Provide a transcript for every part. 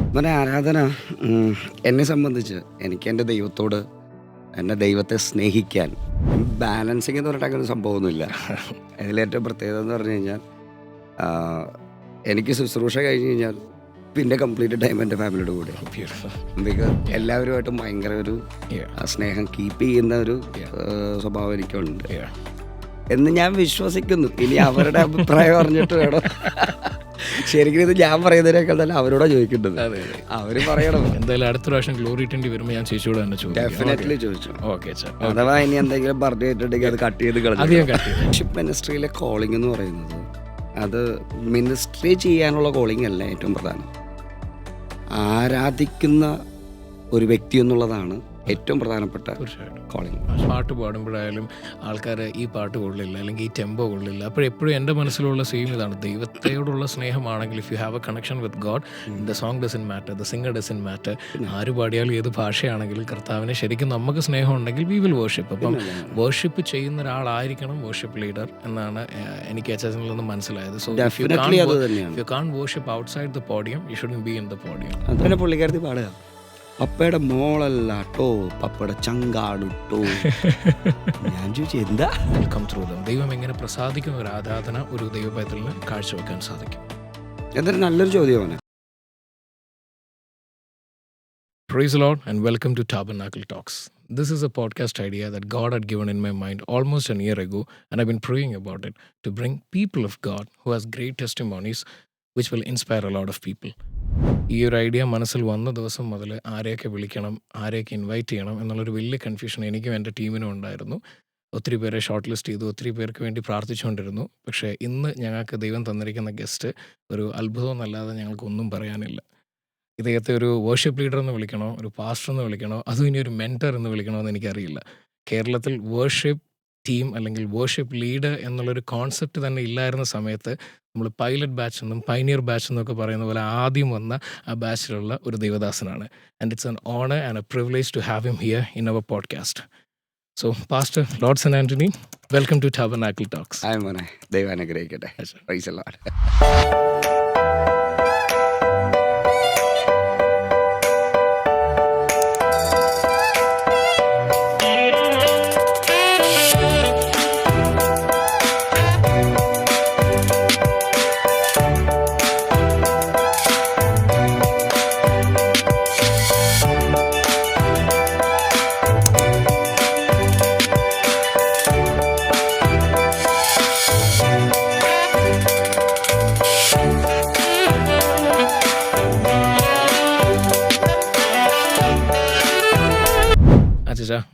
അങ്ങനെ ആരാധന ഉം, എന്നെ സംബന്ധിച്ച് എനിക്ക് എൻ്റെ ദൈവത്തോട് എന്നെ ദൈവത്തെ സ്നേഹിക്കാൻ ബാലൻസിങ് എന്ന് പറഞ്ഞിട്ട് അങ്ങനെ ഒരു സംഭവമൊന്നുമില്ല. അതിലേറ്റവും പ്രത്യേകത എന്ന് പറഞ്ഞു കഴിഞ്ഞാൽ ആ, എനിക്ക് ശുശ്രൂഷ കഴിഞ്ഞ് കഴിഞ്ഞാൽ പിന്നെ കംപ്ലീറ്റ് ടൈം എൻ്റെ ഫാമിലിയുടെ കൂടെ. Beautiful. ബിക്കോസ് എല്ലാവരുമായിട്ടും ഭയങ്കര ഒരു Yeah. സ്നേഹം കീപ്പ് ചെയ്യുന്ന ഒരു Yeah. സ്വഭാവം എനിക്കുണ്ട് Yeah. എന്ന് ഞാൻ വിശ്വസിക്കുന്നു. ഇനി അവരുടെ അഭിപ്രായം അറിഞ്ഞിട്ട് വേണം. ശരിക്കും ഇത് ഞാൻ പറയുന്നതിനേക്കാൾ തന്നെ അവരോടാ ചോദിക്കേണ്ടത്. അതെ, അതെ. അവര് പറയണം. എന്തായാലും അടുത്ത പ്രാവശ്യം ഗ്ലോറി ടെൻഡി വരുമ്പോൾ ഞാൻ ചേച്ചിയോട് തന്നെ ചോദിക്കാം. ഡെഫിനറ്റ്ലി ചോദിച്ചു. Okay sir. അഥവാ ഇനി എന്തെങ്കിലും പറഞ്ഞു കേട്ടിട്ടുണ്ടെങ്കിൽ അത് കട്ട് ചെയ്ത് അത് ഞാൻ കളഞ്ഞു. കട്ട് ചെയ്തു. ഷിപ്പ് മിനിസ്ട്രിയിലെ കോളിംഗ് എന്ന് പറയുന്നത് അത് മിനിസ്ട്രി ചെയ്യാനുള്ള കോളിംഗ് അല്ല ഏറ്റവും പ്രധാനം. ആരാധിക്കുന്ന ഒരു വ്യക്തി എന്നുള്ളതാണ് ഏറ്റവും പ്രധാനപ്പെട്ട തീർച്ചയായിട്ടും. കോളിംഗ്. പാട്ട് പാടുമ്പോഴായാലും ആൾക്കാർ ഈ പാട്ട് കൊള്ളില്ല അല്ലെങ്കിൽ ഈ ടെമ്പോ കൊള്ളില്ല. അപ്പോഴെപ്പോഴും എൻ്റെ മനസ്സിലുള്ള സെയിം ഇതാണ്, ദൈവത്തോടുള്ള സ്നേഹമാണെങ്കിൽ if you have a connection with God, the song doesn't matter, the singer doesn't matter. ആര് പാടിയാലും ഏത് ഭാഷയാണെങ്കിലും കർത്താവിനെ ശരിക്കും നമുക്ക് സ്നേഹം ഉണ്ടെങ്കിൽ വി വിൽ വേർഷിപ്പ്. അപ്പം വേർഷിപ്പ് ചെയ്യുന്ന ഒരാളായിരിക്കണം വേർഷിപ്പ് ലീഡർ എന്നാണ് എനിക്ക് അച്ചാച്ചനിൽ നിന്ന് മനസ്സിലായത്. സോ ഡെഫിനറ്റ്ലി അത് തന്നെയാണ്. You can worship outside the podium, you shouldn't be in the podium. അതുപോലെ പുള്ളിക്കാരത്തി പാടുക, പപ്പയുടെ മോളല്ല ട്ടോ, പപ്പയുടെ ചങ്കാടുട്ടോ. ഞാൻ ചോദിച്ചു എന്താ. Welcome through them. ദൈവം എങ്ങനെ പ്രസാദിക്കുന്ന ഒരു ആരാധന ഒരു ദൈവപൈതലിന് കാഴ്ചവെക്കാൻ സാധിക്കും. എന്തൊരു നല്ലൊരു ചോദ്യമാണ്. Praise the Lord and welcome to Tabernacle Talks. This is a podcast idea that God had given in my mind almost a year ago, and I've been praying about it to bring people of God who has great testimonies which will inspire a lot of people. ഈ ഒരു idea മനസ്സിൽ വന്ന ദിവസം മുതൽ ആരെയൊക്കെ വിളിക്കണം, ആരെയൊക്കെ invite ചെയ്യണം എന്നുള്ളൊരു വലിയ കൺഫ്യൂഷൻ എനിക്കും എൻ്റെ ടീമിനും ഉണ്ടായിരുന്നു. ഒത്തിരി പേരെ ഷോർട്ട് ലിസ്റ്റ് ചെയ്തു, ഒത്തിരി പേർക്ക് വേണ്ടി പ്രാർത്ഥിച്ചുകൊണ്ടിരുന്നു. പക്ഷേ ഇന്ന് ഞങ്ങൾക്ക് ദൈവം തന്നിരിക്കുന്ന ഗസ്റ്റ് ഒരു അത്ഭുതം എന്നല്ലാതെ ഞങ്ങൾക്കൊന്നും പറയാനില്ല. ഇദ്ദേഹത്തെ ഒരു വേർഷിപ്പ് ലീഡർ എന്ന് വിളിക്കണോ, ഒരു പാസ്റ്റർ എന്ന് വിളിക്കണോ, അതും ഇനി ഒരു മെൻറ്റർ എന്ന് വിളിക്കണോ എന്ന് എനിക്കറിയില്ല. കേരളത്തിൽ വേർഷിപ്പ് ടീം അല്ലെങ്കിൽ വേർഷിപ്പ് ലീഡർ എന്നുള്ളൊരു കോൺസെപ്റ്റ് തന്നെ ഇല്ലായിരുന്ന സമയത്ത് നമ്മൾ പൈലറ്റ് ബാച്ച് എന്നും പൈനിയർ ബാച്ച് എന്നൊക്കെ പറയുന്ന പോലെ ആദ്യം വന്ന ആ ബാച്ചിലുള്ള ഒരു ദൈവദാസനാണ്. And it's an honour and a privilege to have him here in our podcast. So pastor Lordson Antony, welcome to Tabernacle Talks. ആയ മോനെ, ദൈവം അനുഗ്രഹിക്കട്ടെ. Praise the Lord.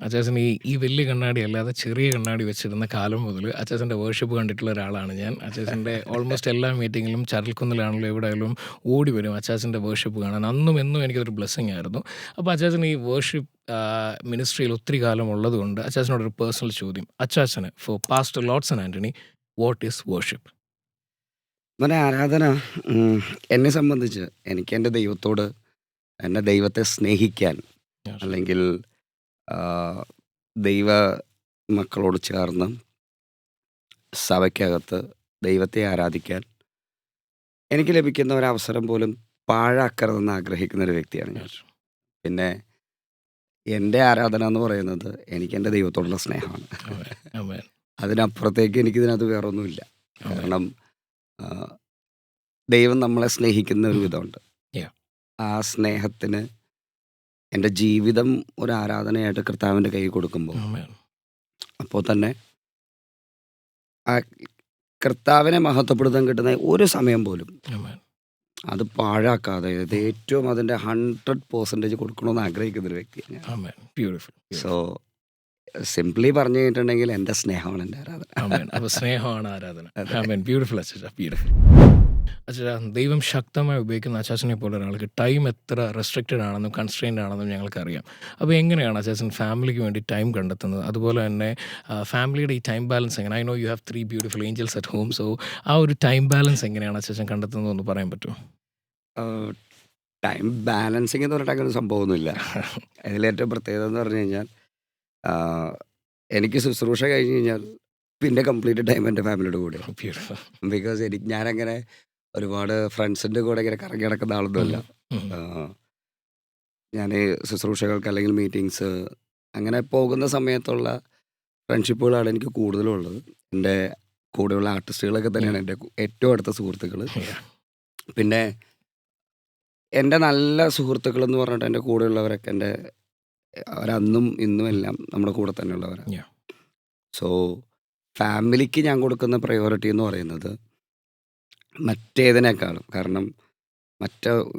അച്ചാച്ചൻ ഈ വലിയ കണ്ണാടി അല്ലാതെ ചെറിയ കണ്ണാടി വെച്ചിരുന്ന കാലം മുതൽ അച്ചാച്ചൻ്റെ വേർഷിപ്പ് കണ്ടിട്ടുള്ള ഒരാളാണ് ഞാൻ. അച്ചാച്ചൻ്റെ ഓൾമോസ്റ്റ് എല്ലാ മീറ്റിങ്ങിലും ചരൽക്കുന്നിലാണെങ്കിലും എവിടെയായാലും ഓടി വരും അച്ചാച്ചൻ്റെ വേർഷിപ്പ് കാണാൻ. അന്നും എന്നും എനിക്കതൊരു ബ്ലെസ്സിങ് ആയിരുന്നു. അപ്പോൾ അച്ചാച്ചൻ ഈ വേർഷിപ്പ് മിനിസ്ട്രിയിൽ ഒത്തിരി കാലം ഉള്ളതുകൊണ്ട് അച്ചാച്ചനോടൊരു പേഴ്സണൽ ചോദ്യം. അച്ചാച്ചന് for pastor Lordson Antony, what is worship? അങ്ങനെ ആരാധന എന്നെ സംബന്ധിച്ച് എനിക്ക് എൻ്റെ ദൈവത്തോട് എന്നെ ദൈവത്തെ സ്നേഹിക്കാൻ, അല്ലെങ്കിൽ ദൈവ മക്കളോട് ചേർന്ന് സഭയ്ക്കകത്ത് ദൈവത്തെ ആരാധിക്കാൻ എനിക്ക് ലഭിക്കുന്ന ഒരവസരം പോലും പാഴാക്കരുതെന്ന് ആഗ്രഹിക്കുന്ന ഒരു വ്യക്തിയാണ് ഞാൻ. പിന്നെ എൻ്റെ ആരാധന എന്ന് പറയുന്നത് എനിക്ക് എൻ്റെ ദൈവത്തോടുള്ള സ്നേഹമാണ്. അതിനപ്പുറത്തേക്ക് എനിക്കിതിനകത്ത് വേറൊന്നുമില്ല. കാരണം ദൈവം നമ്മളെ സ്നേഹിക്കുന്ന ഒരു വിധമുണ്ട്. ആ സ്നേഹത്തിന് എൻ്റെ ജീവിതം ഒരു ആരാധനയായിട്ട് കർത്താവിൻ്റെ കൈ കൊടുക്കുമ്പോൾ അപ്പോൾ തന്നെ ആ കർത്താവിനെ മഹത്വപ്പെടുത്താൻ കിട്ടുന്ന ഒരു സമയം പോലും അത് പാഴാക്കാതെ ഇത് ഏറ്റവും അതിൻ്റെ 100% കൊടുക്കണമെന്ന് ആഗ്രഹിക്കുന്ന ഒരു വ്യക്തിയാണ് ഞാൻ. സോ സിംപ്ലി പറഞ്ഞു കഴിഞ്ഞിട്ടുണ്ടെങ്കിൽ എൻ്റെ സ്നേഹമാണ് എൻ്റെ ആരാധന. അപ്പോൾ സ്നേഹമാണ് ആരാധന. ബ്യൂട്ടിഫുൾ അച്ചാ, ബ്യൂട്ടിഫുൾ. അച്ഛാ, ദൈവം ശക്തമായി ഉപയോഗിക്കുന്ന അച്ചാച്ചനെ പോലെ ഒരാൾക്ക് ടൈം എത്ര റെസ്ട്രിക്റ്റഡ് ആണെന്നും കൺസ്ട്രെയിൻഡ് ആണെന്നും ഞങ്ങൾക്കറിയാം. അപ്പോൾ എങ്ങനെയാണ് അച്ചാച്ചൻ ഫാമിലിക്ക് വേണ്ടി ടൈം കണ്ടെത്തുന്നത്? അതുപോലെ തന്നെ ഫാമിലിയുടെ ഈ ടൈം ബാലൻസ് എങ്ങനെ? I know you have 3 beautiful angels at home. So ആ ഒരു ടൈം ബാലൻസ് എങ്ങനെയാണ് അച്ചാച്ചൻ കണ്ടെത്തുന്നത് എന്ന് പറയാൻ പറ്റുമോ? ടൈം ബാലൻസിങ് എന്ന് പറഞ്ഞിട്ട് അങ്ങനെ ഒരു സംഭവമൊന്നുമില്ല. അതിലേറ്റവും പ്രത്യേകത എന്ന് പറഞ്ഞു കഴിഞ്ഞാൽ എനിക്ക് ശുശ്രൂഷ കഴിഞ്ഞ് കഴിഞ്ഞാൽ പിന്നെ കംപ്ലീറ്റ് ടൈം എൻ്റെ ഫാമിലിയുടെ കൂടെ. ബിക്കോസ് ഞാനങ്ങനെ ഒരുപാട് ഫ്രണ്ട്സിൻ്റെ കൂടെ ഇങ്ങനെ കറങ്ങി നടക്കുന്ന ആളൊന്നുമല്ല. ഞാൻ ശുശ്രൂഷകൾക്ക് അല്ലെങ്കിൽ മീറ്റിങ്സ് അങ്ങനെ പോകുന്ന സമയത്തുള്ള ഫ്രണ്ട്ഷിപ്പുകളാണ് എനിക്ക് കൂടുതലുള്ളത്. എൻ്റെ കൂടെയുള്ള ആർട്ടിസ്റ്റുകളൊക്കെ തന്നെയാണ് എൻ്റെ ഏറ്റവും അടുത്ത സുഹൃത്തുക്കൾ. Yeah. പിന്നെ എൻ്റെ നല്ല സുഹൃത്തുക്കളെന്ന് പറഞ്ഞിട്ട് എൻ്റെ കൂടെയുള്ളവരൊക്കെ അവരന്നും ഇന്നും എല്ലാം നമ്മുടെ കൂടെ തന്നെയുള്ളവരാണ്. Yeah. സോ ഫാമിലിക്ക് ഞാൻ കൊടുക്കുന്ന പ്രയോറിറ്റി എന്ന് പറയുന്നത് മറ്റേതിനേക്കാളും, കാരണം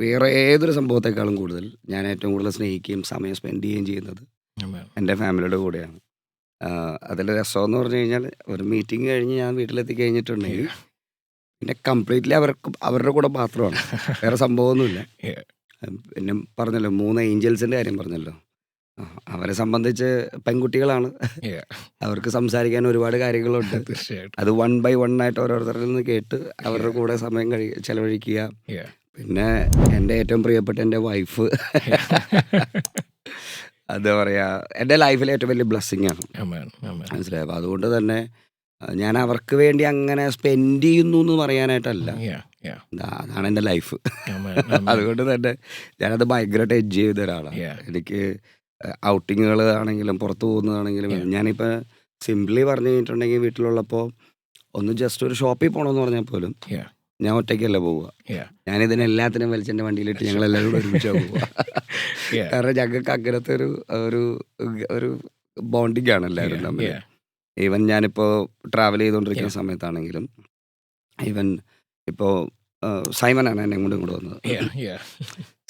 വേറെ ഏതൊരു സംഭവത്തെക്കാളും കൂടുതൽ ഞാൻ ഏറ്റവും കൂടുതൽ സ്നേഹിക്കുകയും സമയം സ്പെൻഡ് ചെയ്യുകയും ചെയ്യുന്നത് Amen. എൻ്റെ ഫാമിലിയുടെ കൂടെയാണ്. അതിൽ രസമെന്ന് പറഞ്ഞു കഴിഞ്ഞാൽ ഒരു മീറ്റിംഗ് കഴിഞ്ഞ് ഞാൻ വീട്ടിലെത്തി കഴിഞ്ഞിട്ടുണ്ടെങ്കിൽ Yeah. പിന്നെ കംപ്ലീറ്റ്ലി അവരുടെ കൂടെ മാത്രമാണ്, വേറെ സംഭവമൊന്നുമില്ല. Yeah. പിന്നെ പറഞ്ഞല്ലോ 3 ഏഞ്ചൽസിൻ്റെ കാര്യം പറഞ്ഞല്ലോ. അവരെ സംബന്ധിച്ച് പെൺകുട്ടികളാണ്, Yeah. അവർക്ക് സംസാരിക്കാൻ ഒരുപാട് കാര്യങ്ങളുണ്ട്. തീർച്ചയായിട്ടും. അത് 1 by 1 ആയിട്ട് ഓരോരുത്തരിൽ നിന്ന് കേട്ട് അവരുടെ കൂടെ സമയം ചെലവഴിക്കുക. Yeah. പിന്നെ എൻ്റെ ഏറ്റവും പ്രിയപ്പെട്ട എൻ്റെ വൈഫ്, എന്താ പറയുക, എൻ്റെ ലൈഫിലെ ഏറ്റവും വലിയ ബ്ലെസ്സിങ് ആണ്. Amen. Amen. മനസ്സിലായോ? അപ്പോൾ അതുകൊണ്ട് തന്നെ ഞാൻ അവർക്ക് വേണ്ടി അങ്ങനെ സ്പെൻഡ് ചെയ്യുന്നു എന്ന് പറയാനായിട്ടല്ല, Yeah. Yeah. അതാണ് എൻ്റെ ലൈഫ്. Amen. Amen. അതുകൊണ്ട് തന്നെ ഞാനത് ഭയങ്കരമായിട്ട് എൻജോയ് ചെയ്ത ഒരാളാണ്. Yeah. എനിക്ക് ഔട്ടിങ്ങുകൾ ആണെങ്കിലും പുറത്ത് പോകുന്നതാണെങ്കിലും Yeah. ഞാനിപ്പോൾ സിംപ്ലി പറഞ്ഞു കഴിഞ്ഞിട്ടുണ്ടെങ്കിൽ വീട്ടിലുള്ളപ്പോൾ ഒന്ന് ജസ്റ്റ് ഒരു ഷോപ്പിൽ പോകണമെന്ന് പറഞ്ഞാൽ പോലും Yeah. ഞാൻ ഒറ്റയ്ക്കല്ല പോവുക. Yeah. ഞാനിതിനെല്ലാത്തിനും വലിച്ചെൻ്റെ വണ്ടിയിലിട്ട് ഞങ്ങളെല്ലാവരും കൂടെ ഒരുമിച്ചാണ് പോവുക. Yeah. കാരണം ഞങ്ങൾക്ക് അങ്ങനത്തെ ഒരു ബോണ്ടിങ് ആണ് എല്ലാവരും Yeah. തമ്മിൽ. Yeah. ഈവൻ ഞാനിപ്പോൾ ട്രാവൽ ചെയ്തുകൊണ്ടിരിക്കുന്ന Yeah. സമയത്താണെങ്കിലും, ഈവൻ ഇപ്പോൾ സൈമനാണ് എന്നെ ഇങ്ങോട്ട് വന്നത്. Yeah. Yeah.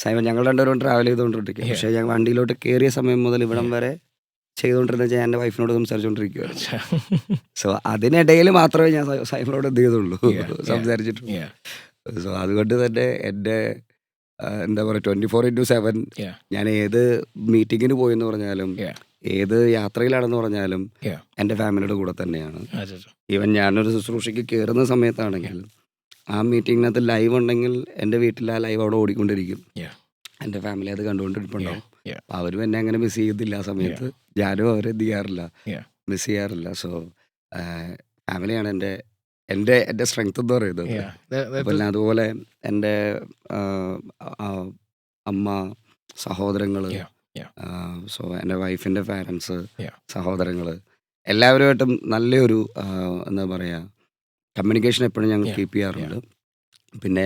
സൈമൻ ഞങ്ങൾ രണ്ടുപേരും ട്രാവൽ ചെയ്തുകൊണ്ടിരിക്കുക. Yeah. പക്ഷേ ഞാൻ വണ്ടിയിലോട്ട് കയറിയ സമയം മുതൽ ഇവിടം വരെ ചെയ്തുകൊണ്ടിരുന്ന ഞാൻ എൻ്റെ വൈഫിനോട് സംസാരിച്ചുകൊണ്ടിരിക്കുകയാണ്. സോ അതിനിടയിൽ മാത്രമേ ഞാൻ സൈമനോട് എന്ത് ചെയ്തുള്ളൂ, Yeah. സംസാരിച്ചിട്ടുള്ളൂ. Yeah. സോ അതുകൊണ്ട് തന്നെ എൻ്റെ എന്താ പറയുക 24/7 Yeah. ഞാൻ ഏത് മീറ്റിങ്ങിന് പോയെന്ന് പറഞ്ഞാലും Yeah. ഏത് യാത്രയിലാണെന്ന് പറഞ്ഞാലും Yeah. എൻ്റെ ഫാമിലിയുടെ കൂടെ തന്നെയാണ്. That's it. ഈവൻ ഞാനൊരു ശുശ്രൂഷയ്ക്ക് കയറുന്ന സമയത്താണെങ്കിൽ ആ മീറ്റിങ്ങിനകത്ത് ലൈവ് ഉണ്ടെങ്കിൽ എൻ്റെ വീട്ടിൽ ആ ലൈവ് അവിടെ ഓടിക്കൊണ്ടിരിക്കും. Yeah. എൻ്റെ ഫാമിലി അത് കണ്ടുകൊണ്ടിരിപ്പുണ്ടാവും. Yeah. അപ്പോൾ അവരും എന്നെ അങ്ങനെ മിസ് ചെയ്യത്തില്ല ആ സമയത്ത്. ഞാനും അവരെ എന്ത് ചെയ്യാറില്ല, Yeah. മിസ് ചെയ്യാറില്ല. സോ ഫാമിലിയാണ് എൻ്റെ സ്ട്രെങ്ത് എന്ന് പറയുന്നത്. Yeah. That പിന്നെ അതുപോലെ എൻ്റെ അമ്മ, സഹോദരങ്ങൾ, Yeah. Yeah. സോ എൻ്റെ വൈഫിൻ്റെ പാരൻസ്, Yeah. സഹോദരങ്ങൾ, എല്ലാവരുമായിട്ടും നല്ലൊരു എന്താ പറയുക കമ്മ്യൂണിക്കേഷൻ എപ്പോഴും ഞങ്ങൾ Yeah. കീപ്പ് ചെയ്യാറുണ്ട്. പിന്നെ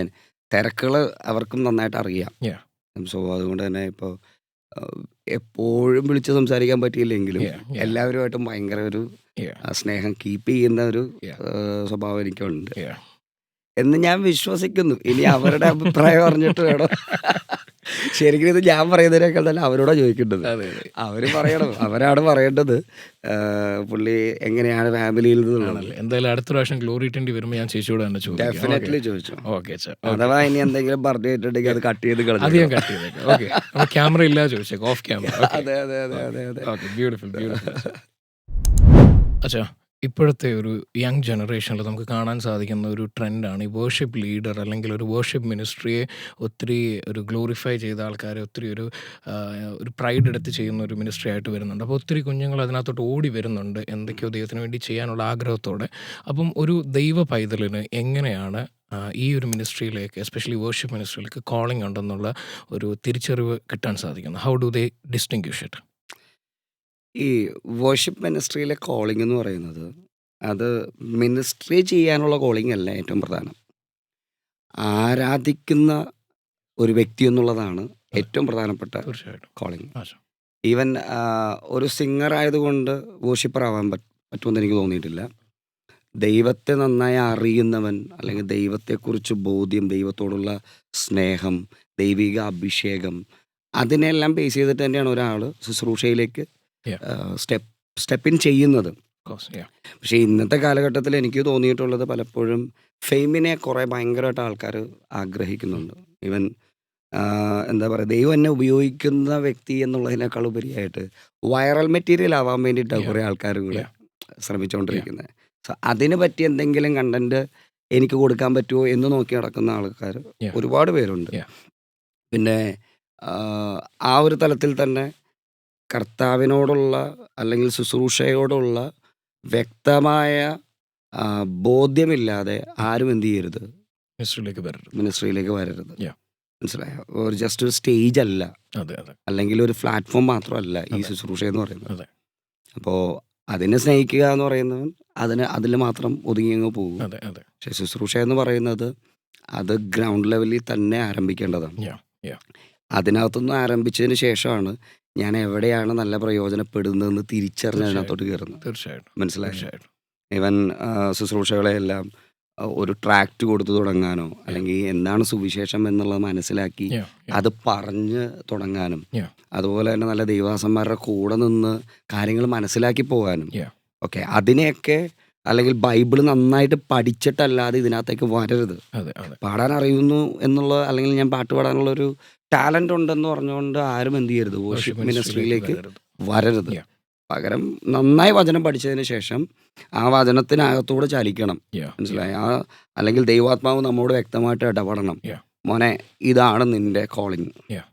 തിരക്കുകൾ അവർക്കും നന്നായിട്ട് അറിയാം. Yeah. സോ അതുകൊണ്ട് തന്നെ ഇപ്പോൾ എപ്പോഴും വിളിച്ച് സംസാരിക്കാൻ പറ്റിയില്ലെങ്കിലും Yeah. Yeah. എല്ലാവരുമായിട്ടും ഭയങ്കര ഒരു Yeah. സ്നേഹം കീപ്പ് ചെയ്യുന്ന ഒരു Yeah. സ്വഭാവം എനിക്കുണ്ട് Yeah. എന്ന് ഞാൻ വിശ്വസിക്കുന്നു. ഇനി അവരുടെ അഭിപ്രായം അറിഞ്ഞിട്ട് വേണം. ശരിക്കും ഇത് ഞാൻ പറയുന്നതിനേക്കാൾ തന്നെ അവരോടാ ചോദിക്കേണ്ടത്. അതെ, അതെ. അവർ പറയണം, അവരാണ് പറയേണ്ടത് പുള്ളി എങ്ങനെയാണ് ഫാമിലിയിൽ നിന്നുള്ളത്. ആണല്ലേ. എന്തായാലും അടുത്ത പ്രാവശ്യം ഗ്ലോറി ടെൻഡി വരുമ്പോൾ ഞാൻ ചേച്ചിയോട് തന്നെ ചോദിക്കാം. ഡെഫിനറ്റ്ലി ചോദിച്ചു. ഓക്കെ. അഥവാ ഇനി എന്തെങ്കിലും പറഞ്ഞിട്ടുണ്ടെങ്കിൽ അത് കട്ട് ചെയ്ത് അത് കളഞ്ഞു. ഞാൻ കട്ട് ചെയ്തേക്കാം. ഓക്കെ. അപ്പോൾ ക്യാമറ ഇല്ലാതെ ചോദിച്ചേക്കാം, ഓഫ് ക്യാമറ. അതെ അതെ അതെ അതെ അതെ. ഓക്കെ. ബ്യൂട്ടിഫുൾ. അച്ഛാ, ഇപ്പോഴത്തെ ഒരു യങ് ജനറേഷനിൽ നമുക്ക് കാണാൻ സാധിക്കുന്ന ഒരു ട്രെൻഡാണ് ഈ വേർഷിപ്പ് ലീഡർ അല്ലെങ്കിൽ ഒരു വേർഷിപ്പ് മിനിസ്ട്രിയെ ഒത്തിരി ഒരു ഗ്ലോറിഫൈ ചെയ്ത ആൾക്കാരെ ഒത്തിരി ഒരു പ്രൈഡ് എടുത്ത് ചെയ്യുന്ന ഒരു മിനിസ്ട്രി ആയിട്ട് വരുന്നുണ്ട്. അപ്പോൾ ഒത്തിരി കുഞ്ഞുങ്ങൾ അതിനകത്തോട്ട് ഓടി വരുന്നുണ്ട് എന്തൊക്കെയോ ദൈവത്തിന് വേണ്ടി ചെയ്യാനുള്ള ആഗ്രഹത്തോടെ. അപ്പം ഒരു ദൈവ പൈതലിന് എങ്ങനെയാണ് ഈ ഒരു മിനിസ്ട്രിയിലേക്ക്, എസ്പെഷ്യലി വേർഷിപ്പ് മിനിസ്ട്രിയിലേക്ക് കോളിംഗ് ഉണ്ടെന്നുള്ള ഒരു തിരിച്ചറിവ് കിട്ടാൻ സാധിക്കുന്നത്? How do they distinguish it? ഈ വേർഷിപ്പ് മിനിസ്ട്രിയിലെ കോളിംഗ് എന്ന് പറയുന്നത് അത് മിനിസ്ട്രി ചെയ്യാനുള്ള കോളിംഗ് അല്ല ഏറ്റവും പ്രധാനം. ആരാധിക്കുന്ന ഒരു വ്യക്തി എന്നുള്ളതാണ് ഏറ്റവും പ്രധാനപ്പെട്ട തീർച്ചയായിട്ടും. കോളിംഗ്. ആശ. ഈവൻ ഒരു സിംഗർ ആയതുകൊണ്ട് വേർഷിപ്പർ ആവാൻ പറ്റുമെന്ന് എനിക്ക് തോന്നിയിട്ടില്ല. ദൈവത്തെ നന്നായി അറിയുന്നവൻ, അല്ലെങ്കിൽ ദൈവത്തെക്കുറിച്ച് ബോധ്യം, ദൈവത്തോടുള്ള സ്നേഹം, ദൈവിക അഭിഷേകം, അതിനെല്ലാം ബേസ് ചെയ്തിട്ട് തന്നെയാണ് ഒരാൾ ശുശ്രൂഷയിലേക്ക് സ്റ്റെപ്പ് ഇൻ ചെയ്യുന്നത്. പക്ഷേ ഇന്നത്തെ കാലഘട്ടത്തിൽ എനിക്ക് തോന്നിയിട്ടുള്ളത് പലപ്പോഴും ഫെയിമിനെ കുറേ ഭയങ്കരമായിട്ട് ആൾക്കാർ ആഗ്രഹിക്കുന്നുണ്ട്. ഈവൻ എന്താ പറയുക, ദൈവം എന്നെ ഉപയോഗിക്കുന്ന വ്യക്തി എന്നുള്ളതിനേക്കാൾ ഉപരിയായിട്ട് വൈറൽ മെറ്റീരിയൽ ആവാൻ വേണ്ടിയിട്ടാണ് കുറേ ആൾക്കാരും കൂടെ ശ്രമിച്ചുകൊണ്ടിരിക്കുന്നത്. സോ അതിന് പറ്റി എന്തെങ്കിലും കണ്ടന്റ് എനിക്ക് കൊടുക്കാൻ പറ്റുമോ എന്ന് നോക്കി നടക്കുന്ന ആൾക്കാർ ഒരുപാട് പേരുണ്ട്. പിന്നെ ആ ഒരു തലത്തിൽ തന്നെ കർത്താവിനോടുള്ള അല്ലെങ്കിൽ ശുശ്രൂഷയോടുള്ള വ്യക്തമായ ബോധ്യമില്ലാതെ ആരും എന്ത് ചെയ്യരുത്, മിനിസ്ട്രിയിലേക്ക് വരരുത്. മിനിസ്ട്രിയിലേക്ക് വരരുത്. മനസ്സിലായോ? ഒരു ജസ്റ്റ് ഒരു സ്റ്റേജ് അല്ല, അതെ അതെ അല്ലെങ്കിൽ ഒരു പ്ലാറ്റ്ഫോം മാത്രമല്ല ഈ അതെ. ശുശ്രൂഷ എന്ന് പറയുന്നത്. അതെ അപ്പോൾ അതിനെ സ്നേഹിക്കുക എന്ന് പറയുന്നവൻ അതിൽ മാത്രം ഒതുങ്ങി അങ്ങ് പോകും. അതെ അതെ പക്ഷെ ശുശ്രൂഷ എന്ന് പറയുന്നത് അത് ഗ്രൗണ്ട് ലെവലിൽ തന്നെ ആരംഭിക്കേണ്ടതാണ്. Yeah, yeah. അതിനകത്തുനിന്ന് ആരംഭിച്ചതിന് ശേഷമാണ് ഞാൻ എവിടെയാണ് നല്ല പ്രയോജനപ്പെടുന്നതെന്ന് തിരിച്ചറിഞ്ഞ് അതിനകത്തോട്ട് കയറുന്നത്. തീർച്ചയായിട്ടും മനസ്സിലായോ? തീർച്ചയായിട്ടും ഇവൻ ശുശ്രൂഷകളെയെല്ലാം ഒരു ട്രാക്റ്റ് കൊടുത്തു തുടങ്ങാനോ അല്ലെങ്കിൽ എന്താണ് സുവിശേഷം എന്നുള്ളത് മനസ്സിലാക്കി Yeah, yeah. അത് പറഞ്ഞ് തുടങ്ങാനും Yeah. അതുപോലെ തന്നെ നല്ല ദൈവദാസന്മാരുടെ കൂടെ നിന്ന് കാര്യങ്ങൾ മനസ്സിലാക്കി പോകാനും Yeah. ഓക്കെ അതിനെയൊക്കെ അല്ലെങ്കിൽ ബൈബിള് നന്നായിട്ട് പഠിച്ചിട്ടല്ലാതെ ഇതിനകത്തേക്ക് വരരുത്. അതെ അതെ പാടാൻ അറിയുന്നു എന്നുള്ള അല്ലെങ്കിൽ ഞാൻ പാട്ട് പാടാനുള്ള ഒരു ടാലൻ്റ് ഉണ്ടെന്ന് പറഞ്ഞുകൊണ്ട് ആരും എന്ത് ചെയ്യരുത് Worship വർഷിപ്പ് ministry-ലേക്ക് മിനിസ്ട്രിയിലേക്ക് വരരുത്. Yeah. പകരം നന്നായി വചനം പഠിച്ചതിന് ശേഷം ആ വചനത്തിനകത്തൂടെ ചലിക്കണം. Yeah, മനസ്സിലായി? അല്ലെങ്കിൽ ദൈവാത്മാവ് നമ്മോട് വ്യക്തമായിട്ട് ഇടപെടണം. Yeah. മോനെ ഇതാണ് നിന്റെ കോളിങ്. Yeah.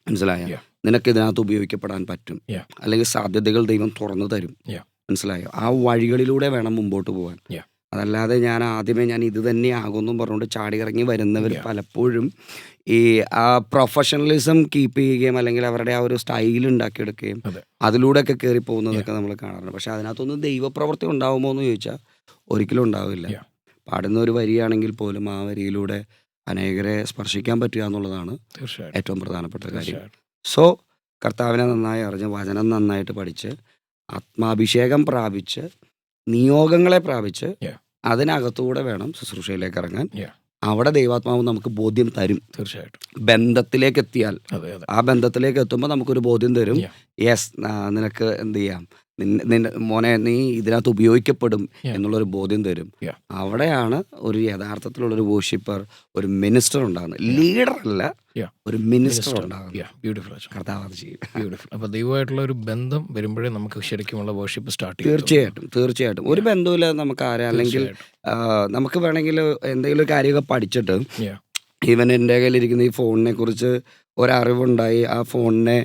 മനസ്സിലായ? Yeah. നിനക്ക് ഇതിനകത്ത് ഉപയോഗിക്കപ്പെടാൻ പറ്റും. Yeah. അല്ലെങ്കിൽ സാധ്യതകൾ ദൈവം തുറന്നു തരും. Yeah. മനസ്സിലായോ? ആ വഴികളിലൂടെ വേണം മുമ്പോട്ട് പോകാൻ. Yeah. അതല്ലാതെ ഞാൻ ഇത് തന്നെ ആകുമെന്നും പറഞ്ഞുകൊണ്ട് ചാടിയിറങ്ങി വരുന്നവർ Yeah. പലപ്പോഴും ഈ ആ പ്രൊഫഷണലിസം കീപ്പ് ചെയ്യുകയും അല്ലെങ്കിൽ അവരുടെ ആ ഒരു സ്റ്റൈൽ ഉണ്ടാക്കിയെടുക്കുകയും അതെ. അതിലൂടെയൊക്കെ കയറി പോകുന്നതൊക്കെ നമ്മൾ കാണാറുണ്ട്. പക്ഷെ അതിനകത്തൊന്നും ദൈവപ്രവൃത്തി ഉണ്ടാവുമോ എന്ന് ചോദിച്ചാൽ ഒരിക്കലും ഉണ്ടാവില്ല. Yeah. പാടുന്ന ഒരു വരിയാണെങ്കിൽ പോലും ആ വരിയിലൂടെ അനേകരെ സ്പർശിക്കാൻ പറ്റുക എന്നുള്ളതാണ് തീർച്ചയായിട്ടും ഏറ്റവും പ്രധാനപ്പെട്ട കാര്യം. തീർച്ചയായിട്ടും സോ കർത്താവിനെ നന്നായി അറിഞ്ഞ് വചനം നന്നായിട്ട് പഠിച്ച് ആത്മാഭിഷേകം പ്രാപിച്ച് നിയോഗങ്ങളെ പ്രാപിച്ച് Yeah. അതിനകത്തൂടെ വേണം ശുശ്രൂഷയിലേക്ക് ഇറങ്ങാൻ. Yeah. അവിടെ ദൈവാത്മാവ് നമുക്ക് ബോധ്യം തരും. തീർച്ചയായിട്ടും ബന്ധത്തിലേക്ക് എത്തിയാൽ അതെ അതെ ആ ബന്ധത്തിലേക്ക് എത്തുമ്പോൾ നമുക്കൊരു ബോധ്യം തരും. Yeah. യെസ് നിനക്ക് എന്ത് ചെയ്യാം, നിന്റെ മോനെ നീ ഇതിനകത്ത് ഉപയോഗിക്കപ്പെടും Yeah. എന്നുള്ളൊരു ബോധ്യം തരും. Yeah. അവിടെയാണ് ഒരു യഥാർത്ഥത്തിലുള്ളൊരു വോഷിപ്പർ, ഒരു മിനിസ്റ്റർ ഉണ്ടാകുന്നത്. ലീഡർ അല്ല, Yeah. ഒരു മിനിസ്റ്റർ ഉണ്ടാകുന്നത്. ബ്യൂട്ടിഫുൾ കർത്താവ് അത് ചെയ്യും. ബ്യൂട്ടിഫുൾ. അപ്പോൾ ദൈവമായിട്ടുള്ള ഒരു ബന്ധം വരുമ്പോഴേ നമുക്ക് ശരിക്കുമുള്ള വർഷിപ്പ് സ്റ്റാർട്ട് ചെയ്യും. തീർച്ചയായിട്ടും ഒരു ബന്ധമില്ല നമുക്ക് ആരെ. അല്ലെങ്കിൽ നമുക്ക് വേണമെങ്കിൽ എന്തെങ്കിലും ഒരു കാര്യമൊക്കെ പഠിച്ചിട്ട് ഈവൻ എൻ്റെ കയ്യിലിരിക്കുന്ന ഈ ഫോണിനെ കുറിച്ച് ഒരറിവുണ്ടായി ആ ഫോണിനെ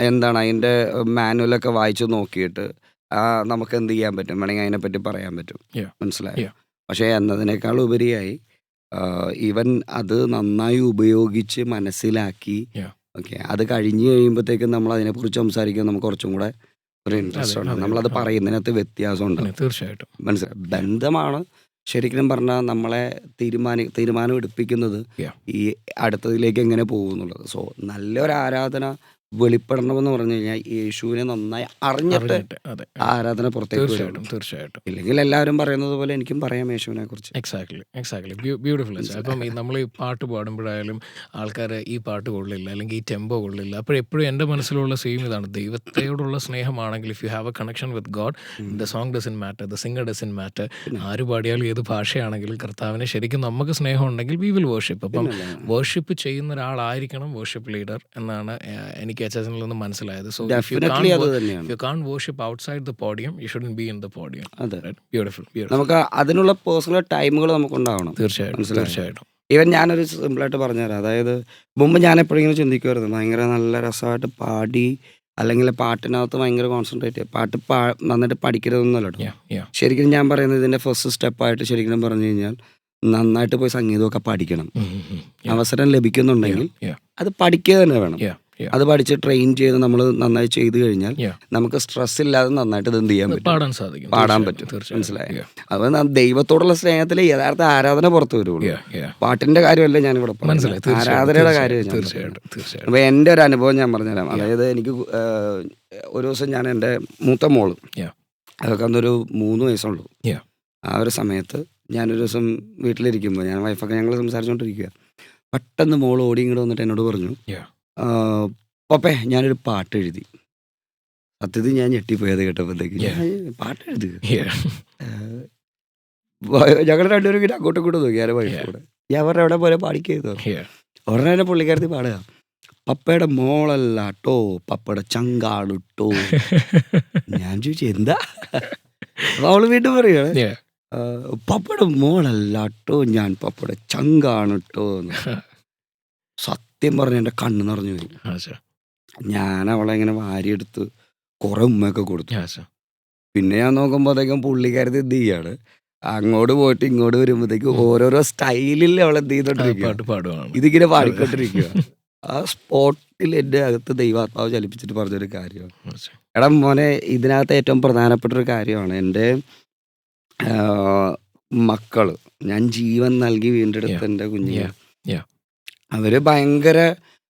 എന്താണ് അതിൻ്റെ മാനുവലൊക്കെ വായിച്ച് നോക്കിയിട്ട് നമുക്ക് എന്ത് ചെയ്യാൻ പറ്റും, വേണമെങ്കിൽ അതിനെപ്പറ്റി പറയാൻ പറ്റും. Yeah. മനസ്സിലായോ? Yeah. പക്ഷേ എന്നതിനേക്കാൾ ഉപരിയായി ഈവൻ അത് നന്നായി ഉപയോഗിച്ച് മനസ്സിലാക്കി Yeah. ഓക്കെ അത് കഴിഞ്ഞ് കഴിയുമ്പോഴത്തേക്കും നമ്മൾ അതിനെക്കുറിച്ച് സംസാരിക്കാൻ നമുക്ക് കുറച്ചും കൂടെ ഒരു ഇൻട്രസ്റ്റ് ഉണ്ട്. നമ്മളത് പറയുന്നതിനകത്ത് വ്യത്യാസമുണ്ട്. തീർച്ചയായിട്ടും മനസ്സിലായി? ബന്ധമാണ് ശരിക്കും പറഞ്ഞാൽ നമ്മളെ തീരുമാനം എടുപ്പിക്കുന്നത് Yeah. ഈ അടുത്തതിലേക്ക് എങ്ങനെ പോകും എന്നുള്ളത്. സോ നല്ലൊരു ആരാധന വെളിപ്പെടണമെന്ന് പറഞ്ഞു കഴിഞ്ഞാൽ യേശുവിനെ നന്നായി അറിഞ്ഞിട്ട് അതെ ആ ആരാധന പുറത്തേക്ക് വരണം. തീർച്ചയായിട്ടും തീർച്ചയായിട്ടും ഇല്ലെങ്കിൽ എല്ലാവരും പറയുന്നത് പോലെ എനിക്കും പറയാം യേശുവിനെ കുറിച്ച്. Exactly beautiful. അപ്പം നമ്മൾ ഈ പാട്ട് പാടുമ്പോഴായാലും ആൾക്കാർ ഈ പാട്ട് കൊള്ളില്ല അല്ലെങ്കിൽ ഈ ടെമ്പോ കൊള്ളില്ല. അപ്പോഴെപ്പോഴും എൻ്റെ മനസ്സിലുള്ള സെയിം ഇതാണ്, ദൈവത്തോടുള്ള സ്നേഹമാണെങ്കിൽ if you have a connection with God the song doesn't matter, the singer doesn't matter. ആര് പാടിയാലും ഏത് ഭാഷയാണെങ്കിലും കർത്താവിനെ ശരിക്കും നമുക്ക് സ്നേഹം ഉണ്ടെങ്കിൽ വി വിൽ വർഷിപ്പ്. അപ്പം വർഷിപ്പ് ചെയ്യുന്ന ഒരാളായിരിക്കണം വർഷിപ്പ് ലീഡർ എന്നാണ് എനിക്ക് HSNൽ നിന്ന് മനസ്സിലായത്. സോ ഡെഫിനറ്റ്ലി അത് തന്നെയാണ്. you can't worship outside the podium, you shouldn't be in the podium. അതെ, Beautiful. നമുക്ക് അതിനുള്ള പേഴ്സണൽ ടൈമുകൾ നമുക്കുണ്ടാവണം. തീർച്ചയായിട്ടും ഈവൻ ഞാനൊരു സിമ്പിളായിട്ട് പറഞ്ഞുതരാം. അതായത് മുമ്പ് ഞാൻ എപ്പോഴെങ്കിലും ചിന്തിക്കുമായിരുന്നു ഭയങ്കര നല്ല രസമായിട്ട് പാടി അല്ലെങ്കിൽ പാട്ടിനകത്ത് ഭയങ്കര കോൺസെൻട്രേറ്റ് പാട്ട് നന്നായിട്ട് പഠിക്കരുതെന്നല്ല കേട്ടോ. ശരിക്കും ഞാൻ പറയുന്നത് ഇതിൻ്റെ ഫസ്റ്റ് സ്റ്റെപ്പായിട്ട് ശരിക്കും പറഞ്ഞു കഴിഞ്ഞാൽ നന്നായിട്ട് പോയി സംഗീതമൊക്കെ പഠിക്കണം. അവസരം ലഭിക്കുന്നുണ്ടെങ്കിൽ അത് പഠിക്കുക തന്നെ വേണം. അത് പഠിച്ച് ട്രെയിൻ ചെയ്ത് നമ്മൾ നന്നായി ചെയ്തു കഴിഞ്ഞാൽ നമുക്ക് സ്ട്രെസ് ഇല്ലാതെ നന്നായിട്ട് ഇത് എന്ത് ചെയ്യാൻ പറ്റും, പാടാൻ പറ്റും. മനസ്സിലായോ? അപ്പോൾ ദൈവത്തോടുള്ള സ്നേഹത്തിൽ യഥാർത്ഥ ആരാധന പുറത്തു വരുള്ളൂ. പാട്ടിന്റെ കാര്യമല്ല ഞാനിവിടെ പറഞ്ഞത്, ആരാധനയുടെ കാര്യം. അപ്പോൾ എൻ്റെ ഒരു അനുഭവം ഞാൻ പറഞ്ഞുതരാം. അതായത് എനിക്ക് ഒരു ദിവസം ഞാൻ എൻ്റെ മൂത്ത മോള് അതൊക്കെ അന്നൊരു 3 വയസ്സുള്ളൂ. ആ ഒരു സമയത്ത് ഞാനൊരു ദിവസം വീട്ടിലിരിക്കുമ്പോൾ ഞാൻ വൈഫൊക്കെ ഞങ്ങൾ സംസാരിച്ചുകൊണ്ടിരിക്കുക, പെട്ടെന്ന് മോൾ ഓടി ഇങ്ങോട്ട് വന്നിട്ട് എന്നോട് പറഞ്ഞു, പപ്പേ ഞാനൊരു പാട്ട് എഴുതി. സത്യത്തിൽ ഞാൻ ഞെട്ടിപ്പോയത് കേട്ടപ്പോഴത്തേക്ക്. പാട്ട് എഴുതുക? ഞങ്ങൾ രണ്ടുപേരും ഇങ്ങനെ അങ്ങോട്ടും ഇങ്ങോട്ടും നോക്കി, ഞാൻ വൈഫ് കൂടെ. ഞാൻ പറഞ്ഞ എവിടെ പോലെ പാടിക്കരുത്. ഉടനെ തന്നെ പുള്ളിക്കാരത്തി പാടുക, പപ്പയുടെ മോളല്ലാട്ടോ പപ്പയുടെ ചങ്കാളിട്ടോ. ഞാൻ ചോദിച്ചു എന്താ? അപ്പൊ അവള് വീണ്ടും പറയുകയാണ്, പപ്പയുടെ മോളല്ലാട്ടോ ഞാൻ പപ്പയുടെ ചങ്കാണിട്ടോ. സത്യം പറഞ്ഞ എൻ്റെ കണ്ണ് നിറഞ്ഞു പോയി. ഞാൻ അവളെ ഇങ്ങനെ വാരിയെടുത്ത് കുറെ ഉമ്മയൊക്കെ കൊടുത്തു. പിന്നെ ഞാൻ നോക്കുമ്പോഴത്തേക്കും പുള്ളിക്കാരത്തി എന്ത് ചെയ്യാണ്, അങ്ങോട്ട് പോയിട്ട് ഇങ്ങോട്ട് വരുമ്പോഴത്തേക്ക് ഓരോരോ സ്റ്റൈലിൽ അവൾ എന്ത് ചെയ്തോണ്ടിരിക്കുക, പാട്ട് പാടുവാണ്. ഇതിങ്ങനെ പാടിക്കൊണ്ടിരിക്കുക. ആ സ്പോട്ടിൽ എൻ്റെ അകത്ത് ദൈവാത്മാവ് ചലിപ്പിച്ചിട്ട് പറഞ്ഞൊരു കാര്യമാണ്, എടാ മോനെ, ഇതിനകത്ത് ഏറ്റവും പ്രധാനപ്പെട്ട ഒരു കാര്യമാണ് എൻ്റെ മക്കള്, ഞാൻ ജീവൻ നൽകി വീണ്ടെടുത്ത എൻ്റെ കുഞ്ഞുങ്ങൾ, Yeah. അവര് ഭയങ്കര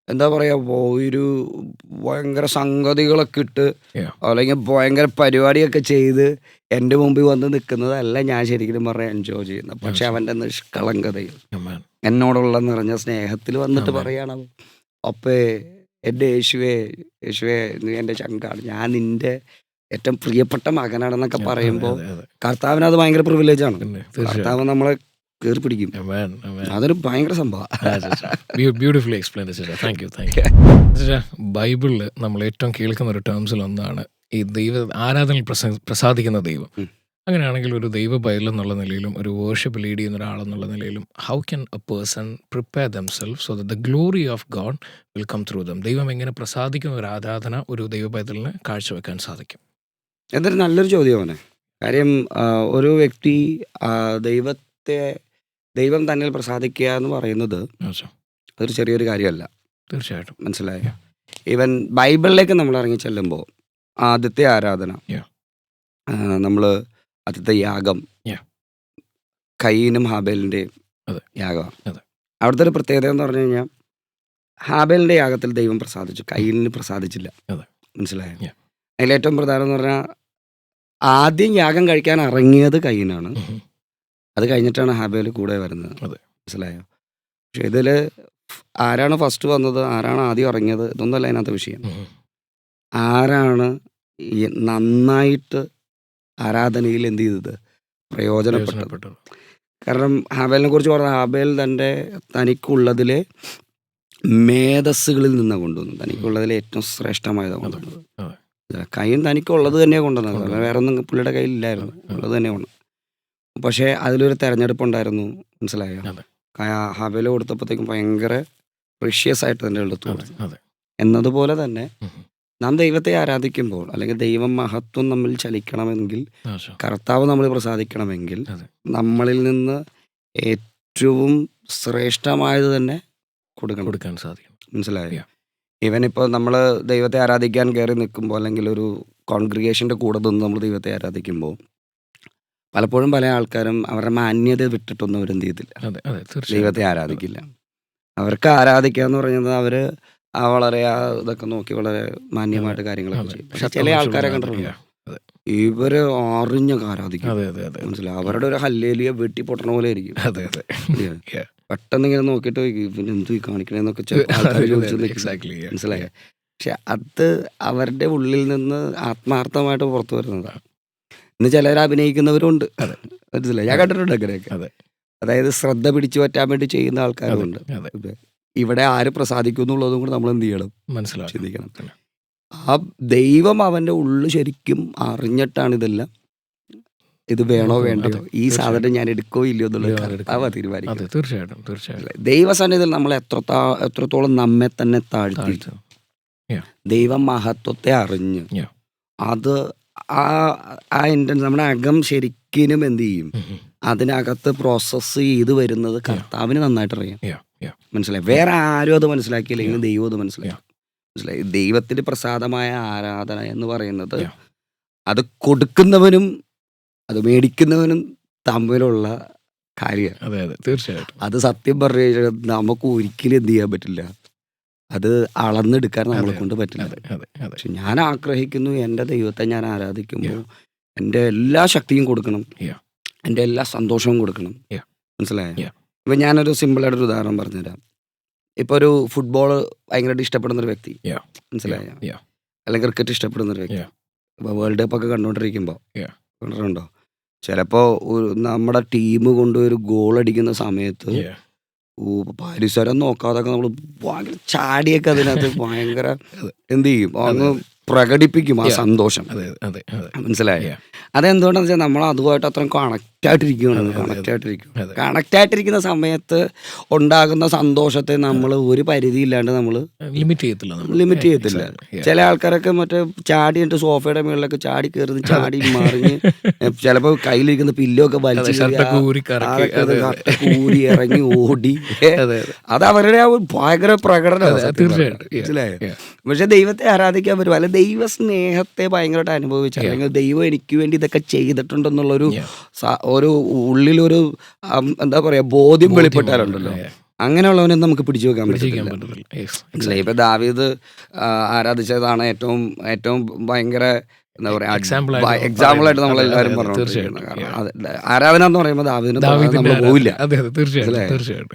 എന്താ പറയാ, ഒരു ഭയങ്കര സംഗതികളൊക്കെ ഇട്ട് Yeah. അല്ലെങ്കിൽ ഭയങ്കര പരിപാടിയൊക്കെ ചെയ്ത് എൻ്റെ മുമ്പിൽ വന്ന് നിൽക്കുന്നതല്ല ഞാൻ ശരിക്കും പറഞ്ഞാൽ എൻജോയ് ചെയ്യുന്നത്. പക്ഷെ അവൻ്റെ നിഷ്കളങ്കതയിൽ Amen. എന്നോടുള്ള നിറഞ്ഞ സ്നേഹത്തിൽ വന്നിട്ട് Amen. പറയണം, അപ്പേ എൻ്റെ യേശുവേ, യേശുവേ നീ എൻ്റെ ചങ്കാണ്, ഞാൻ നിൻ്റെ ഏറ്റവും പ്രിയപ്പെട്ട മകനാണെന്നൊക്കെ Yeah. പറയുമ്പോൾ അതെ, അതെ. കർത്താവിന് അത് ഭയങ്കര പ്രിവിലേജാണ്. പിന്നെ തീർച്ചയായും. കർത്താവ് നമ്മളെ കയറി പിടിക്കും. Amen. Amen. അതൊരു ഭയങ്കര സംഭവം. Beautifully explain sister. Thank you. Sister, ബൈബിളിൽ നമ്മൾ ഏറ്റവും കേൾക്കുന്ന ഒരു ടേംസിൽ ഒന്നാണ് ഈ ആരാധനയിൽ പ്രസാദിക്കുന്ന ദൈവം. അങ്ങനെയാണെങ്കിൽ ഒരു ദൈവ പൈതൽ എന്നുള്ള നിലയിലും ഒരു വേർഷിപ്പ് ലീഡ് ചെയ്യുന്ന ഒരാളെന്നുള്ള നിലയിലും how can a person prepare themself so that the glory of God will come through them? ദൈവം എങ്ങനെ പ്രസാദിക്കുന്ന ഒരു ആരാധന ഒരു ദൈവ പൈതലിന് കാഴ്ചവെക്കാൻ സാധിക്കും? എന്തൊരു നല്ലൊരു ചോദ്യമാണ്. കാര്യം ഒരു വ്യക്തി ദൈവം തന്നിൽ പ്രസാദിക്കുക എന്ന് പറയുന്നത് അതൊരു ചെറിയൊരു കാര്യമല്ല. തീർച്ചയായിട്ടും. മനസ്സിലായോ? ഈവൻ ബൈബിളിലേക്ക് നമ്മൾ ഇറങ്ങി ചെല്ലുമ്പോൾ ആദ്യത്തെ ആരാധന, നമ്മൾ ആദ്യത്തെ യാഗം കയീനും ഹാബേലിൻ്റെയും അതെ. യാഗമാണ്. അതെ. അവിടുത്തെ ഒരു പ്രത്യേകത എന്ന് പറഞ്ഞു കഴിഞ്ഞാൽ ഹാബേലിൻ്റെ യാഗത്തിൽ ദൈവം പ്രസാദിച്ചു, കയീനിന് പ്രസാദിച്ചില്ല. അതെ. മനസ്സിലായോ? Yeah. അതിലേറ്റവും പ്രധാനം എന്ന് പറഞ്ഞാൽ ആദ്യം യാഗം കഴിക്കാൻ ഇറങ്ങിയത് കയീനാണ്, അത് കഴിഞ്ഞിട്ടാണ് ഹാബേൽ കൂടെ വരുന്നത്. അതെ. മനസ്സിലായോ? പക്ഷെ ഇതിൽ ആരാണ് ഫസ്റ്റ് വന്നത്, ആരാണ് ആദ്യം ഇറങ്ങിയത്, ഇതൊന്നുമല്ല അതിനകത്ത് വിഷയം. ആരാണ് ഈ നന്നായിട്ട് ആരാധനയിൽ എന്ത് ചെയ്തത്, പ്രയോജനപ്പെട്ടത്. കാരണം ഹാബേലിനെ കുറിച്ച് പറഞ്ഞ, ഹാബേൽ തനിക്കുള്ളതിലെ മേധസ്സുകളിൽ നിന്നാണ് കൊണ്ടുവന്നത്, തനിക്കുള്ളതിലെ ഏറ്റവും ശ്രേഷ്ഠമായതാണ് കൊണ്ടുവന്നത്. കയ്യിൽ തനിക്കുള്ളത് തന്നെയാണ് കൊണ്ടുവന്നത്, വേറെ ഒന്നും പുള്ളിയുടെ കയ്യിലില്ലായിരുന്നു, ഉള്ളത് തന്നെ കൊണ്ടു. പക്ഷേ അതിലൊരു തെരഞ്ഞെടുപ്പ് ഉണ്ടായിരുന്നു. മനസ്സിലായോ? ഹാബേൽ കൊടുത്തപ്പോഴത്തേക്കും ഭയങ്കര പ്രീഷ്യസ് ആയിട്ട് തന്നെ എടുത്തു കൊടുത്തു. എന്നതുപോലെ തന്നെ നാം ദൈവത്തെ ആരാധിക്കുമ്പോൾ അല്ലെങ്കിൽ ദൈവം മഹത്വം നമ്മിൽ ചലിക്കണമെങ്കിൽ, കർത്താവ് നമ്മൾ പ്രസാദിക്കണമെങ്കിൽ നമ്മളിൽ നിന്ന് ഏറ്റവും ശ്രേഷ്ഠമായത് തന്നെ കൊടുക്കാൻ സാധിക്കും. മനസ്സിലായോ? ഈവൻ ഇപ്പോൾ നമ്മൾ ദൈവത്തെ ആരാധിക്കാൻ കയറി നിൽക്കുമ്പോൾ അല്ലെങ്കിൽ ഒരു കോൺഗ്രിഗേഷൻ്റെ കൂടെ നിന്ന് നമ്മൾ ദൈവത്തെ ആരാധിക്കുമ്പോൾ പലപ്പോഴും പല ആൾക്കാരും അവരുടെ മാന്യത വിട്ടിട്ടൊന്നും അവരെന്ത് ചെയ്തില്ല, ദൈവത്തെ ആരാധിക്കില്ല. അവർക്ക് ആരാധിക്കുക എന്ന് പറയുന്നത് അവർ വളരെ ഇതൊക്കെ നോക്കി വളരെ മാന്യമായിട്ട് കാര്യങ്ങളൊക്കെ ചെയ്യും. പക്ഷെ ചില ആൾക്കാരെ കണ്ടിട്ടുണ്ട്, ഇവര് അറിഞ്ഞൊക്കെ ആരാധിക്കും. മനസ്സിലായി? അവരുടെ ഒരു ഹല്ലേലൂയ വെട്ടി പൊട്ടണ പോലെ ആയിരിക്കും. പെട്ടെന്ന് ഇങ്ങനെ നോക്കിയിട്ട് ഇവന് എന്തു കാണിക്കണേന്നൊക്കെ മനസ്സിലായി. പക്ഷെ അത് അവരുടെ ഉള്ളിൽ നിന്ന് ആത്മാർത്ഥമായിട്ട് പുറത്തു വരുന്നതാണ്. ഇന്ന് ചിലർ അഭിനയിക്കുന്നവരുണ്ട്, മനസ്സിലായി? ഞാൻ കണ്ടിട്ടുണ്ട് അങ്ങനെയൊക്കെ. അതായത് ശ്രദ്ധ പിടിച്ചു പറ്റാൻ വേണ്ടി ചെയ്യുന്ന ആൾക്കാരുണ്ട്. ഇവിടെ ആര് പ്രസാദിക്കും എന്നുള്ളതും കൂടെ നമ്മൾ എന്ത് ചെയ്യണം, ചിന്തിക്കണം. ആ ദൈവം അവൻ്റെ ഉള്ളിൽ ശരിക്കും അറിഞ്ഞിട്ടാണ് ഇതെല്ലാം, ഇത് വേണോ വേണ്ടയോ, ഈ സാധനം ഞാൻ എടുക്കോ ഇല്ലയോ എന്നുള്ള തീരുമാനിക്കും. തീർച്ചയായിട്ടും. ദൈവസന്നിധിയിൽ നമ്മൾ എത്രത്തോളം നമ്മെ തന്നെ താഴ്ത്തി ദൈവം മഹത്വത്തെ അറിഞ്ഞ് അത് ആ ഇൻറ്റൻസ് നമ്മുടെ അകം ശരിക്കും എന്ത് ചെയ്യും, അതിനകത്ത് പ്രോസസ്സ് ചെയ്ത് വരുന്നത് കർത്താവിന് നന്നായിട്ട് അറിയാം. മനസ്സിലായി? വേറെ ആരും അത് മനസ്സിലാക്കിയില്ലെങ്കിൽ ദൈവം അത് മനസ്സിലാക്കി. മനസ്സിലായി? ദൈവത്തിന് പ്രസാദമായ ആരാധന എന്ന് പറയുന്നത് അത് കൊടുക്കുന്നവനും അത് മേടിക്കുന്നവനും തമ്മിലുള്ള കാര്യമാണ്. തീർച്ചയായിട്ടും. അത് സത്യം പറഞ്ഞു കഴിഞ്ഞാൽ നമുക്ക് ഒരിക്കലും എന്ത് ചെയ്യാൻ പറ്റില്ല, അത് അളന്നെടുക്കാൻ നമ്മളെ കൊണ്ട് പറ്റില്ല. പക്ഷെ ഞാൻ ആഗ്രഹിക്കുന്നു, എൻ്റെ ദൈവത്തെ ഞാൻ ആരാധിക്കുമ്പോൾ എൻ്റെ എല്ലാ ശക്തിയും കൊടുക്കണം, എൻ്റെ എല്ലാ സന്തോഷവും കൊടുക്കണം. മനസ്സിലായോ? ഇപ്പം ഞാനൊരു സിമ്പിളായിട്ടൊരു ഉദാഹരണം പറഞ്ഞുതരാം. ഇപ്പോൾ ഒരു ഫുട്ബോൾ ഭയങ്കരമായിട്ട് ഇഷ്ടപ്പെടുന്നൊരു വ്യക്തി, മനസ്സിലായോ, അല്ലെങ്കിൽ ക്രിക്കറ്റ് ഇഷ്ടപ്പെടുന്നൊരു വ്യക്തി, ഇപ്പോൾ വേൾഡ് കപ്പ് ഒക്കെ കണ്ടുകൊണ്ടിരിക്കുമ്പോൾ കണ്ടിട്ടുണ്ടോ, ചിലപ്പോൾ നമ്മുടെ ടീം കൊണ്ട് ഒരു ഗോൾ അടിക്കുന്ന സമയത്ത് പരിസരം നോക്കാതൊക്കെ നമ്മൾ ഭയങ്കര ചാടിയൊക്കെ അതിനകത്ത് ഭയങ്കര എന്ത് ചെയ്യും, അങ്ങ് പ്രകടിപ്പിക്കും ആ സന്തോഷം. മനസ്സിലായോ? അതെന്തുകൊണ്ടാണെന്ന് വെച്ചാൽ നമ്മൾ അതുമായിട്ട് അത്രയും കണക്റ്റ് കണക്റ്റ് ആയിട്ടിരിക്കുന്ന സമയത്ത് ഉണ്ടാകുന്ന സന്തോഷത്തെ നമ്മൾ ഒരു പരിധിയില്ലാണ്ട് നമ്മൾ ലിമിറ്റ് ചെയ്യത്തില്ല. ചില ആൾക്കാരൊക്കെ മറ്റേ ചാടിയിട്ട് സോഫയുടെ മുകളിലൊക്കെ ചാടി കയറുന്ന ചാടി മറിഞ്ഞ് ചിലപ്പോൾ കയ്യിലിരിക്കുന്ന പില്ലോ ഒക്കെ വലിച്ച് കൂരി ഇറങ്ങി ഓടി. അത് അവരുടെ ആ ഭയങ്കര പ്രകടനമാണ്. മനസ്സിലായോ? പക്ഷെ ദൈവത്തെ ആരാധിക്കാൻ പറ്റും, അല്ല ദൈവ സ്നേഹത്തെ ഭയങ്കരമായിട്ട് അനുഭവിച്ച, അല്ലെങ്കിൽ ദൈവം എനിക്ക് വേണ്ടി ഇതൊക്കെ ചെയ്തിട്ടുണ്ടെന്നുള്ളൊരു ഒരു ഉള്ളിലൊരു എന്താ പറയാ ബോധ്യം വെളിപ്പെട്ടാലുണ്ടല്ലോ, അങ്ങനെയുള്ളവനെ നമുക്ക് പിടിച്ചു വെക്കാൻ പറ്റില്ല. ഇപ്പൊ ദാവീദ് ആരാധിച്ചതാണ് ഏറ്റവും ഏറ്റവും ഭയങ്കര എന്താ പറയാ എക്സാമ്പിൾ ആയിട്ട് നമ്മളെല്ലാവരും പറഞ്ഞോണ്ടിരിക്കുന്നത്. ആരാധന എന്ന് പറയുമ്പോൾ ദാവീദിന് നമ്മൾ പോവില്ല.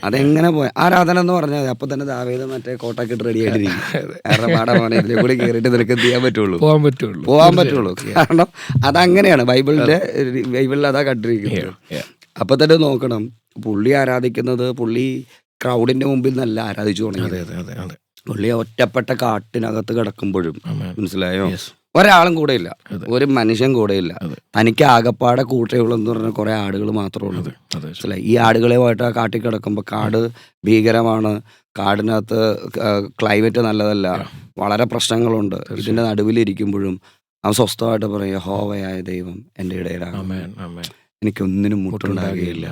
അതെങ്ങനെ പോയ ആരാധന എന്ന് പറഞ്ഞാൽ അപ്പൊ തന്നെ ദാവീദ് മറ്റേ കോട്ടൊക്കെ ഇട്ട് റെഡി ആയിട്ടിരിക്കും. കാരണം പാടമാണ് ഇതിലെ കൂടി കയറിയിട്ട് നിനക്ക് എന്ത് ചെയ്യാൻ പറ്റുള്ളൂ, പോകാൻ പറ്റുള്ളൂ. കാരണം അതങ്ങനെയാണ് ബൈബിളിൽ അതാ കണ്ടിരിക്കുന്നത്. അപ്പൊ തന്നെ നോക്കണം, പുള്ളി ആരാധിക്കുന്നത് പുള്ളി ക്രൗഡിന്റെ മുമ്പിൽ നല്ല ആരാധിച്ചു തുടങ്ങി. പുള്ളി ഒറ്റപ്പെട്ട കാട്ടിനകത്ത് കിടക്കുമ്പോഴും, മനസ്സിലായോ, ഒരാളും കൂടെ ഇല്ല, ഒരു മനുഷ്യൻ കൂടെ ഇല്ല, തനിക്ക് ആകപ്പാടെ കൂട്ടയുള്ളെന്ന് പറഞ്ഞ കുറെ ആടുകൾ മാത്രമേ ഉള്ളൂ. മനസ്സിലായി? ഈ ആടുകളെയുമായിട്ട് ആ കാട്ടിൽ കിടക്കുമ്പോൾ കാട് ഭീകരമാണ്, കാടിനകത്ത് ക്ലൈമറ്റ് നല്ലതല്ല, വളരെ പ്രശ്നങ്ങളുണ്ട്. ഇതിന്റെ നടുവിലിരിക്കുമ്പോഴും അവൻ സ്വസ്ഥമായിട്ട് പറയും, യഹോവയായ ദൈവം എൻ്റെ ഇടയിലാണ്, എനിക്കൊന്നിനും മുട്ടുണ്ടാകുകയില്ല.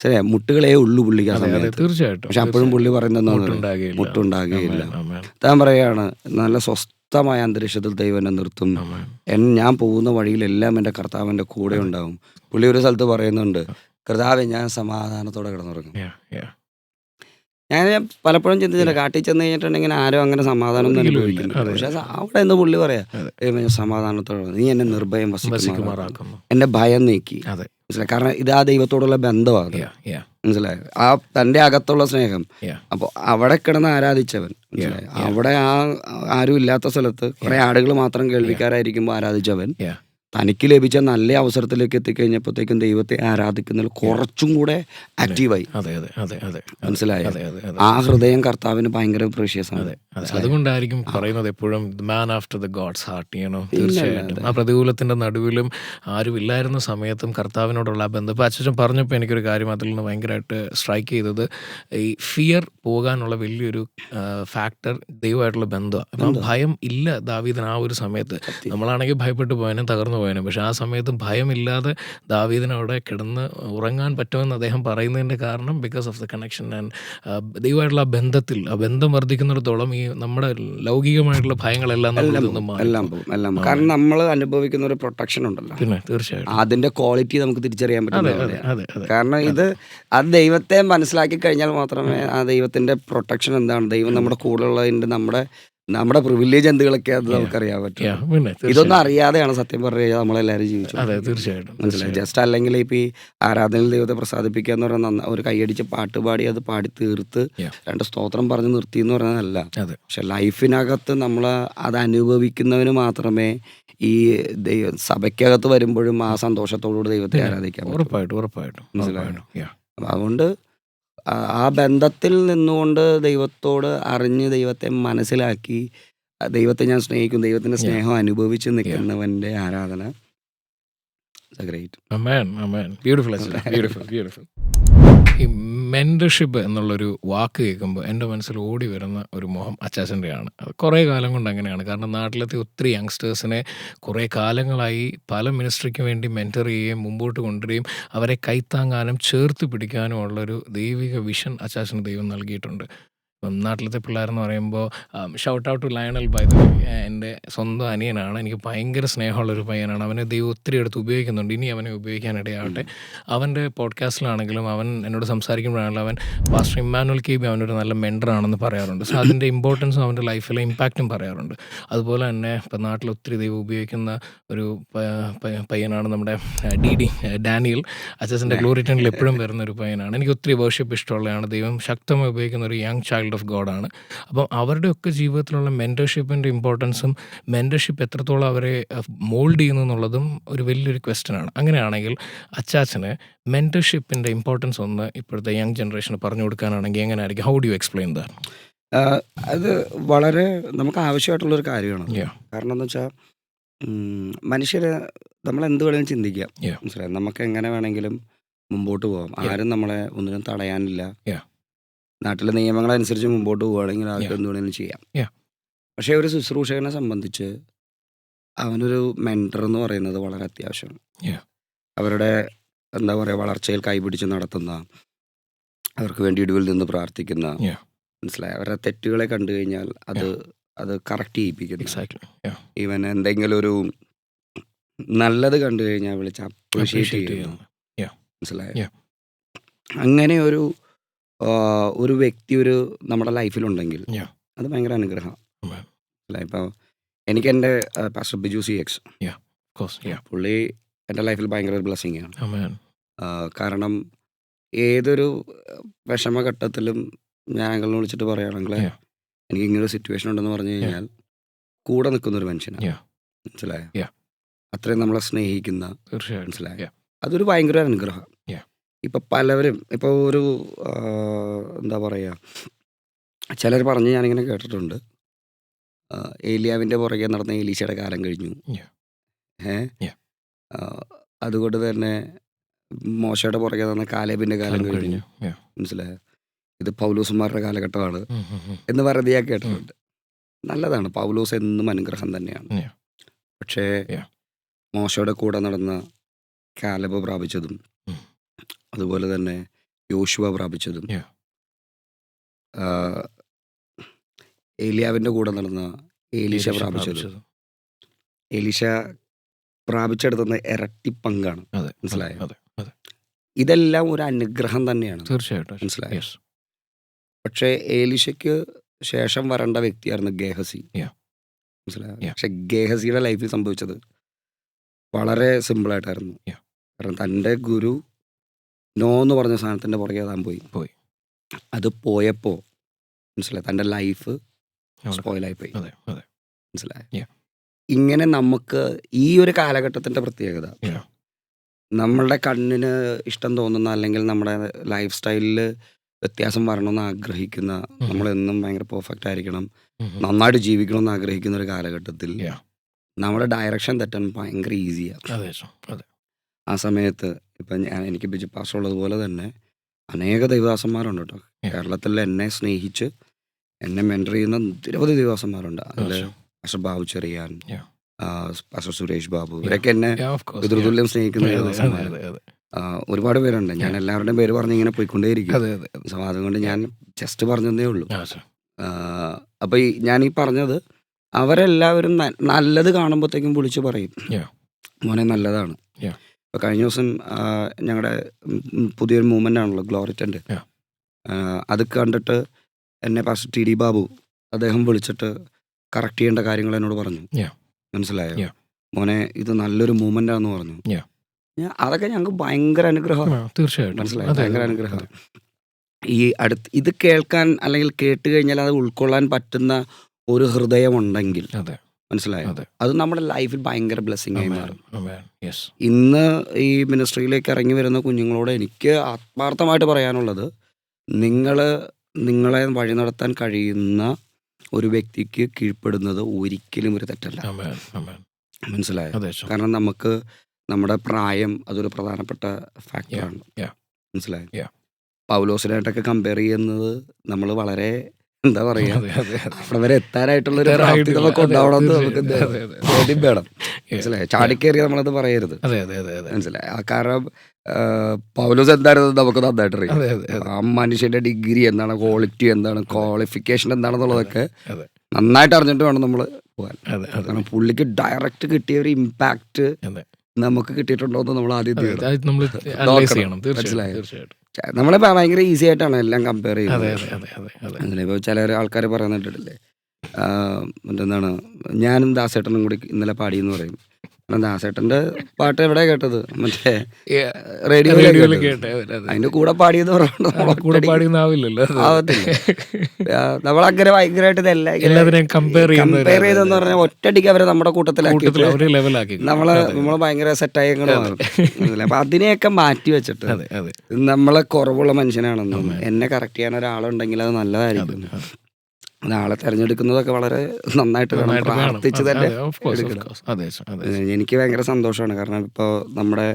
ശരിയാ, മുട്ടുകളേ ഉള്ളു പുള്ളിക്ക് ആ സമയത്ത്. തീർച്ചയായിട്ടും. പക്ഷെ അപ്പോഴും പുള്ളി പറയുന്നത് മുട്ടുണ്ടാകുകയില്ല. താൻ പറയാണ്, നല്ല സ്വസ്ഥമായ അന്തരീക്ഷത്തിൽ ദൈവം എന്നെ നിർത്തും, ഞാൻ പോകുന്ന വഴിയിലെല്ലാം എൻ്റെ കർത്താവ് എൻ്റെ കൂടെ ഉണ്ടാവും. പുള്ളി ഒരു സ്ഥലത്ത് പറയുന്നുണ്ട്, കർത്താവേ ഞാൻ സമാധാനത്തോടെ കിടന്നുറങ്ങും. ഞാൻ പലപ്പോഴും ചിന്തിച്ചില്ല, കാട്ടിൽ ചെന്ന് കഴിഞ്ഞിട്ടുണ്ടെങ്കിൽ ആരും അങ്ങനെ സമാധാനം ഒന്നും അനുഭവിക്കുന്നു. പക്ഷെ അവിടെ എന്ന് പുള്ളി പറയാ, സമാധാനത്തോടെ നീ എന്നെ നിർഭയം വസിക്കുമാറാക്കുന്നു, എന്റെ ഭയം നീക്കി. മനസ്സിലായി? കാരണം ഇത് ആ ദൈവത്തോടുള്ള ബന്ധമാണ്. മനസ്സിലായോ? ആ തൻ്റെ അകത്തുള്ള സ്നേഹം. അപ്പോൾ അവിടെ കിടന്ന് ആരാധിച്ചവൻ, മനസ്സിലായി, അവിടെ ആരും ഇല്ലാത്ത സ്ഥലത്ത് കുറെ ആടുകൾ മാത്രം കേൾവിക്കാരായിരിക്കുമ്പോൾ ആരാധിച്ചവൻ തനിക്ക് ലഭിച്ച നല്ല അവസരത്തിലേക്ക് എത്തിക്കഴിഞ്ഞപ്പോഴത്തേക്കും ദൈവത്തെ ആരാധിക്കുന്നതിൽ കുറച്ചും കൂടെ ആക്റ്റീവായി. മനസ്സിലായോ? ആ ഹൃദയം കർത്താവിന് ഭയങ്കര പ്രഷ്യസ് ആണ്. അതുകൊണ്ടായിരിക്കും പറയുന്നത് എപ്പോഴും man after the God's heart ചെയ്യണം. തീർച്ചയായിട്ടും. ആ പ്രതികൂലത്തിന്റെ നടുവിലും ആരും ഇല്ലായിരുന്ന സമയത്തും കർത്താവിനോടുള്ള ആ ബന്ധം. ഇപ്പം അച്ഛൻ പറഞ്ഞപ്പോൾ എനിക്കൊരു കാര്യം അതിൽ നിന്ന് ഭയങ്കരമായിട്ട് സ്ട്രൈക്ക് ചെയ്തത്, ഈ ഫിയർ പോകാനുള്ള വലിയൊരു ഫാക്ടർ ദൈവമായിട്ടുള്ള ബന്ധമാണ്. അപ്പം ഭയം ഇല്ല ദാവീദിന് ആ ഒരു സമയത്ത്. നമ്മളാണെങ്കിൽ ഭയപ്പെട്ടു പോയതിനും തകർന്നു പോയതിനും. പക്ഷെ ആ സമയത്തും ഭയമില്ലാതെ ദാവീദിന് അവിടെ കിടന്ന് ഉറങ്ങാൻ പറ്റുമെന്ന് അദ്ദേഹം പറയുന്നതിൻ്റെ കാരണം because of the connection and ദൈവമായിട്ടുള്ള ആ ബന്ധത്തിൽ. ആ ബന്ധം വർദ്ധിക്കുന്നിടത്തോളം ഈ നമ്മുടെ ലൗകികമായിട്ടുള്ള ഭയങ്ങളെല്ലാം എല്ലാം പോകും. കാരണം നമ്മൾ അനുഭവിക്കുന്ന ഒരു പ്രൊട്ടക്ഷൻ ഉണ്ടല്ലോ, പിന്നെ തീർച്ചയായിട്ടും അതിന്റെ ക്വാളിറ്റി നമുക്ക് തിരിച്ചറിയാൻ പറ്റും. കാരണം ഇത് അത് ദൈവത്തെ മനസ്സിലാക്കി കഴിഞ്ഞാൽ മാത്രമേ ആ ദൈവത്തിന്റെ പ്രൊട്ടക്ഷൻ എന്താണ്, ദൈവം നമ്മുടെ കൂടെ ഉള്ളതിന്റെ നമ്മുടെ പ്രിവിലേജ് എന്തുകളൊക്കെ അത് നമുക്കറിയാൻ പറ്റും. ഇതൊന്നും അറിയാതെയാണ് സത്യം പറഞ്ഞാൽ നമ്മളെല്ലാവരും ജീവിച്ചു. തീർച്ചയായിട്ടും. മനസ്സിലായി? ജസ്റ്റ് അല്ലെങ്കിൽ ഇപ്പൊ ഈ ആരാധനയിൽ ദൈവത്തെ പ്രസാദിപ്പിക്കുക എന്ന് പറഞ്ഞാൽ ഒരു കൈയടിച്ച് പാട്ട് പാടി അത് പാടി തീർത്ത് രണ്ട് സ്തോത്രം പറഞ്ഞ് നിർത്തി എന്ന് പറഞ്ഞതല്ല. പക്ഷെ ലൈഫിനകത്ത് നമ്മൾ അത് അനുഭവിക്കുന്നവന് മാത്രമേ ഈ സഭയ്ക്കകത്ത് വരുമ്പോഴും ആ സന്തോഷത്തോടുകൂടി ദൈവത്തെ ആരാധിക്കാൻ. ഉറപ്പായിട്ടും. അതുകൊണ്ട് ആ ബന്ധത്തിൽ നിന്നുകൊണ്ട് ദൈവത്തോട് അറിഞ്ഞ് ദൈവത്തെ മനസ്സിലാക്കി ദൈവത്തെ ഞാൻ സ്നേഹിക്കും, ദൈവത്തിന്റെ സ്നേഹം അനുഭവിച്ച് നിൽക്കുന്നവന്റെ ആരാധന ഈ മെൻറ്റർഷിപ്പ് എന്നുള്ളൊരു വാക്ക് കേൾക്കുമ്പോൾ എൻ്റെ മനസ്സിൽ ഓടി വരുന്ന ഒരു മോഹം അച്ചാച്ചൻ്റെയാണ്. അത് കുറേ കാലം കൊണ്ട് അങ്ങനെയാണ്. കാരണം നാട്ടിലത്തെ ഒത്തിരി യങ്സ്റ്റേഴ്സിനെ കുറേ കാലങ്ങളായി പല മിനിസ്ട്രിക്ക് വേണ്ടി മെൻറ്റർ ചെയ്യുകയും മുമ്പോട്ട് കൊണ്ടുവരികയും അവരെ കൈത്താങ്ങാനും ചേർത്ത് പിടിക്കാനും ഉള്ളൊരു ദൈവിക വിഷൻ അച്ചാച്ചന് ദൈവം നൽകിയിട്ടുണ്ട്. ഇപ്പം നാട്ടിലത്തെ പിള്ളേരെന്ന് പറയുമ്പോൾ shout out to Lionel by the way, എൻ്റെ സ്വന്തം അനിയനാണ്. എനിക്ക് ഭയങ്കര സ്നേഹമുള്ളൊരു പയ്യനാണ്. അവനെ ദൈവം ഒത്തിരി എടുത്ത് ഉപയോഗിക്കുന്നുണ്ട്. ഇനി അവനെ ഉപയോഗിക്കാനിടയാവട്ടെ. അവൻ്റെ പോഡ്കാസ്റ്റിലാണെങ്കിലും അവൻ എന്നോട് സംസാരിക്കുമ്പോഴാണെങ്കിലും അവൻ പാസ്റ്റർ ഇമ്മാനുവൽ കെ ബി അവനൊരു നല്ല മെൻറ്ററാണെന്ന് പറയാറുണ്ട്. സോ അതിൻ്റെ ഇമ്പോർട്ടൻസും അവൻ്റെ ലൈഫിലെ ഇമ്പാക്റ്റും പറയാറുണ്ട്. അതുപോലെ തന്നെ ഇപ്പം നാട്ടിൽ ഒത്തിരി ദൈവം ഉപയോഗിക്കുന്ന ഒരു പയ്യനാണ് നമ്മുടെ ഡാനിയൽ. അച്ചച്ചൻ്റെ ഗ്ലോറി ടണിൽ എപ്പോഴും വരുന്നൊരു പയ്യനാണ്. എനിക്ക് ഒത്തിരി വർഷിപ്പ് ഇഷ്ടമുള്ളതാണ്. ദൈവം ശക്തമായി ഉപയോഗിക്കുന്ന ഒരു യങ് ചൈൽഡ് ഓഫ് ഗോഡാണ്. അപ്പം അവരുടെയൊക്കെ ജീവിതത്തിലുള്ള മെൻറ്റർഷിപ്പിൻ്റെ ഇമ്പോർട്ടൻസും മെൻറ്റർഷിപ്പ് എത്രത്തോളം അവരെ മോൾഡ് ചെയ്യുന്നു എന്നുള്ളതും ഒരു വലിയൊരു ക്വസ്റ്റ്യനാണ്. അങ്ങനെയാണെങ്കിൽ അച്ചാച്ചന് മെൻറ്റർഷിപ്പിൻ്റെ ഇമ്പോർട്ടൻസ് ഒന്ന് ഇപ്പോഴത്തെ യങ് ജനറേഷന് പറഞ്ഞു കൊടുക്കാനാണെങ്കിൽ എങ്ങനെയായിരിക്കും? How do you explain that? അത് വളരെ നമുക്ക് ആവശ്യമായിട്ടുള്ളൊരു കാര്യമാണ്. കാരണം എന്ന് വെച്ചാൽ മനുഷ്യർ നമ്മൾ എന്ത് വേണമെങ്കിലും ചിന്തിക്കാം. Yeah. മനസ്സിലായി, നമുക്ക് എങ്ങനെ വേണമെങ്കിലും മുമ്പോട്ട് പോകാം. Yeah. ആരും നമ്മളെ ഒന്നിനും തടയാനില്ല. Yeah. നാട്ടിലെ നിയമങ്ങളനുസരിച്ച് മുമ്പോട്ട് പോവുകയാണെങ്കിൽ ആർക്ക് Yeah. എന്ത് വേണമെങ്കിലും ചെയ്യാം. Yeah. പക്ഷേ ഒരു ശുശ്രൂഷകനെ സംബന്ധിച്ച് അവനൊരു മെൻറ്റർ എന്ന് പറയുന്നത് വളരെ അത്യാവശ്യമാണ്. Yeah. അവരുടെ എന്താ പറയുക, വളർച്ചയിൽ കൈപിടിച്ച് നടത്തുന്ന, അവർക്ക് വേണ്ടി ഇടിവിൽ നിന്ന് പ്രാർത്ഥിക്കുന്ന, Yeah. മനസ്സിലായി, അവരുടെ തെറ്റുകളെ കണ്ടു കഴിഞ്ഞാൽ അത് കറക്റ്റ് ചെയ്യിപ്പിക്കുന്നു. Exactly. Yeah. ഈവൻ എന്തെങ്കിലും ഒരു നല്ലത് കണ്ടു കഴിഞ്ഞാൽ വിളിച്ച് അപ്രീഷിയേറ്റ് Appreciate ചെയ്യുന്നു. ചെയ്യുന്നു. മനസ്സിലായോ? Yeah. അങ്ങനെ ഒരു വ്യക്തി നമ്മുടെ ലൈഫിലുണ്ടെങ്കിൽ Yeah. അത് ഭയങ്കര അനുഗ്രഹം. Amen. ഇപ്പോൾ എനിക്ക് എൻ്റെ pastor Biju CX, Of course. Yeah. പുള്ളി എൻ്റെ ലൈഫിൽ ഭയങ്കര ഒരു ബ്ലെസ്സിങ് ആണ്. Amen. കാരണം ഏതൊരു വിഷമഘട്ടത്തിലും ഞാൻ അങ്കിളിനെ വിളിച്ചിട്ട് പറയുകയാണെങ്കിൽ Yeah. എനിക്ക് ഇങ്ങനൊരു സിറ്റുവേഷൻ ഉണ്ടെന്ന് പറഞ്ഞു കഴിഞ്ഞാൽ കൂടെ നിൽക്കുന്നൊരു മനുഷ്യനാണ്. Yeah. മനസ്സിലായോ? Yeah. അത്രയും നമ്മളെ സ്നേഹിക്കുന്ന, തീർച്ചയായിട്ടും. മനസ്സിലായോ? Yeah. അതൊരു ഭയങ്കര അനുഗ്രഹം. Yeah. ഇപ്പം പലവരും ഇപ്പോൾ എന്താ പറയുക, ചിലർ പറഞ്ഞ് ഞാനിങ്ങനെ കേട്ടിട്ടുണ്ട്, ഏലിയാവിൻ്റെ പുറകെ നടന്ന ഏലീശയുടെ കാലം കഴിഞ്ഞു. Yeah. Yeah. അതുകൊണ്ട് തന്നെ മോശയുടെ പുറകെ നടന്ന കാലേബിൻ്റെ കാലം കഴിഞ്ഞു. കഴിഞ്ഞു. Yeah. മനസ്സിലായോ? ഇത് പൗലോസുമാരുടെ കാലഘട്ടമാണ് Mm-hmm. എന്ന് പറയുന്നത് ഞാൻ കേട്ടിട്ടുണ്ട്. നല്ലതാണ്, പൗലോസ് എന്നും അനുഗ്രഹം തന്നെയാണ്. Yeah. പക്ഷേ Yeah. മോശയുടെ കൂടെ നടന്ന കാലബ് പ്രാപിച്ചതും Mm. അതുപോലെ തന്നെ യോശുവ പ്രാപിച്ചതും Yeah. ഏലിയാവിൻ്റെ കൂടെ നടന്ന ഏലീശ പ്രാപിച്ചതും, ഏലീശ പ്രാപിച്ചെടുത്തുന്ന ഇരട്ടി പങ്കാണ്. അതെ. മനസ്സിലായോ? അതെ. അതെ. ഇതെല്ലാം ഒരു അനുഗ്രഹം തന്നെയാണ്. തീർച്ചയായിട്ടും. മനസ്സിലായോ? Yes. പക്ഷേ ഏലീശയ്ക്ക് ശേഷം വരേണ്ട വ്യക്തിയായിരുന്നു ഗേഹസി. Yeah. മനസ്സിലായോ? Yeah. പക്ഷെ ഗേഹസിയുടെ ലൈഫിൽ സംഭവിച്ചത് വളരെ സിമ്പിളായിട്ടായിരുന്നു. Yeah. കാരണം തൻ്റെ ഗുരു നോ എന്ന് പറഞ്ഞ സാധനത്തിൻ്റെ പുറകെ താൻ പോയി. അത് പോയപ്പോൾ മനസ്സിലായി, തൻ്റെ ലൈഫ് സ്പോയിലായിപ്പോയി. അതെ. അതെ. മനസ്സിലായോ? Yeah. ഇങ്ങനെ നമുക്ക് ഈ ഒരു കാലഘട്ടത്തിൻ്റെ പ്രത്യേകത, Yeah. നമ്മളുടെ കണ്ണിന് ഇഷ്ടം തോന്നുന്ന അല്ലെങ്കിൽ നമ്മുടെ ലൈഫ് സ്റ്റൈലിൽ വ്യത്യാസം വരണമെന്ന് ആഗ്രഹിക്കുന്ന, നമ്മളെന്നും ഭയങ്കര പെർഫെക്റ്റ് ആയിരിക്കണം, Mm-hmm. നന്നായിട്ട് ജീവിക്കണമെന്ന് ആഗ്രഹിക്കുന്ന ഒരു കാലഘട്ടത്തിൽ Yeah. നമ്മുടെ ഡയറക്ഷൻ തെറ്റാൻ ഭയങ്കര ഈസിയാണ്. അതെ. അതെ. ആ സമയത്ത് ഇപ്പം എനിക്ക് ബിജു പാസ്റ്റർ ഉള്ളതുപോലെ തന്നെ അനേക ദൈവദാസന്മാരുണ്ട് കേട്ടോ. Yeah. കേരളത്തിൽ എന്നെ സ്നേഹിച്ച് എന്നെ മെൻറ്റർ ചെയ്യുന്ന നിരവധി ദൈവദാസന്മാരുണ്ട്. അതിൽ Awesome. Pastor Babu Cherian, Yeah. Pastor Suresh Babu, ഇവരൊക്കെ എന്നെ Yeah, of course. പിതൃതുല്യം സ്നേഹിക്കുന്ന അതെ. ദൈവദാസന്മാർ അതെ. അതെ. ഒരുപാട് പേരുണ്ട്. ഞാൻ എല്ലാവരുടെയും പേര് പറഞ്ഞ് ഇങ്ങനെ പോയിക്കൊണ്ടേയിരിക്കും. അതെ. അതെ. സോ അതുകൊണ്ട് ഞാൻ ജസ്റ്റ് പറഞ്ഞതേ ഉള്ളൂ. Awesome. അപ്പോൾ ഞാൻ ഈ പറഞ്ഞത് അവരെല്ലാവരും നല്ലത് കാണുമ്പോഴത്തേക്കും വിളിച്ച് പറയും, Yeah. മോനെ നല്ലതാണ്. Yeah. ഇപ്പോൾ കഴിഞ്ഞ ദിവസം ഞങ്ങളുടെ പുതിയൊരു മൂവ്മെൻ്റ് ആണല്ലോ ഗ്ലോറിറ്റൻ്റ്. Yeah. അത് കണ്ടിട്ട് എന്നെ പാസ്റ്റർ TD ബാബു അദ്ദേഹം വിളിച്ചിട്ട് കറക്റ്റ് ചെയ്യേണ്ട കാര്യങ്ങൾ എന്നോട് പറഞ്ഞു. Yeah. മനസ്സിലായോ? Yeah. മോനെ ഇത് നല്ലൊരു മൂവ്മെൻ്റ് ആണെന്ന് പറഞ്ഞു. Yeah. അതൊക്കെ ഞങ്ങൾക്ക് ഭയങ്കര അനുഗ്രഹമാണ്. തീർച്ചയായിട്ടും. മനസ്സിലായോ? അതെ. ഭയങ്കര അനുഗ്രഹമാണ്. ഈ ഇത് കേൾക്കാൻ അല്ലെങ്കിൽ കേട്ട് കഴിഞ്ഞാൽ അത് ഉൾക്കൊള്ളാൻ പറ്റുന്ന ഒരു ഹൃദയമുണ്ടെങ്കിൽ, അതെ. മനസ്സിലായോ, അതെ. അത് നമ്മുടെ ലൈഫിൽ ഭയങ്കര ബ്ലെസ്സിങ് ആയി മാറും. Amen. Yes. ഇന്ന് ഈ മിനിസ്ട്രിയിലേക്ക് ഇറങ്ങി വരുന്ന കുഞ്ഞുങ്ങളോട് എനിക്ക് ആത്മാർത്ഥമായിട്ട് പറയാനുള്ളത്, നിങ്ങളെ വഴി നടത്താൻ കഴിയുന്ന ഒരു വ്യക്തിക്ക് കീഴ്പ്പെടുന്നത് ഒരിക്കലും ഒരു തെറ്റല്ല. Amen. Amen. മനസ്സിലായോ? അതെ. കാരണം നമുക്ക് നമ്മുടെ പ്രായം അതൊരു പ്രധാനപ്പെട്ട ഫാക്ടറാണ്. Yeah. മനസ്സിലായോ? Yeah. പൗലോസിനായിട്ടൊക്കെ കമ്പയർ ചെയ്യുന്നത് നമ്മൾ വളരെ എന്താ പറയുക, അതെ. അതെ. അവിടെ വരെ എത്താനായിട്ടുള്ളൊരു പ്രാപ്തി നമുക്ക് ഉണ്ടാവണമെന്ന് നമുക്ക് ബോധ്യം വേണം. മനസ്സിലായോ? ചാടിക്കേറി നമ്മളത് പറയരുത്. അതെ. അതെ. അതെ. അതെ. മനസ്സിലായി? കാരണം പൗലോസ് എന്തായിരുന്നു നമുക്ക് നന്നായിട്ട് അറിയാം. അതെ. അതെ. ആ മനുഷ്യന്റെ ഡിഗ്രി എന്താണ്, ക്വാളിറ്റി എന്താണ്, ക്വാളിഫിക്കേഷൻ എന്താണെന്നുള്ളതൊക്കെ അതെ. നന്നായിട്ട് അറിഞ്ഞിട്ട് വേണം നമ്മൾ പോകാൻ. അതെ. അതെ. കാരണം പുള്ളിക്ക് ഡയറക്റ്റ് കിട്ടിയ ഒരു ഇമ്പാക്റ്റ് അതെ. നമുക്ക് കിട്ടിയിട്ടുണ്ടോ എന്ന് നമ്മൾ ആദ്യം അതെ. അത് നമ്മൾ അനലൈസ് ചെയ്യണം. മനസ്സിലായോ? തീർച്ചയായിട്ടും. നമ്മളെ ഭയങ്കര ഈസി ആയിട്ടാണ് എല്ലാം കമ്പയർ അതെ. ചെയ്യുന്നത്. അതെ. അതെ. അതെ. അങ്ങനെ ഇപ്പോൾ ചില ആൾക്കാർ പറയുന്നിട്ടില്ലേ, എന്താണ് ഞാനും ദാസേട്ടനും കൂടി ഇന്നലെ പാടിയെന്ന് പറയും. കാരണം ദാസേട്ടൻ്റെ പാട്ട് എവിടെ കേട്ടത്? മറ്റേ റേഡിയോയിൽ കേട്ടെ. അതിന്റെ കൂടെ പാടിയെന്ന് കൂടെ പാടിയൊന്നാവില്ലല്ലോ. ആവത്തില്ല. നമ്മളങ്ങനെ ഭയങ്കരമായിട്ട് ഇതെല്ലാം എല്ലാവരെയും കമ്പയർ ചെയ്തെന്ന് പറഞ്ഞാൽ ഒറ്റയടിക്ക് അവരെ നമ്മുടെ കൂട്ടത്തിലാക്കി ലെവലാക്കി നമ്മള് ഭയങ്കര സെറ്റായി അങ്ങനെ മാറും. അപ്പൊ അതിനെയൊക്കെ മാറ്റി വെച്ചിട്ട് അതെ. അതെ. നമ്മളെ കുറവുള്ള മനുഷ്യനാണെന്നും എന്നെ കറക്റ്റ് ചെയ്യാൻ ഒരാളുണ്ടെങ്കിൽ അത് നല്ലതായിരിക്കും. ആളെ തിരഞ്ഞെടുക്കുന്നതൊക്കെ വളരെ നന്നായിട്ട് വേണം, നന്നായിട്ട് വേണം. പ്രാർത്ഥിച്ച് അതെ തന്നെ അതെ ഓഫ് കോഴ്സ് ഓഫ് എടുക്കണം. കോഴ്സ്. അതെ അച്ഛാ, അതെ അച്ഛാ. എനിക്ക് ഭയങ്കര സന്തോഷമാണ്. കാരണം ഇപ്പോൾ നമ്മുടെ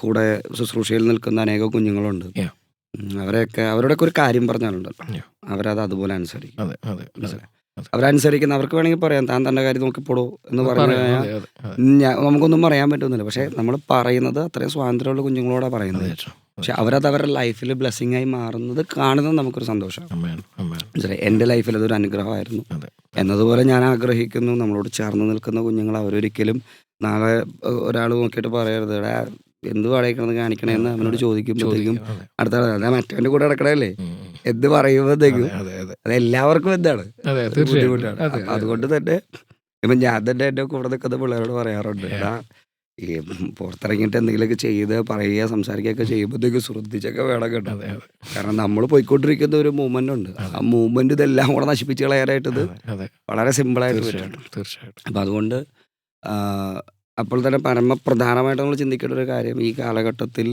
കൂടെ ശുശ്രൂഷയിൽ നിൽക്കുന്ന അനേകം കുഞ്ഞുങ്ങളുണ്ട്. Yeah. അവരോടൊക്കെ ഒരു കാര്യം പറഞ്ഞാലുണ്ടല്ലോ, Yeah. അവരത് അതുപോലെ അനുസരിക്കും. അതെ അതെ അതെ മനസ്സിലായോ? അതെ. അവരനുസരിക്കുന്ന, അവർക്ക് വേണമെങ്കിൽ പറയാം താൻ തൻ്റെ കാര്യം നോക്കിപ്പോടോ എന്ന് പറഞ്ഞു പറയാം. കഴിഞ്ഞാൽ അതെ അതെ അതെ നമുക്കൊന്നും പറയാൻ പറ്റുന്നില്ല. പക്ഷേ നമ്മൾ പറയുന്നത് അത്രയും സ്വാതന്ത്ര്യമുള്ള കുഞ്ഞുങ്ങളോടാണ് അതെ പറയുന്നത്. അച്ഛാ. പക്ഷെ അവരത് അവരുടെ ലൈഫിൽ ബ്ലെസ്സിങ് ആയി മാറുന്നത് കാണുന്നത് നമുക്കൊരു സന്തോഷമാണ്. അമേൻ അമേൻ. മനസ്സിലായി? എൻ്റെ ലൈഫിൽ അതൊരു അനുഗ്രഹമായിരുന്നു അതെ എന്നതുപോലെ ഞാൻ ആഗ്രഹിക്കുന്നു നമ്മളോട് ചേർന്ന് നിൽക്കുന്ന കുഞ്ഞുങ്ങൾ അവരൊരിക്കലും നാളെ ഒരാൾ നോക്കിയിട്ട് പറയരുത് എടാ എന്ത് പാടേക്കണമെന്ന് കാണിക്കണേന്ന് അവനോട് ചോദിക്കുമ്പോഴത്തേക്കും ചോദിക്കും. അതെ അടുത്ത ആൾ അതാ മറ്റവൻ്റെ കൂടെ നടക്കണല്ലേ ഉം, ഉം. എന്ത് പറയുമ്പോഴത്തേക്കും അതെ അതെ അത് എല്ലാവർക്കും എന്താണ് അതെ ഒരു തീർച്ചയായിട്ടും. ബുദ്ധിമുട്ടാണ്. അതെ അപ്പം അതുകൊണ്ട് തന്നെ ഇപ്പം ഞാൻ തന്നെ എൻ്റെ കൂടെ നിൽക്കുന്ന പിള്ളേരോട് പറയാറുണ്ട്, എടാ ഈ പുറത്തിറങ്ങിയിട്ട് എന്തെങ്കിലുമൊക്കെ ചെയ്ത് പറയുക സംസാരിക്കുകയൊക്കെ ചെയ്യുമ്പോഴത്തേക്ക് ശ്രദ്ധിച്ചൊക്കെ വേണം കേട്ടോ. അതെ അതെ കാരണം നമ്മൾ പോയിക്കൊണ്ടിരിക്കുന്ന ഒരു മൂവ്മെൻ്റ് ഉണ്ട്. ആ മൂവ്മെൻറ്റ് ഇതെല്ലാം കൂടെ നശിപ്പിച്ച് കളയാനായിട്ട് ഇത് അതെ വളരെ സിമ്പിളായിട്ട് പറ്റും. തീർച്ചയായിട്ടും തീർച്ചയായിട്ടും. അപ്പം അതുകൊണ്ട് അപ്പോൾ തന്നെ പരമപ്രധാനമായിട്ട് നമ്മൾ ചിന്തിക്കേണ്ട ഒരു കാര്യം, ഈ കാലഘട്ടത്തിൽ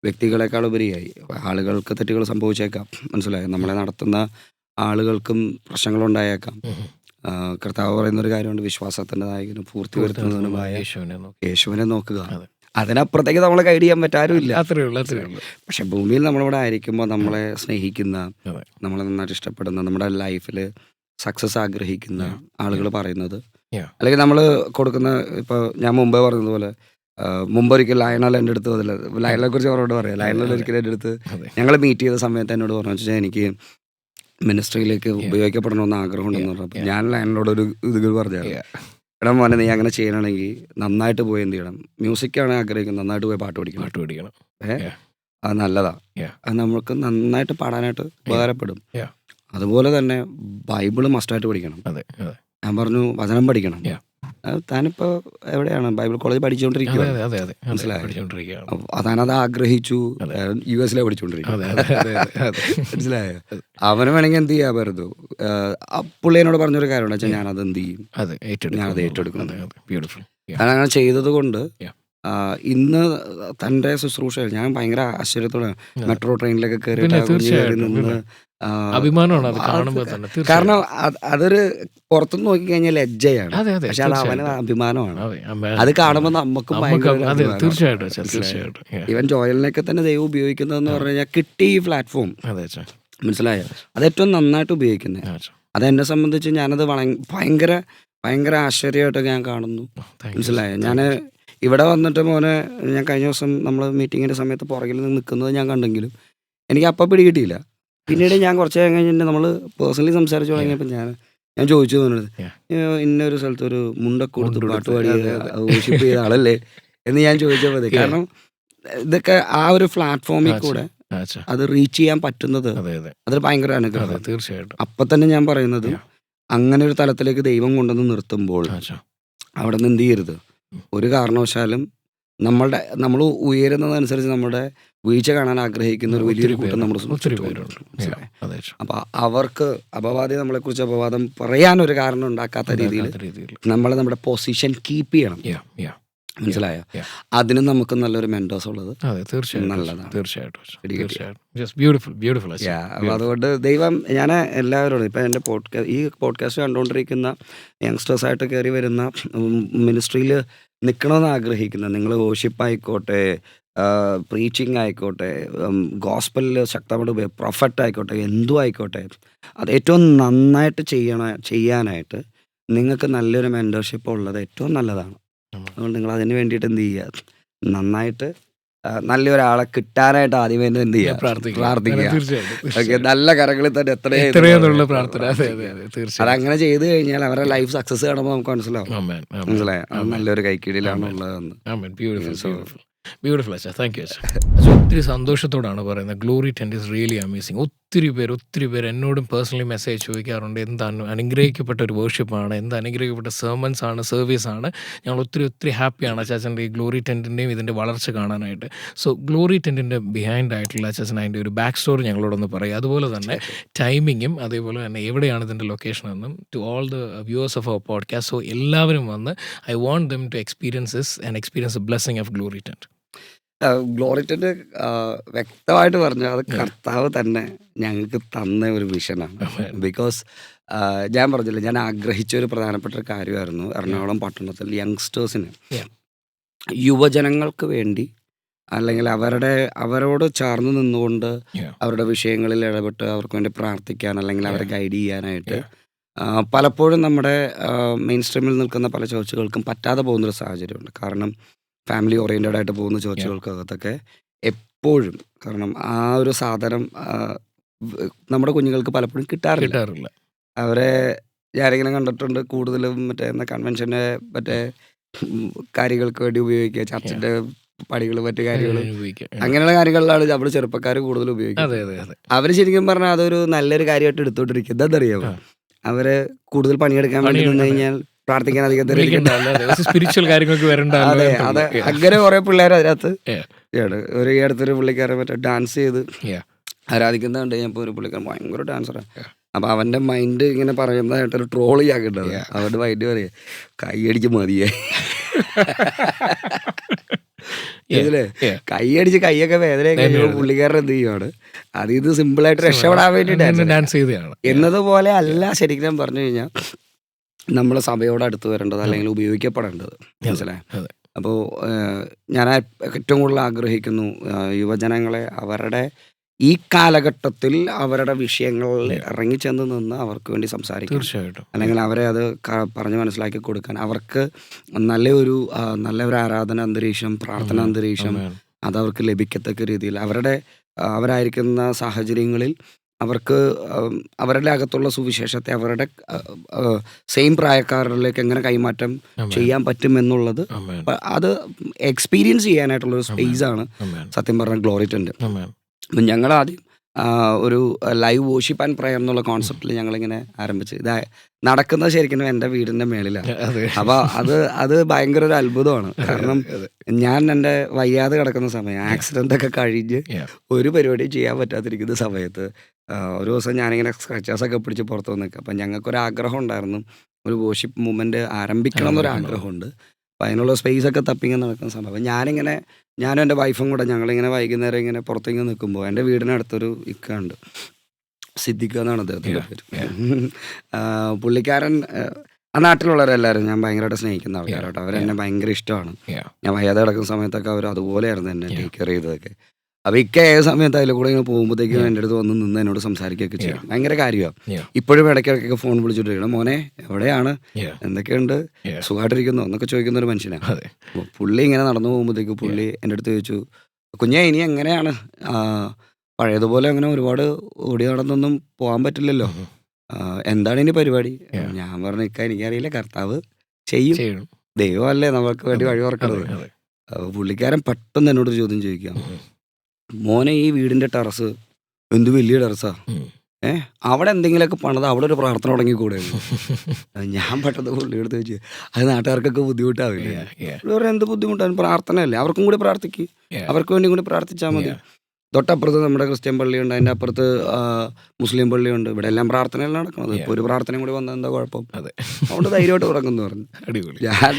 വ്യക്തികളെക്കാൾ ഉപരിയായി ആളുകൾക്ക് തെറ്റുകൾ സംഭവിച്ചേക്കാം. മനസ്സിലായോ? നമ്മളെ നടത്തുന്ന ആളുകൾക്കും പ്രശ്നങ്ങളുണ്ടായേക്കാം. ഉം. കർത്താവ് പറയുന്നൊരു കാര്യമുണ്ട്, വിശ്വാസത്തിൻ്റെ നായകനും പൂർത്തി വരുത്തുന്നതിനുമായ യേശുവിനെ നോക്കി. യേശുവിനെ നോക്കുക. അതെ. അതിനപ്പുറത്തേക്ക് നമ്മളെ ഗൈഡ് ചെയ്യാൻ പറ്റാരുമില്ല. അത്രേ ഉള്ളൂ അത്രേ ഉള്ളൂ. പക്ഷെ ഭൂമിയിൽ നമ്മളിവിടെ ആയിരിക്കുമ്പോൾ നമ്മളെ സ്നേഹിക്കുന്ന, അതെ നമ്മളെ നന്നായിട്ട് ഇഷ്ടപ്പെടുന്ന, നമ്മുടെ ലൈഫിൽ സക്സസ് ആഗ്രഹിക്കുന്ന ആളുകൾ പറയുന്നത്, Yeah. അല്ലെങ്കിൽ നമ്മൾ കൊടുക്കുന്ന, ഇപ്പോൾ ഞാൻ മുമ്പേ പറഞ്ഞതുപോലെ മുമ്പൊരിക്കൽ ലയണൽ എൻ്റെ അടുത്ത് വന്നില്ല, ലയണലെ കുറിച്ച് അവരോട് പറയാം. ലയണൽ ഒരിക്കലും എൻ്റെ അടുത്ത് അതെ ഞങ്ങൾ മീറ്റ് ചെയ്ത സമയത്ത് എന്നോട് പറഞ്ഞു വെച്ചാൽ എനിക്ക് മിനിസ്ട്രിയിലേക്ക് ഉപയോഗിക്കപ്പെടണമെന്ന് ആഗ്രഹമുണ്ടെന്ന് പറഞ്ഞപ്പോൾ ഞാൻ ലയണലോട് ഒരു ഇത് പറഞ്ഞാണ്, Yeah. എടാ മോനെ നീ അങ്ങനെ ചെയ്യണമെങ്കിൽ നന്നായിട്ട് പോയി എന്ത് ചെയ്യണം, മ്യൂസിക്കാണ് ആഗ്രഹിക്കുന്നത് നന്നായിട്ട് പോയി പാട്ട് പഠിക്കണം. പാട്ട് പഠിക്കണം. അത് നല്ലതാണ്. Yeah. അത് നമുക്ക് നന്നായിട്ട് പാടാനായിട്ട് ഉപകാരപ്പെടും. Yeah. അതുപോലെ തന്നെ ബൈബിള് മസ്റ്റായിട്ട് പഠിക്കണം. അതെ അതെ ഞാൻ പറഞ്ഞു വചനം പഠിക്കണം. Yeah. താനിപ്പോൾ എവിടെയാണ്? ബൈബിൾ കോളേജ് പഠിച്ചുകൊണ്ടിരിക്കുക. അതെ അതെ അതെ മനസ്സിലായോ? പഠിച്ചുകൊണ്ടിരിക്കുകയാണ്. താനത് ആഗ്രഹിച്ചു. അതെ. US പഠിച്ചുകൊണ്ടിരിക്കുക. അതെ അതെ അതെ അതെ മനസ്സിലായോ? അവന് വേണമെങ്കിൽ എന്ത് ചെയ്യാമായിരുന്നു. പുള്ളി എന്നോട് പറഞ്ഞൊരു കാര്യമാണ് വെച്ചാൽ ഞാനത് എന്ത് ചെയ്യും, അതെ ഏറ്റെടുക്കും. ഞാനത് ഏറ്റെടുക്കും. അതെ അതെ ബ്യൂട്ടിഫുൾ. ഞാനങ്ങനെ ചെയ്തത് കൊണ്ട് Yeah. ഇന്ന് തൻ്റെ ശുശ്രൂഷയിൽ ഞാൻ ഭയങ്കര ആശ്ചര്യത്തോടെ മെട്രോ ട്രെയിനിലൊക്കെ പിന്നെ കയറിയിട്ട് തീർച്ചയായിട്ടും നിന്ന് പിന്നെ അഭിമാനമാണ് അത് കാണുമ്പോൾ തന്നെ. കാരണം തീർച്ചയായിട്ടും. അതൊരു പുറത്തുനിന്ന് നോക്കിക്കഴിഞ്ഞാൽ ലജ്ജയാണ്. അതെ അതെ പക്ഷെ അത് അവന് തീർച്ചയായിട്ടും. അഭിമാനമാണ്. അതെ അമ്മ- അത് കാണുമ്പോൾ നമുക്കും നമുക്ക് ഭയങ്കര ഒരു അതെ അഭിമാനമാണ്. തീർച്ചയായിട്ടും അച്ഛാ, മനസ്സിലായോ? തീർച്ചയായിട്ടും. Yeah. ഈവൻ ജോയലിനെയൊക്കെ തന്നെ ദൈവം ഉപയോഗിക്കുന്നതെന്ന് പറഞ്ഞു കഴിഞ്ഞാൽ കിട്ടിയ ഈ പ്ലാറ്റ്ഫോം, അതെ അച്ഛാ. മനസ്സിലായോ? അത് ഏറ്റവും നന്നായിട്ട് ഉപയോഗിക്കുന്നത്. ആ, അച്ഛാ. അതെന്നെ സംബന്ധിച്ച് ഞാനത് ഭയങ്കര ഭയങ്കര ആശ്ചര്യമായിട്ട് ഞാൻ കാണുന്നു. Thank you, മനസ്സിലായോ? sir. ഞാൻ ഇവിടെ വന്നിട്ട് മോനെ, ഞാൻ കഴിഞ്ഞ ദിവസം നമ്മൾ മീറ്റിങ്ങിൻ്റെ സമയത്ത് പുറകിൽ നിന്ന് നിൽക്കുന്നത് ഞാൻ കണ്ടെങ്കിലും എനിക്ക് അപ്പം പിടികിട്ടിയില്ല. പിന്നീട് ഞാൻ കുറച്ച് കഴിഞ്ഞിട്ട് നമ്മൾ പേഴ്സണലി സംസാരിച്ച് തുടങ്ങിയപ്പോൾ ഞാൻ ചോദിച്ചു തോന്നുന്നത്, ഇന്നൊരു സ്ഥലത്ത് ഒരു മുണ്ടൊക്കെ കൊടുത്ത് പാട്ട് പാടി വർഷിപ്പ് ചെയ്ത ആളല്ലേ എന്ന് ഞാൻ ചോദിച്ചാൽ മതി. കാരണം ഇതൊക്കെ ആ ഒരു പ്ലാറ്റ്ഫോമിൽ കൂടെ ആ, അച്ഛാ. അത് റീച്ച് ചെയ്യാൻ പറ്റുന്നത് അതെ അതെ അതൊരു ഭയങ്കര അതെ അനുഗ്രഹം. തീർച്ചയായിട്ടും. അപ്പം തന്നെ ഞാൻ പറയുന്നത്, അങ്ങനെ ഒരു തലത്തിലേക്ക് ദൈവം കൊണ്ടുവന്ന് നിർത്തുമ്പോൾ ആ, അച്ഛാ. അവിടെ നിന്ന് എന്ത് ചെയ്യരുത്, ഒരു കാരണവശാലും നമ്മൾ ഉയരുന്നതനുസരിച്ച് നമ്മുടെ വീഴ്ച കാണാൻ ആഗ്രഹിക്കുന്ന ഒരു വലിയൊരു കൂട്ടം നമ്മുടെ ഒത്തിരി ചുറ്റുമുണ്ട്. പേരുണ്ട്. മനസ്സിലായോ? അതെ അച്ഛാ. അപ്പോൾ അവർക്ക് അപവാദി നമ്മളെക്കുറിച്ച് അപവാദം പറയാനൊരു കാരണം ഉണ്ടാക്കാത്ത രീതിയിൽ ഉണ്ടാക്കാത്ത രീതിയിൽ. നമ്മൾ നമ്മുടെ പൊസിഷൻ കീപ്പ് ചെയ്യണം. Yeah, yeah. മനസ്സിലായോ? Yeah. അതിന് നമുക്ക് നല്ലൊരു മെൻറ്റോസ് ഉള്ളത് അതെ തീർച്ചയായിട്ടും നല്ലതാണ്. തീർച്ചയായിട്ടും അച്ഛാ. പിടികിട്ടി. തീർച്ചയായും. ജസ്റ്റ് ബ്യൂട്ടിഫുൾ ബ്യൂട്ടിഫുൾ അച്ഛാ. അപ്പോൾ അതുകൊണ്ട് ദൈവം, ഞാൻ എല്ലാവരോടും ഇപ്പം എൻ്റെ ഈ പോഡ്കാസ്റ്റ് കണ്ടുകൊണ്ടിരിക്കുന്ന യങ്സ്റ്റേഴ്സായിട്ട് കയറി വരുന്ന മിനിസ്ട്രിയിൽ നിൽക്കണമെന്ന് ആഗ്രഹിക്കുന്ന നിങ്ങൾ, വർഷിപ്പ് ആയിക്കോട്ടെ, പ്രീച്ചിങ് ആയിക്കോട്ടെ, ഗോസ്പലിൽ ശക്തമായിട്ട് പ്രൊഫറ്റ് ആയിക്കോട്ടെ, എന്തും ആയിക്കോട്ടെ, അത് ഏറ്റവും നന്നായിട്ട് ചെയ്യാനായിട്ട് നിങ്ങൾക്ക് നല്ലൊരു മെൻറ്റർഷിപ്പ് ഉള്ളത് ഏറ്റവും നല്ലതാണ്. അതുകൊണ്ട് നിങ്ങൾ അതിന് വേണ്ടിയിട്ട് എന്ത് ചെയ്യുക, നന്നായിട്ട് നല്ലൊരാളെ കിട്ടാനായിട്ട് ആദ്യമേ എന്ത് ചെയ്യുക, പ്രാർത്ഥിക്കുക. ഓക്കെ, നല്ല കരങ്ങളിൽ തന്നെ എത്രയെന്നുള്ള പ്രാർത്ഥന. അതെ അതെ അതെ തീർച്ചയായും. അതങ്ങനെ ചെയ്ത് കഴിഞ്ഞാൽ അവരുടെ ലൈഫ് സക്സസ് കാണുമ്പോൾ നമുക്ക് മനസ്സിലാവും. ആമേൻ, ആമേൻ. മനസ്സിലായോ? അത് നല്ലൊരു കൈക്കീഴിലാണുള്ളതെന്ന്. ആമേൻ. ബ്യൂട്ടിഫുൾ So- ബ്യൂട്ടിഫുൾ ബ്യൂട്ടിഫുൾ അച്ഛാ. താങ്ക് യു അച്ഛാ. അച്ഛാ ഒത്തിരി സന്തോഷത്തോടാണ് പറയുന്നത്. Glory tent is really amazing. ഒത്തിരി പേര് എന്നോടും പേഴ്സണലി മെസ്സേജ് ചോദിക്കാറുണ്ട്, എന്താണ് അനുഗ്രഹിക്കപ്പെട്ട ഒരു വേർഷിപ്പാണ്, എന്ത് അനുഗ്രഹിക്കപ്പെട്ട സെർമൻസ് ആണ്, സർവീസ് ആണ്. ഞങ്ങൾ ഒത്തിരി ഹാപ്പിയാണ് അച്ചാച്ചൻ്റെ ഈ ഗ്ലോറി ടെൻറ്റിൻ്റെയും ഇതിൻ്റെ വളർച്ച കാണാനായിട്ട്. സോ ഗ്ലോറി ടെൻറ്റിൻ്റെ ബിഹൈൻഡ് ആയിട്ടുള്ള അച്ചാച്ചൻ അതിൻ്റെ ഒരു ബാക്ക് സ്റ്റോറി ഞങ്ങളോടൊന്ന് പറയുക. അതുപോലെ തന്നെ ടൈമിങ്ങും അതേപോലെ തന്നെ എവിടെയാണ് ഇതിൻ്റെ ലൊക്കേഷൻ എന്നും to all the viewers of our podcast. So എല്ലാവരും വന്ന് I want them to experience a blessing of glory tent. ഗ്ലോറിറ്റിൻ്റെ വ്യക്തമായിട്ട് പറഞ്ഞാൽ അത് കർത്താവ് തന്നെ ഞങ്ങൾക്ക് തന്ന ഒരു വിഷനാണ്. ബിക്കോസ് ഞാൻ പറഞ്ഞില്ല, ഞാൻ ആഗ്രഹിച്ച ഒരു പ്രധാനപ്പെട്ട ഒരു കാര്യമായിരുന്നു എറണാകുളം പട്ടണത്തിൽ യങ്സ്റ്റേഴ്സിന്, Yeah. യുവജനങ്ങൾക്ക് വേണ്ടി, അല്ലെങ്കിൽ അവരോട് ചേർന്ന് നിന്നുകൊണ്ട് Yeah. അവരുടെ വിഷയങ്ങളിൽ ഇടപെട്ട് അവർക്ക് വേണ്ടി പ്രാർത്ഥിക്കാൻ, അല്ലെങ്കിൽ അവരെ Yeah. ഗൈഡ് ചെയ്യാനായിട്ട് Yeah. പലപ്പോഴും നമ്മുടെ മെയിൻ സ്ട്രീമിൽ നിൽക്കുന്ന പല ചർച്ചുകൾക്കും പറ്റാതെ പോകുന്നൊരു സാഹചര്യമുണ്ട്. കാരണം ഫാമിലി ഓറിയൻറ്റഡ് ആയിട്ട് പോകുന്ന ചർച്ചുകൾക്കകത്തൊക്കെ എപ്പോഴും, കാരണം ആ ഒരു സാധനം നമ്മുടെ കുഞ്ഞുങ്ങൾക്ക് പലപ്പോഴും കിട്ടാറില്ല. അവരെ ഞാനിങ്ങനെ കണ്ടിട്ടുണ്ട്, കൂടുതലും മറ്റേ കൺവെൻഷൻ്റെ മറ്റേ കാര്യങ്ങൾക്ക് വേണ്ടി ഉപയോഗിക്കുക, ചർച്ചിൻ്റെ പടികൾ, മറ്റു കാര്യങ്ങൾ, അങ്ങനെയുള്ള കാര്യങ്ങളിലാണ് നമ്മൾ ചെറുപ്പക്കാർ കൂടുതൽ ഉപയോഗിക്കുന്നത്. അവർ ശരിക്കും പറഞ്ഞാൽ അതൊരു നല്ലൊരു കാര്യമായിട്ട് എടുത്തോണ്ടിരിക്കും. എന്താണെന്നറിയാമോ, അവര് കൂടുതൽ പണിയെടുക്കാൻ വേണ്ടി നിന്ന് കഴിഞ്ഞാൽ പ്രാർത്ഥിക്കാൻ അധികം സ്പിരിച്വൽ കാര്യങ്ങൾക്ക് വരണ്ട. അതെ, അത് അങ്ങനെ കുറെ പിള്ളേർ അതിനകത്ത്. ഒരു ഈ അടുത്തൊരു പുള്ളിക്കാരൻ മറ്റേ ഡാൻസ് ചെയ്ത് ആരാധിക്കുന്ന കണ്ട് കഴിഞ്ഞപ്പോൾ ഒരു പുള്ളിക്കാരൻ ഭയങ്കര ഡാൻസറാണ്. അപ്പൊ അവന്റെ മൈൻഡ് ഇങ്ങനെ പറയുന്നതായിട്ടൊരു ട്രോൾ ചെയ്യാറുണ്ടത്. അവന്റെ മൈൻഡ് പറയാ കൈയടിച്ച് മതിയേ, ഇതില് കൈയടിച്ച് കൈയൊക്കെ വേദന കഴിയുമ്പോൾ പുള്ളിക്കാരൻ എന്ത് ചെയ്യുവാണ്, അത് ഇത് സിമ്പിളായിട്ട് രക്ഷപ്പെടാൻ വേണ്ടി ഡാൻസ് ചെയ്തതാണ് എന്നതുപോലെ അല്ല. ശരിക്കും ഞാൻ പറഞ്ഞു കഴിഞ്ഞാൽ നമ്മളെ സഭയോട് അടുത്ത് വരേണ്ടത്, അല്ലെങ്കിൽ ഉപയോഗിക്കപ്പെടേണ്ടത്. മനസ്സിലായി? അപ്പോൾ ഞാൻ ഏറ്റവും കൂടുതൽ ആഗ്രഹിക്കുന്നു യുവജനങ്ങളെ അവരുടെ ഈ കാലഘട്ടത്തിൽ അവരുടെ വിഷയങ്ങളിൽ ഇറങ്ങിച്ചെന്ന് നിന്ന് അവർക്ക് വേണ്ടി സംസാരിക്കാൻ, തീർച്ചയായിട്ടും, അല്ലെങ്കിൽ അവരെ അത് പറഞ്ഞ് മനസ്സിലാക്കി കൊടുക്കാൻ, അവർക്ക് നല്ലൊരു ആരാധന അന്തരീക്ഷം, പ്രാർത്ഥന അന്തരീക്ഷം അതവർക്ക് ലഭിക്കത്തക്ക രീതിയിൽ അവരായിരിക്കുന്ന സാഹചര്യങ്ങളിൽ അവർക്ക് അവരുടെ അകത്തുള്ള സുവിശേഷത്തെ അവരുടെ സെയിം പ്രായക്കാരിലേക്ക് എങ്ങനെ കൈമാറ്റം ചെയ്യാൻ പറ്റുമെന്നുള്ളത് അത് എക്സ്പീരിയൻസ് ചെയ്യാനായിട്ടുള്ളൊരു സ്പേസാണ് സത്യം പറഞ്ഞ ഗ്ലോറി ടെന്റ്. അപ്പം ഞങ്ങളാദ്യം ഒരു ലൈവ് വോഷിപ്പ് ആൻഡ് പ്രയർ എന്നുള്ള കോൺസെപ്റ്റിൽ ഞങ്ങളിങ്ങനെ ആരംഭിച്ച്. ഇത് നടക്കുന്നത് ശരിക്കും എൻ്റെ വീടിൻ്റെ മേളിലാണ്. അപ്പോൾ അത് ഭയങ്കര ഒരു അത്ഭുതമാണ്. കാരണം ഞാൻ എൻ്റെ വയ്യാതെ കിടക്കുന്ന സമയം, ആക്സിഡൻ്റ് ഒക്കെ കഴിഞ്ഞ് ഒരു പരിപാടിയും ചെയ്യാൻ പറ്റാതിരിക്കുന്ന സമയത്ത് ഒരു ദിവസം ഞാനിങ്ങനെ സ്ക്രച്ചേഴ്സൊക്കെ പിടിച്ച് പുറത്ത് വന്നേക്കാം. അപ്പം ഞങ്ങൾക്കൊരാഗ്രഹം ഉണ്ടായിരുന്നു, ഒരു വോഷിപ്പ് മൂവ്മെൻറ്റ് ആരംഭിക്കണം എന്നൊരാഗ്രഹമുണ്ട്. അപ്പം അതിനുള്ള സ്പേസൊക്കെ തപ്പിങ്ങനെ നടക്കുന്ന സമയം, അപ്പം ഞാനും എൻ്റെ വൈഫും കൂടെ ഞങ്ങളിങ്ങനെ വൈകുന്നേരം ഇങ്ങനെ പുറത്തേക്ക് നിൽക്കുമ്പോൾ എൻ്റെ വീടിനടുത്തൊരു ഇക്കുണ്ട്, സിദ്ദിഖ് എന്നാണ് അദ്ദേഹത്തിൻ്റെ പേര്. പുള്ളിക്കാരൻ ആ നാട്ടിലുള്ളവരെല്ലാവരും ഞാൻ ഭയങ്കരമായിട്ട് സ്നേഹിക്കുന്ന ആൾക്കാരോട്ടോ. അവരെന്നെ ഭയങ്കര ഇഷ്ടമാണ്. ഞാൻ വയ്യാതെ കിടക്കുന്ന സമയത്തൊക്കെ അവർ അതുപോലെയായിരുന്നു എന്നെ ടേക്ക് കെയർ ചെയ്തതൊക്കെ. അപ്പോൾ ഇക്ക ഏത് സമയത്ത് അതിൽ കൂടെ ഇങ്ങനെ പോകുമ്പോഴത്തേക്കും എൻ്റെ അടുത്ത് വന്ന് നിന്ന് എന്നോട് സംസാരിക്കുകയൊക്കെ ചെയ്യും. ഭയങ്കര കാര്യമാണ്. ഇപ്പോഴും ഇടയ്ക്കിടയ്ക്കൊക്കെ ഫോൺ വിളിച്ചിട്ടിരിക്കണം, മോനെ എവിടെയാണ്, എന്തൊക്കെയുണ്ട്, സുഖമായിട്ടിരിക്കുന്നു എന്നൊക്കെ ചോദിക്കുന്ന ഒരു മനുഷ്യനാണ്. അപ്പോൾ പുള്ളി ഇങ്ങനെ നടന്നു പോകുമ്പോഴത്തേക്ക് പുള്ളി എൻ്റെ അടുത്ത് ചോദിച്ചു, കുഞ്ഞേ ഇനി എങ്ങനെയാണ്, പഴയതുപോലെ അങ്ങനെ ഒരുപാട് ഓടി നടന്നൊന്നും പോകാൻ പറ്റില്ലല്ലോ, എന്താണ് ഇനി പരിപാടി? ഞാൻ പറഞ്ഞു, ഇക്ക എനിക്കറിയില്ല, കർത്താവ് ചെയ്യും, ദൈവമല്ലേ നമുക്ക് വേണ്ടി വഴി തുറക്കണത്. അപ്പോൾ പുള്ളിക്കാരൻ പെട്ടെന്ന് എന്നോടൊരു ചോദ്യം ചോദിക്കാം, മോനെ ഈ വീടിൻ്റെ ടെറസ് എന്ത് വലിയ ടെറസാ, അവിടെ എന്തെങ്കിലുമൊക്കെ പണിത് അവിടെ ഒരു പ്രാർത്ഥന തുടങ്ങിക്കൂടെ? ഞാൻ പെട്ടെന്ന് പുള്ളിയെടുത്ത് വെച്ച്, അത് നാട്ടുകാർക്കൊക്കെ ബുദ്ധിമുട്ടാവില്ല. വേറെ എന്ത് ബുദ്ധിമുട്ടാണ്, പ്രാർത്ഥനയല്ലേ, അവർക്കും കൂടി പ്രാർത്ഥിക്കും, അവർക്ക് വേണ്ടി കൂടി പ്രാർത്ഥിച്ചാൽ മതി. തൊട്ടപ്പുറത്ത് നമ്മുടെ ക്രിസ്ത്യൻ പള്ളിയുണ്ട്, അതിൻ്റെ അപ്പുറത്ത് മുസ്ലിം പള്ളിയുണ്ട്, ഇവിടെ എല്ലാം പ്രാർത്ഥനയെല്ലാം നടക്കുന്നത്. ഇപ്പോൾ ഒരു പ്രാർത്ഥനയും കൂടി വന്നാൽ എന്താ കുഴപ്പം, അതുകൊണ്ട് ധൈര്യമായിട്ട് തുടങ്ങുന്നു പറഞ്ഞു. ഞാൻ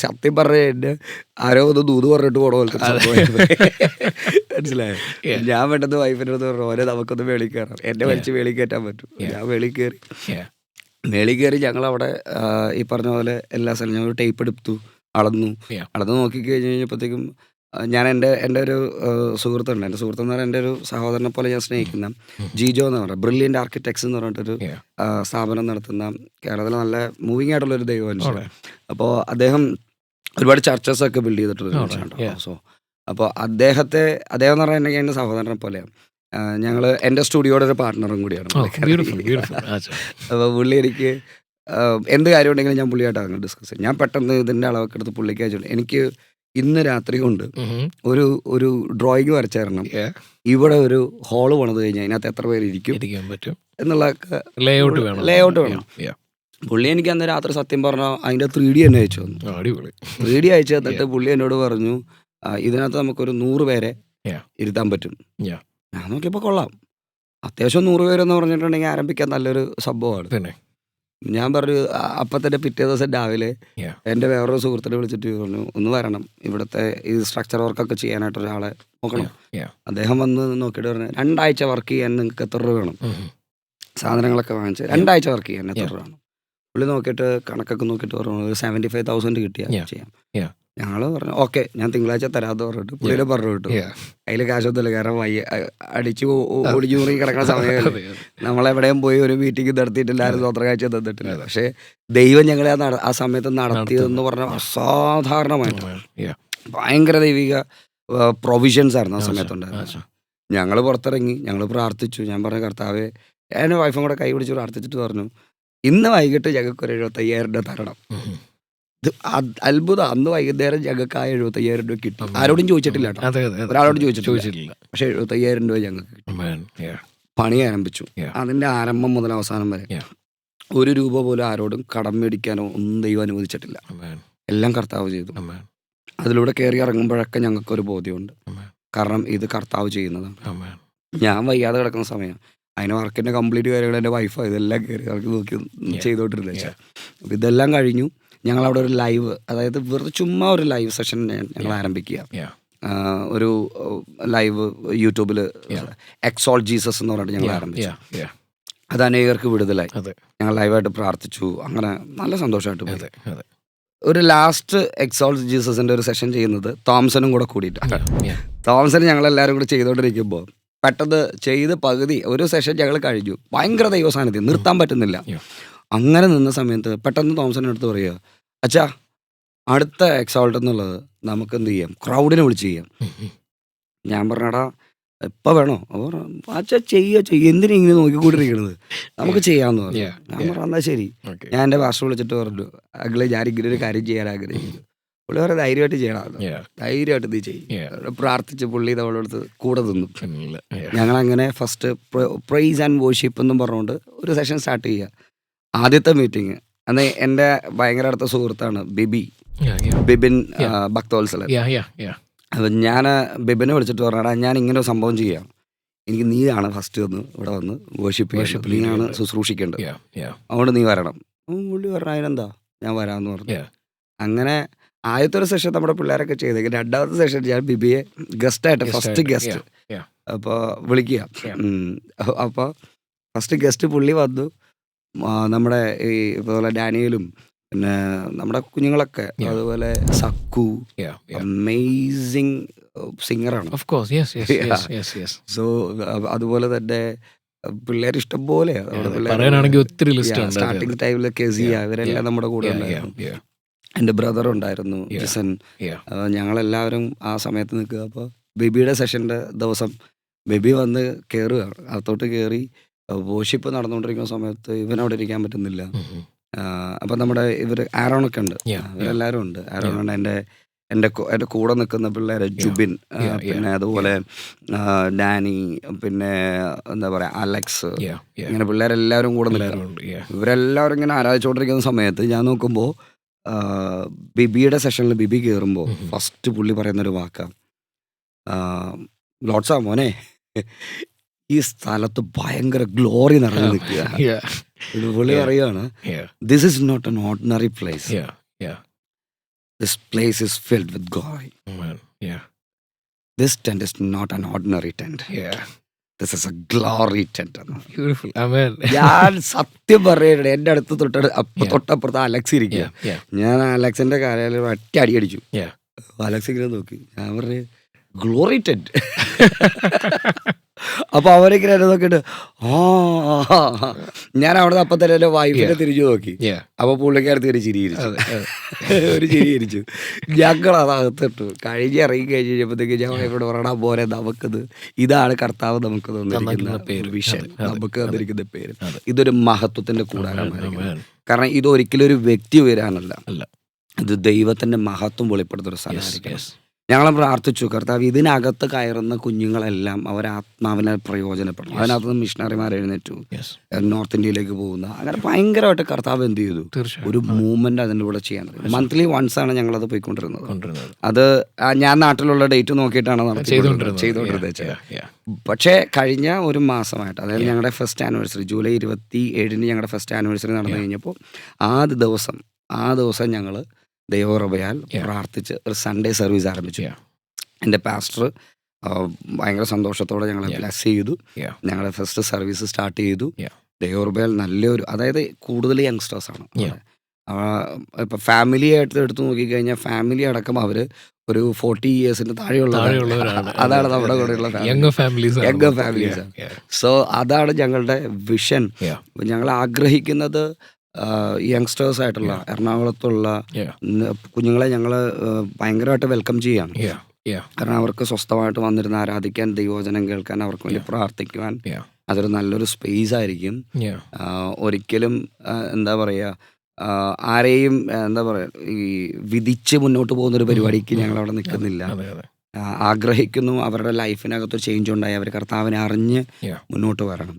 സത്യം പറഞ്ഞ എൻ്റെ ആരോ ഒന്ന് ദൂത് പറഞ്ഞിട്ട് പോകണ മനസ്സിലായോ. ഞാൻ പെട്ടെന്ന് വൈഫിൻ്റെ അടുത്ത് പറഞ്ഞു, ഓരോ നമുക്കൊന്ന് വേളി കയറാം, എന്നെ വലിച്ച് വേളി കയറ്റാൻ പറ്റും. ഞാൻ വേളി കയറി ഞങ്ങളവിടെ ഈ പറഞ്ഞ പോലെ എല്ലാ സ്ഥലം ഞങ്ങൾ ടേപ്പ് എടുത്തു, അളന്നു നോക്കി കഴിഞ്ഞപ്പോഴത്തേക്കും ഞാൻ എൻ്റെ ഒരു സുഹൃത്തുണ്ട്, എൻ്റെ സുഹൃത്തെന്ന് പറഞ്ഞാൽ എൻ്റെ ഒരു സഹോദരനെ പോലെ ഞാൻ സ്നേഹിക്കുന്ന ജിജോ എന്ന് പറയുന്നത്, ബ്രില്യൻ്റ് ആർക്കിടെക്ട്സ് എന്ന് പറഞ്ഞിട്ടൊരു സ്ഥാപനം നടത്തുന്ന കേരളത്തിലെ നല്ല മൂവിങ് ആയിട്ടുള്ളൊരു ദൈവമനുഷ്യൻ. അപ്പോൾ അദ്ദേഹം ഒരുപാട് ചർച്ചസൊക്കെ ബിൽഡ് ചെയ്തിട്ടുള്ള മനുഷ്യനാണ്. സോ അപ്പോൾ അദ്ദേഹം എന്ന് പറഞ്ഞാൽ എൻ്റെ സഹോദരനെ പോലെയാണ്. ഞങ്ങൾ എൻ്റെ സ്റ്റുഡിയോയുടെ ഒരു പാർട്ട്ണറും കൂടിയാണ്. അപ്പോൾ പുള്ളി എനിക്ക് എന്ത് കാര്യം ഉണ്ടെങ്കിലും ഞാൻ പുള്ളിയായിട്ട് അങ്ങനെ ഡിസ്കസ് ചെയ്യും. ഞാൻ പെട്ടെന്ന് ഇതിൻ്റെ അളവൊക്കെ എടുത്ത് പുള്ളിക്ക് അയച്ചു, എനിക്ക് ഇന്ന് രാത്രി കൊണ്ട് ഒരു ഡ്രോയിങ് വരച്ചേരണം, ഇവിടെ ഒരു ഹോള് പണിത് കഴിഞ്ഞാൽ അതിനകത്ത് എത്ര പേര് ഇരിക്കാൻ പറ്റും എന്നുള്ള ലേഔട്ട് വേണം. പുള്ളി എനിക്ക് അന്ന് രാത്രി സത്യം പറഞ്ഞാൽ അതിൻ്റെ 3D തന്നെ അയച്ചു തന്നു. 3D അയച്ചു തന്നിട്ട് പുള്ളി എന്നോട് പറഞ്ഞു, ഇതിനകത്ത് നമുക്കൊരു 100 പേരെ ഇരുത്താൻ പറ്റും. ഞാൻ നോക്കിയപ്പോൾ കൊള്ളാം, അത്യാവശ്യം 100 പേരെന്ന് പറഞ്ഞിട്ടുണ്ടെങ്കിൽ ആരംഭിക്കാൻ നല്ലൊരു സംഭവമാണ്. ഞാൻ പറഞ്ഞു, അപ്പം തന്നെ പിറ്റേ ദിവസം രാവിലെ എൻ്റെ വേറൊരു സുഹൃത്തിനെ വിളിച്ചിട്ട് പറഞ്ഞു, ഒന്ന് വരണം, ഇവിടുത്തെ ഈ സ്ട്രക്ചർ വർക്കൊക്കെ ചെയ്യാനായിട്ട് ഒരാളെ നോക്കണം. അദ്ദേഹം വന്ന് നോക്കിയിട്ട് പറഞ്ഞു, 2 ആഴ്ച വർക്ക് ചെയ്യാൻ നിങ്ങൾക്ക് എത്ര രൂപ വേണം? സാധനങ്ങളൊക്കെ വാങ്ങിച്ച് 2 ആഴ്ച വർക്ക് ചെയ്യാൻ എത്ര രൂപ? പുള്ളി നോക്കിയിട്ട് കണക്കൊക്കെ നോക്കിയിട്ട് പറഞ്ഞു ഒരു 75,000 കിട്ടിയാൽ ചെയ്യാം. ഞങ്ങൾ പറഞ്ഞു ഓക്കെ, ഞാൻ തിങ്കളാഴ്ച തരാമെന്ന് പറഞ്ഞിട്ട് പുള്ളിയെ പറഞ്ഞു വിട്ടു. അതിൽ കാശൊന്നുമില്ല, കാരണം അടിച്ച് ഒടിഞ്ഞു മുറുകി കിടക്കുന്ന സമയമല്ലേ. നമ്മളെവിടെയും പോയി ഒരു മീറ്റിംഗ് നടത്തിയിട്ടില്ല, ആരും സ്വന്തകാഴ്ച തന്നിട്ടില്ല. പക്ഷേ ദൈവം ഞങ്ങളെ ആ സമയത്ത് നടത്തിയതെന്ന് പറഞ്ഞാൽ അസാധാരണമായിട്ട് ഭയങ്കര ദൈവിക പ്രൊവിഷൻസ് ആയിരുന്നു ആ സമയത്തുണ്ടായിരുന്നു. ഞങ്ങൾ പുറത്തിറങ്ങി, ഞങ്ങൾ പ്രാർത്ഥിച്ചു. ഞാൻ പറഞ്ഞു കർത്താവേ, എൻ്റെ വൈഫും കൂടെ കൈ പിടിച്ച് പ്രാർത്ഥിച്ചിട്ട് പറഞ്ഞു ഇന്ന് വൈകിട്ട് ഞങ്ങൾക്ക് ഒരു 75,000 രൂപ തരണം. ഇത് അത്ഭുതം. അന്ന് വൈകുന്നേരം ഞങ്ങൾക്ക് ആ 75,000 രൂപ കിട്ടി. ആരോടും ചോദിച്ചിട്ടില്ല കേട്ടോ, ഒരാളോടും ചോദിച്ചിട്ടില്ല. പക്ഷെ 75,000 രൂപ ഞങ്ങൾക്ക് കിട്ടി. പണി ആരംഭിച്ചു. അതിൻ്റെ ആരംഭം മുതൽ അവസാനം വരെ 1 രൂപ പോലും ആരോടും കടം മേടിക്കാനോ ഒന്നും ദൈവം അനുവദിച്ചിട്ടില്ല. എല്ലാം കർത്താവ് ചെയ്തു. അതിലൂടെ കയറി ഇറങ്ങുമ്പോഴൊക്കെ ഞങ്ങൾക്കൊരു ബോധ്യമുണ്ട്, കാരണം ഇത് കർത്താവ് ചെയ്യുന്നതാണ്. ഞാൻ വയ്യാതെ കിടക്കുന്ന സമയം അതിന് വർക്കിൻ്റെ കംപ്ലീറ്റ് കാര്യങ്ങൾ എൻ്റെ വൈഫാണ് ഇതെല്ലാം കയറി അവർക്ക് നോക്കി ചെയ്തോണ്ടിരുന്നത്. അപ്പം ഇതെല്ലാം കഴിഞ്ഞു. ഞങ്ങളവിടെ ഒരു ലൈവ്, അതായത് വെറുതെ ചുമ്മാ ഒരു ലൈവ് സെഷൻ ഞങ്ങൾ ആരംഭിക്കുക. ഒരു ലൈവ് യൂട്യൂബിൽ എക്സോൾട്ട് ജീസസ് എന്ന് പറഞ്ഞിട്ട് ഞങ്ങൾ ആരംഭിച്ചു. അത് അനേകർക്ക് വിടുതലായി. ഞങ്ങൾ ലൈവായിട്ട് പ്രാർത്ഥിച്ചു. അങ്ങനെ നല്ല സന്തോഷമായിട്ട് പോയി. ഒരു ലാസ്റ്റ് എക്സോൾട്ട് ജീസസിൻ്റെ ഒരു സെഷൻ ചെയ്യുന്നത് തോംസനും കൂടെ കൂടിയിട്ടാണ്. തോംസൺ ഞങ്ങളെല്ലാവരും കൂടെ ചെയ്തുകൊണ്ടിരിക്കുമ്പോൾ പെട്ടെന്ന് ചെയ്ത് പകുതി ഒരു സെഷൻ ഞങ്ങൾ കഴിഞ്ഞു. ഭയങ്കര ദൈവസാന്നിധ്യം, നിർത്താൻ പറ്റുന്നില്ല. അങ്ങനെ നിന്ന സമയത്ത് പെട്ടെന്ന് തോംസൻ്റെ അടുത്ത് പറയുക, അച്ഛാ അടുത്ത എക്സോൾട്ട് എന്നുള്ളത് നമുക്ക് എന്ത് ചെയ്യാം, ക്രൗഡിനെ വിളിച്ച് ചെയ്യാം. ഞാൻ പറഞ്ഞടാ എപ്പോൾ വേണോ? അപ്പോൾ അച്ഛാ ചെയ്യുക, എന്തിനാ ഇങ്ങനെ നോക്കിക്കൊണ്ടിരിക്കണത്, നമുക്ക് ചെയ്യാമെന്ന് പറഞ്ഞു. ഞാൻ പറഞ്ഞു എന്നാൽ ശരി. ഞാൻ എൻ്റെ പാസ്റ്റർ വിളിച്ചിട്ട് പറഞ്ഞു, അങ്ങളെ ഞാനിങ്ങനെ ഒരു കാര്യം ചെയ്യാൻ ആഗ്രഹിക്കുന്നു. പുള്ളി പറഞ്ഞ ധൈര്യമായിട്ട് ചെയ്യണം, ധൈര്യമായിട്ട് നീ ചെയ്യും. പ്രാർത്ഥിച്ച് പുള്ളി നമ്മളടുത്ത് കൂടെ നിന്നു. ഞങ്ങളങ്ങനെ ഫസ്റ്റ് പ്രൈസ് ആൻഡ് വർഷിപ്പ് എന്നും പറഞ്ഞുകൊണ്ട് ഒരു സെഷൻ സ്റ്റാർട്ട് ചെയ്യുക. ആദ്യത്തെ മീറ്റിംഗ് അന്ന് എൻ്റെ ഭയങ്കര അടുത്ത സുഹൃത്താണ് ബിബിൻ ഭക്തവത്സലൻ. അപ്പം ഞാൻ ബിബിനെ വിളിച്ചിട്ട് പറഞ്ഞാ ഞാൻ ഇങ്ങനെ ഒരു സംഭവം ചെയ്യാം, എനിക്ക് നീയാണ് ഫസ്റ്റ് വന്ന് ഇവിടെ വന്ന് വർഷിപ്പ് നീയാണ് ശുശ്രൂഷിക്കേണ്ടത്, അതുകൊണ്ട് നീ വരണം. പുള്ളി പറഞ്ഞ അതിനെന്താ ഞാൻ വരാമെന്ന് പറഞ്ഞു. അങ്ങനെ ആദ്യത്തെ ഒരു സെഷൻ നമ്മുടെ പിള്ളേരൊക്കെ ചെയ്തേക്കും. 2ാമത്തെ സെഷൻ ഞാൻ ബിബിയെ ഗസ്റ്റായിട്ട് ഫസ്റ്റ് ഗസ്റ്റ് അപ്പോൾ വിളിക്കുക. അപ്പോൾ ഫസ്റ്റ് ഗസ്റ്റ് പുള്ളി വന്നു. നമ്മുടെ ഈ ഇതുപോലെ ഡാനിയലും പിന്നെ നമ്മുടെ കുഞ്ഞുങ്ങളൊക്കെ, അതുപോലെ സക്കു അമേസിങ് സിംഗറാണ്. സോ അതുപോലെ തന്നെ പിള്ളേർ ഇഷ്ടം പോലെ സ്റ്റാർട്ടിങ് ടൈമിൽ കെസിയ ഇവരെല്ലാം നമ്മുടെ കൂടെ ഉണ്ടായിരുന്നു. എൻ്റെ ബ്രദർ ഉണ്ടായിരുന്നു ജിസൻ. ഞങ്ങളെല്ലാവരും ആ സമയത്ത് നിൽക്കുക. അപ്പോൾ ബേബിയുടെ സെഷൻ്റെ ദിവസം ബേബി വന്ന് കയറുകയാണ്. അകത്തോട്ട് കയറി വർഷിപ്പ് നടന്നുകൊണ്ടിരിക്കുന്ന സമയത്ത് ഇവനവിടെ ഇരിക്കാൻ പറ്റുന്നില്ല. അപ്പം നമ്മുടെ ഇവർ ആരോണൊക്കെ ഉണ്ട്, ഇവരെല്ലാവരും ഉണ്ട്. ആരോണാണ് എൻ്റെ കൂടെ നിൽക്കുന്ന പിള്ളേർ, ജുബിൻ, പിന്നെ അതുപോലെ ഡാനി, പിന്നെ എന്താ പറയുക അലക്സ്, ഇങ്ങനെ പിള്ളേരെല്ലാവരും കൂടെ നിൽക്കും. ഇവരെല്ലാവരും ഇങ്ങനെ ആരാധിച്ചുകൊണ്ടിരിക്കുന്ന സമയത്ത് ഞാൻ നോക്കുമ്പോൾ ബിബിയുടെ സെഷനിൽ ബിബി കയറുമ്പോൾ ഫസ്റ്റ് പുള്ളി പറയുന്നൊരു വാക്കാണ്, ലോട്ട്സാ മോനെ ഈ സ്ഥലത്ത് ഭയങ്കര ഗ്ലോറി നിറഞ്ഞു നിൽക്കുക. പുള്ളി പറയുകയാണ്, this is not an ordinary place, this place is filled with God. This tent is not an ordinary tent, this is a glory tent. ഞാൻ സത്യം പറയണേ, എൻ്റെ അടുത്ത് തൊട്ടപ്പുറത്ത് അലക്സ് ഇരിക്കുക. ഞാൻ അലക്സിന്റെ കാര്യത്തിൽ ഒറ്റ അടി അടിച്ചു. അലക്സ് ഇങ്ങനെ നോക്കി. ഞാൻ പറഞ്ഞു ഗ്ലോറി ടെന്റ്. അപ്പൊ അവരിങ്ങനെ എന്നെ നോക്കിയിട്ട് ഞാൻ അവിടെ അപ്പം തന്നെ എൻ്റെ വൈഫിനെ തിരിച്ചു നോക്കി. അപ്പൊ പുള്ളിക്കാരത്തി ഒരു ചിരി ചിരിച്ചു. ഞങ്ങൾ അതകത്തിട്ടു. ഇറങ്ങി കഴിഞ്ഞപ്പോഴത്തേക്ക് ഞാൻ വൈഫോട് പറയണ പോലെ നമുക്കത് ഇതാണ് കർത്താവ് നമുക്ക് തന്നിരിക്കുന്ന വിഷൻ, നമുക്ക് തന്നിരിക്കുന്ന പേര്. ഇതൊരു മഹത്വത്തിന്റെ കൂടാരമായിരിക്കും. കാരണം ഇതൊരിക്കലും ഒരു വ്യക്തി ഉയരാനല്ല, ഇത് ദൈവത്തിന്റെ മഹത്വം വെളിപ്പെടുത്തുന്ന സ്ഥലമായിരിക്കും. ഞങ്ങൾ പ്രാർത്ഥിച്ചു, കർത്താവ് ഇതിനകത്ത് കയറുന്ന കുഞ്ഞുങ്ങളെല്ലാം അവരാത്മാവിനെ പ്രയോജനപ്പെടും. അതിനകത്ത് നിന്ന് മിഷണറിമാർ എഴുന്നേറ്റു, നോർത്ത് ഇന്ത്യയിലേക്ക് പോകുന്ന, അങ്ങനെ ഭയങ്കരമായിട്ട് കർത്താവ് എന്ത് ചെയ്തു, ഒരു മൂവ്മെന്റ് അതിൻ്റെ കൂടെ ചെയ്യാൻ. മന്ത്ലി വൺസ് ആണ് ഞങ്ങളത് പോയിക്കൊണ്ടിരുന്നത്. അത് ഞാൻ നാട്ടിലുള്ള ഡേറ്റ് നോക്കിയിട്ടാണ് ചെയ്തുകൊണ്ടിരുന്നത്. പക്ഷേ കഴിഞ്ഞ ഒരു മാസമായിട്ട്, അതായത് ഞങ്ങളുടെ ഫസ്റ്റ് ആനിവേഴ്സറി ജൂലൈ 27 ഞങ്ങളുടെ ഫസ്റ്റ് ആനിവേഴ്സറി നടന്നു കഴിഞ്ഞപ്പോൾ ആ ദിവസം ഞങ്ങൾ ദൈവകൃപയാൽ പ്രാർത്ഥിച്ച് ഒരു സൺഡേ സർവീസ് ആരംഭിച്ചു. എൻ്റെ പാസ്റ്റർ ഭയങ്കര സന്തോഷത്തോടെ ഞങ്ങളെ ബ്ലെസ് ചെയ്തു. ഞങ്ങളുടെ ഫസ്റ്റ് സർവീസ് സ്റ്റാർട്ട് ചെയ്തു. ദൈവകൃപയാൽ നല്ലൊരു, അതായത് കൂടുതൽ യങ്സ്റ്റേഴ്സാണ്. Yeah. ഇപ്പം ഫാമിലി ആയിട്ട് എടുത്ത് നോക്കിക്കഴിഞ്ഞാൽ ഫാമിലി അടക്കം അവർ ഒരു 40 ഇയേഴ്സിന് താഴെയുള്ളവരാണ്. അതാണ് നമ്മുടെ കൂടെയുള്ള യങ് ഫാമിലീസ്. യങ് ഫാമിലീസാണ്. സോ അതാണ് ഞങ്ങളുടെ വിഷൻ. ഞങ്ങൾ ആഗ്രഹിക്കുന്നത് യങ്സ്റ്റേഴ്സ് ആയിട്ടുള്ള എറണാകുളത്തുള്ള കുഞ്ഞുങ്ങളെ ഞങ്ങൾ ഭയങ്കരമായിട്ട് വെൽക്കം ചെയ്യാണ്. കാരണം അവർക്ക് സ്വസ്ഥമായിട്ട് വന്നിരുന്ന് ആരാധിക്കാൻ, ദൈവവചനം കേൾക്കാൻ, അവർക്ക് വേണ്ടി പ്രാർത്ഥിക്കുവാൻ അതൊരു നല്ലൊരു സ്പേസ് ആയിരിക്കും. ഒരിക്കലും എന്താ പറയുക, ആരെയും എന്താ പറയുക, ഈ വിധിച്ച് മുന്നോട്ട് പോകുന്നൊരു പരിപാടിക്ക് ഞങ്ങൾ അവിടെ നിൽക്കുന്നില്ല. ആഗ്രഹിക്കുന്നു അവരുടെ ലൈഫിനകത്ത് ചേഞ്ച് ഉണ്ടായി അവർ കർത്താവിനെ അറിഞ്ഞ് മുന്നോട്ട് വരണം.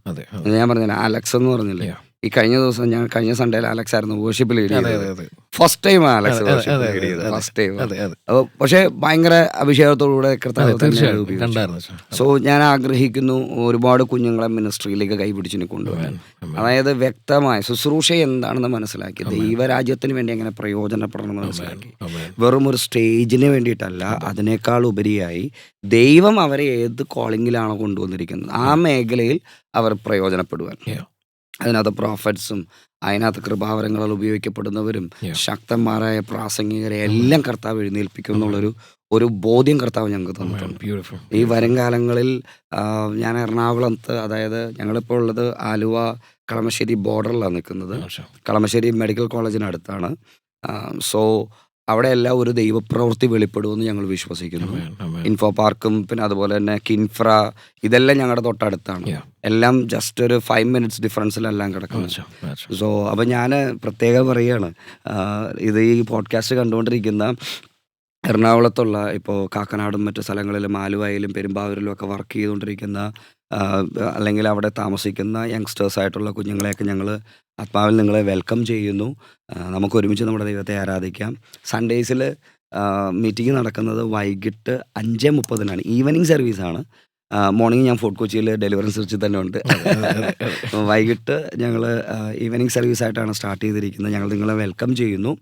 ഞാൻ പറഞ്ഞില്ല, അലക്സ് എന്ന് പറഞ്ഞില്ലേ, ഈ കഴിഞ്ഞ ദിവസം ഞാൻ കഴിഞ്ഞ സൺഡേയിൽ അലക്സ് ആയിരുന്നു വർഷിപ്പ് ലീഡ് ചെയ്തത്. First time Alex first time. പക്ഷെ ഭയങ്കര അഭിഷേകത്തോടുകൂടെ കർത്താവ്. സോ ഞാൻ ആഗ്രഹിക്കുന്നു ഒരുപാട് കുഞ്ഞുങ്ങളെ മിനിസ്ട്രിയിലേക്ക് കൈപിടിച്ചിന് കൊണ്ടുപോകാൻ. അതായത് വ്യക്തമായ ശുശ്രൂഷ എന്താണെന്ന് മനസ്സിലാക്കി, ദൈവരാജ്യത്തിന് വേണ്ടി എങ്ങനെ പ്രയോജനപ്പെടണമെന്ന് മനസ്സിലാക്കി, വെറും ഒരു സ്റ്റേജിന് വേണ്ടിയിട്ടല്ല, അതിനേക്കാൾ ഉപരിയായി ദൈവം അവരെ ഏത് കോളിങ്ങിലാണോ കൊണ്ടുവന്നിരിക്കുന്നത് ആ മേഖലയിൽ അവർ പ്രയോജനപ്പെടുവാൻ. അതിനകത്ത് പ്രോഫറ്റ്സും അതിനകത്ത് കൃപാവരങ്ങളിൽ ഉപയോഗിക്കപ്പെടുന്നവരും ശക്തന്മാരായ പ്രാസംഗികരെ എല്ലാം കർത്താവ് എഴുന്നേൽപ്പിക്കും എന്നുള്ളൊരു ബോധ്യം കർത്താവ് ഞങ്ങൾക്ക് തന്നിട്ടുണ്ട്. ഈ വരും കാലങ്ങളിൽ ഞാൻ എറണാകുളത്ത്, അതായത് ഞങ്ങളിപ്പോൾ ഉള്ളത് ആലുവ കളമശ്ശേരി ബോർഡറിലാണ് നിൽക്കുന്നത്. കളമശ്ശേരി മെഡിക്കൽ കോളേജിനടുത്താണ്. സോ അവിടെ എല്ലാം ഒരു ദൈവപ്രവൃത്തി വെളിപ്പെടുമെന്ന് ഞങ്ങൾ വിശ്വസിക്കുന്നു. ഇൻഫോ പാർക്കും പിന്നെ അതുപോലെ തന്നെ കിൻഫ്ര ഇതെല്ലാം ഞങ്ങളുടെ തൊട്ടടുത്താണ്. എല്ലാം ജസ്റ്റ് ഒരു 5 minutes ഡിഫറൻസിലെല്ലാം കിടക്കുന്നത്. സോ അപ്പം ഞാൻ പ്രത്യേകം പറയുകയാണ്, ഇത് ഈ പോഡ്കാസ്റ്റ് കണ്ടുകൊണ്ടിരിക്കുന്ന എറണാകുളത്തുള്ള, ഇപ്പോൾ കാക്കനാടും മറ്റു സ്ഥലങ്ങളിലും ആലുവയിലും പെരുമ്പാവൂരിലും ഒക്കെ വർക്ക് ചെയ്തുകൊണ്ടിരിക്കുന്ന അല്ലെങ്കിൽ അവിടെ താമസിക്കുന്ന യങ്സ്റ്റേഴ്സായിട്ടുള്ള കുഞ്ഞുങ്ങളെയൊക്കെ ഞങ്ങൾ ആത്മാവിൽ നിങ്ങളെ വെൽക്കം ചെയ്യുന്നു. നമുക്ക് ഒരുമിച്ച് നമ്മുടെ ദൈവത്തെ ആരാധിക്കാം. സൺഡേയ്സിൽ മീറ്റിംഗ് നടക്കുന്നത് വൈകിട്ട് 5:30 ഈവനിങ് സർവീസാണ്. മോർണിംഗ് ഞാൻ ഫോർട്ട് കൊച്ചിയിൽ ഡെലിവറൻസ് ചർച്ചിൽ തന്നെ ഉണ്ട്. വൈകിട്ട് ഞങ്ങൾ ഈവനിങ് സർവീസായിട്ടാണ് സ്റ്റാർട്ട് ചെയ്തിരിക്കുന്നത്. ഞങ്ങൾ നിങ്ങളെ വെൽക്കം ചെയ്യുന്നു.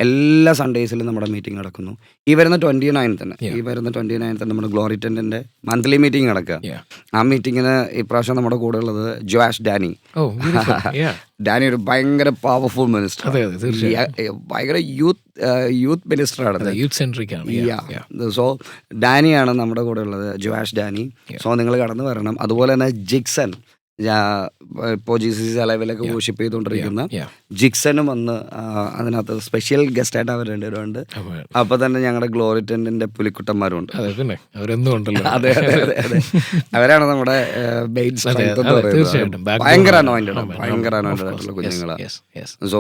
എല്ലാ സൺഡേയ്സിലും നമ്മുടെ മീറ്റിംഗ് നടക്കുന്നു. ഈ വരുന്ന 29th നമ്മുടെ ഗ്ലോറി ടെൻറ്റിൻ്റെ മന്ത്ലി മീറ്റിംഗ് നടക്കുക. ആ മീറ്റിങ്ങിന് ഇപ്രാവശ്യം നമ്മുടെ കൂടെ ഉള്ളത് ജോഷ് ഡാനി. ഡാനി ഒരു ഭയങ്കര പവർഫുൾ മിനിസ്റ്റർ, ഭയങ്കര യൂത്ത് മിനിസ്റ്ററാണ്, യൂത്ത് സെൻട്രിക് ആണ്. സോ ഡാനിയാണ് നമ്മുടെ കൂടെ ഉള്ളത്, ജോഷ് ഡാനി. സോ നിങ്ങൾ കടന്നു വരണം. അതുപോലെ തന്നെ ജിക്സൺ, ഇപ്പോൾ GCC ലെവലൊക്കെ വർഷിപ്പ് ചെയ്തുകൊണ്ടിരിക്കുന്ന ജിക്സനും വന്ന് അതിനകത്ത് സ്പെഷ്യൽ ഗസ്റ്റായിട്ട് അവർ രണ്ടുപേരുണ്ട്. അപ്പോൾ തന്നെ ഞങ്ങളുടെ ഗ്ലോറി ടെൻറ്റിൻ്റെ പുലിക്കുട്ടന്മാരുണ്ട്. അതെ, അവരാണ് നമ്മുടെ മെയിൻ സ്ട്രെങ്ത് എന്ന് പറയുന്നത്. ഭയങ്കര അനോയിന്റഡ് ആയിട്ടുള്ള കുഞ്ഞുങ്ങളാണ്. സോ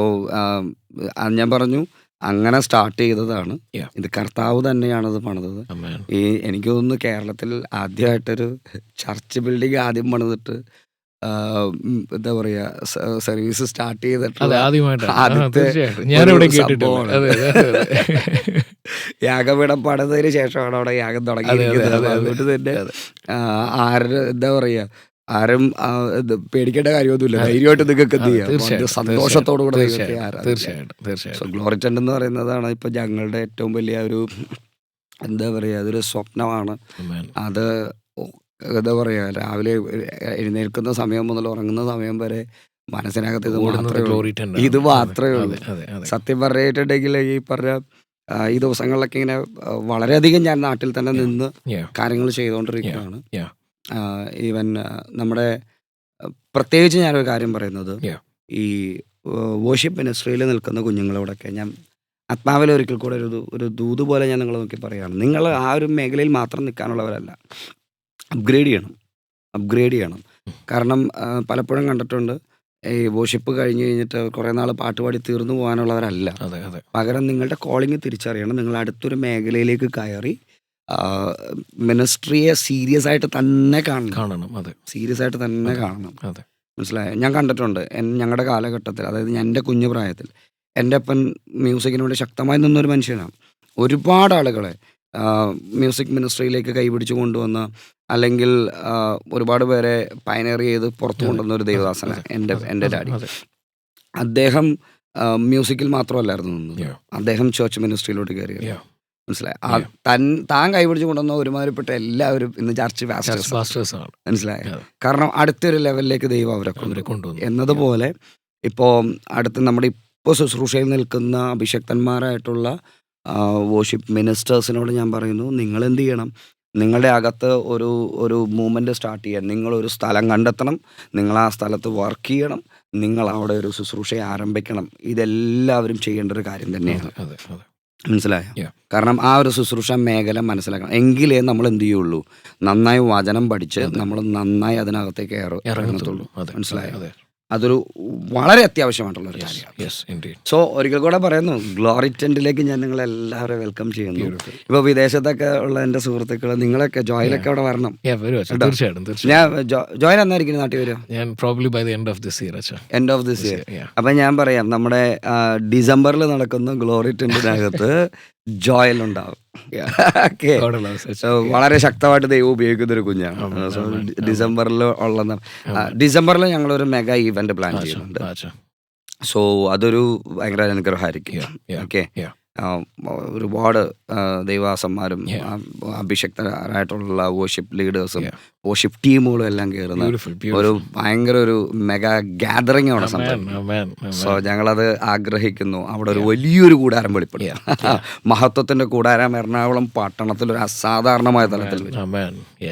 ഞാൻ പറഞ്ഞു, അങ്ങനെ സ്റ്റാർട്ട് ചെയ്തതാണ്. ഇത് കർത്താവ് തന്നെയാണത് പണിതത്. എനിക്ക് തോന്നുന്നു കേരളത്തിൽ ആദ്യമായിട്ടൊരു ചർച്ച് ബിൽഡിംഗ് ആദ്യം പണിതിട്ട് എന്താ പറയാ സർവീസ് സ്റ്റാർട്ട് ചെയ്തിട്ട് യാഗപീഠം പണിതതിന് ശേഷമാണ് അവിടെ യാഗം തുടങ്ങിയിരിക്കുന്നത്. അതുകൊണ്ട് തന്നെ എന്താ പറയാ, ആരും പേടിക്കേണ്ട കാര്യമൊന്നുമില്ല. ധൈര്യമായിട്ട് നിങ്ങൾക്ക് എന്ത് ചെയ്യാം, സന്തോഷത്തോടു കൂടെ ദൈവത്തെ ആരാധിക്കാം. സോ ഗ്ലോറി ടെന്റ് എന്ന് പറയുന്നതാണ് ഇപ്പൊ ഞങ്ങളുടെ ഏറ്റവും വലിയ ഒരു എന്താ പറയാ, അതൊരു സ്വപ്നമാണ്. അത് എന്താ പറയുക, രാവിലെ എഴുന്നേൽക്കുന്ന സമയം മുതൽ ഉറങ്ങുന്ന സമയം വരെ മനസ്സിനകത്ത് ഇത് മാത്രമേ ഉള്ളൂ. സത്യം പറഞ്ഞിട്ടുണ്ടെങ്കിൽ ഈ പറഞ്ഞ ഈ ദിവസങ്ങളിലൊക്കെ ഇങ്ങനെ വളരെയധികം ഞാൻ നാട്ടിൽ തന്നെ നിന്ന് കാര്യങ്ങൾ ചെയ്തുകൊണ്ടിരിക്കുകയാണ്. ഈവൻ നമ്മുടെ പ്രത്യേകിച്ച് ഞാനൊരു കാര്യം പറയുന്നത്, ഈ വർഷിപ്പ് മിനിസ്ട്രിയിൽ നിൽക്കുന്ന കുഞ്ഞുങ്ങളോടൊക്കെ ഞാൻ ആത്മാവിൽ ഒരിക്കൽ കൂടെ ഒരു ദൂത് പോലെ ഞാൻ നിങ്ങളെ നോക്കി പറയുകയാണ്, നിങ്ങൾ ആ ഒരു മേഖലയിൽ മാത്രം നിൽക്കാനുള്ളവരല്ല, അപ്ഗ്രേഡ് ചെയ്യണം. കാരണം പലപ്പോഴും കണ്ടിട്ടുണ്ട്, ഈ വർഷിപ്പ് കഴിഞ്ഞ് കഴിഞ്ഞിട്ട് കുറേ നാൾ പാട്ടുപാടി തീർന്നു പോകാനുള്ളവരല്ല. പകരം നിങ്ങളുടെ കോളിംഗ് തിരിച്ചറിയണം. നിങ്ങൾ അടുത്തൊരു മേഖലയിലേക്ക് കയറി മിനിസ്ട്രിയെ സീരിയസ് ആയിട്ട് തന്നെ കാണണം. സീരിയസ് ആയിട്ട് തന്നെ കാണണം. മനസ്സിലായോ? ഞാൻ കണ്ടിട്ടുണ്ട് ഞങ്ങളുടെ കാലഘട്ടത്തിൽ, അതായത് എൻ്റെ കുഞ്ഞു പ്രായത്തിൽ എൻ്റെ അപ്പൻ മ്യൂസിക്കിന് വേണ്ടി ശക്തമായി നിന്നൊരു മനുഷ്യനാണ്. ഒരുപാട് ആളുകളെ മ്യൂസിക് മിനിസ്ട്രിയിലേക്ക് കൈപിടിച്ചു കൊണ്ടുവന്ന, അല്ലെങ്കിൽ ഒരുപാട് പേരെ പയനയർ ചെയ്ത് പുറത്തു കൊണ്ടുവന്ന ഒരു ദൈവദാസനാണ് എൻ്റെ ഡാഡി. അദ്ദേഹം മ്യൂസിക്കിൽ മാത്രമല്ലായിരുന്നു നിന്നത്, അദ്ദേഹം ചർച്ച് മിനിസ്ട്രിയിലോട്ട് കയറിയത്. മനസ്സിലായി. താൻ കൈപിടിച്ച് കൊണ്ടുവന്ന ഒരുമാതിരിപ്പെട്ട എല്ലാവരും ഇന്ന് ചർച്ച് പാസ്റ്റേഴ്സ് ആണ്. മനസ്സിലായി. കാരണം അടുത്തൊരു ലെവലിലേക്ക് ദൈവം അവരെ കൊണ്ടുവന്നു എന്നതുപോലെ ഇപ്പോൾ അടുത്ത് നമ്മുടെ ഇപ്പോൾ ശുശ്രൂഷയിൽ നിൽക്കുന്ന അഭിഷക്തന്മാരായിട്ടുള്ള വോഷിപ്പ് മിനിസ്റ്റേഴ്സിനോട് ഞാൻ പറയുന്നു, നിങ്ങൾ എന്ത് ചെയ്യണം, നിങ്ങളുടെ അകത്ത് ഒരു മൂവ്മെൻറ്റ് സ്റ്റാർട്ട് ചെയ്യാൻ നിങ്ങളൊരു സ്ഥലം കണ്ടെത്തണം, നിങ്ങൾ ആ സ്ഥലത്ത് വർക്ക് ചെയ്യണം, നിങ്ങൾ അവിടെ ഒരു ശുശ്രൂഷയെ ആരംഭിക്കണം. ഇതെല്ലാവരും ചെയ്യേണ്ട ഒരു കാര്യം തന്നെയാണ്. മനസ്സിലായോ? കാരണം ആ ഒരു ശുശ്രൂഷ മേഖല മനസ്സിലാക്കണം. എങ്കിലേ നമ്മൾ എന്ത് ചെയ്യുള്ളൂ, നന്നായി വചനം പഠിച്ച് നമ്മൾ നന്നായി അതിനകത്തേക്ക് ഇറങ്ങത്തുള്ളൂ. മനസ്സിലായോ? അതൊരു വളരെ അത്യാവശ്യമായിട്ടുള്ള ഒരു കാര്യമാണ്. സോ ഒരിക്കൽ കൂടെ പറയുന്നു, ഗ്ലോറി ടെന്റിലേക്ക് ഞാൻ നിങ്ങളെല്ലാവരും വെൽക്കം ചെയ്യുന്നു. ഇപ്പൊ വിദേശത്തൊക്കെ ഉള്ള എൻ്റെ സുഹൃത്തുക്കൾ, നിങ്ങളൊക്കെ ജോയിലൊക്കെ അവിടെ വരണം. ഞാൻ ജോയിൽ എന്നായിരിക്കും നാട്ടിൽ വരിക? End of this year. അപ്പൊ ഞാൻ പറയാം, നമ്മുടെ ഡിസംബറിൽ നടക്കുന്ന ഗ്ലോറി ടെന്റിനകത്ത് ജോയിൽ ഉണ്ടാവും. വളരെ ശക്തമായിട്ട് ദൈവം ഉപയോഗിക്കുന്ന ഒരു കുഞ്ഞാണ്. ഡിസംബറിൽ ഞങ്ങളൊരു മെഗാ ഇവന്റ് പ്ലാൻ ചെയ്യുന്നുണ്ട്. സോ അതൊരു ഭയങ്കര അനുഗ്രഹമായിരിക്കും. ഓക്കെ, ഒരുപാട് ദൈവാസന്മാരും അഭിഷക്തരായിട്ടുള്ള വോഷിപ്പ് ലീഡേഴ്സും വോഷിപ്പ് ടീമുകളും എല്ലാം കയറുന്ന ഒരു ഭയങ്കര ഒരു മെഗാ ഗാദറിംഗ് അവിടെ സംഭവിക്കും. സോ ഞങ്ങളത് ആഗ്രഹിക്കുന്നു. അവിടെ ഒരു വലിയൊരു കൂടാരം വെളിപ്പെടുക, മഹത്വത്തിന്റെ കൂടാരം എറണാകുളം പട്ടണത്തിൽ ഒരു അസാധാരണമായ തലത്തിൽ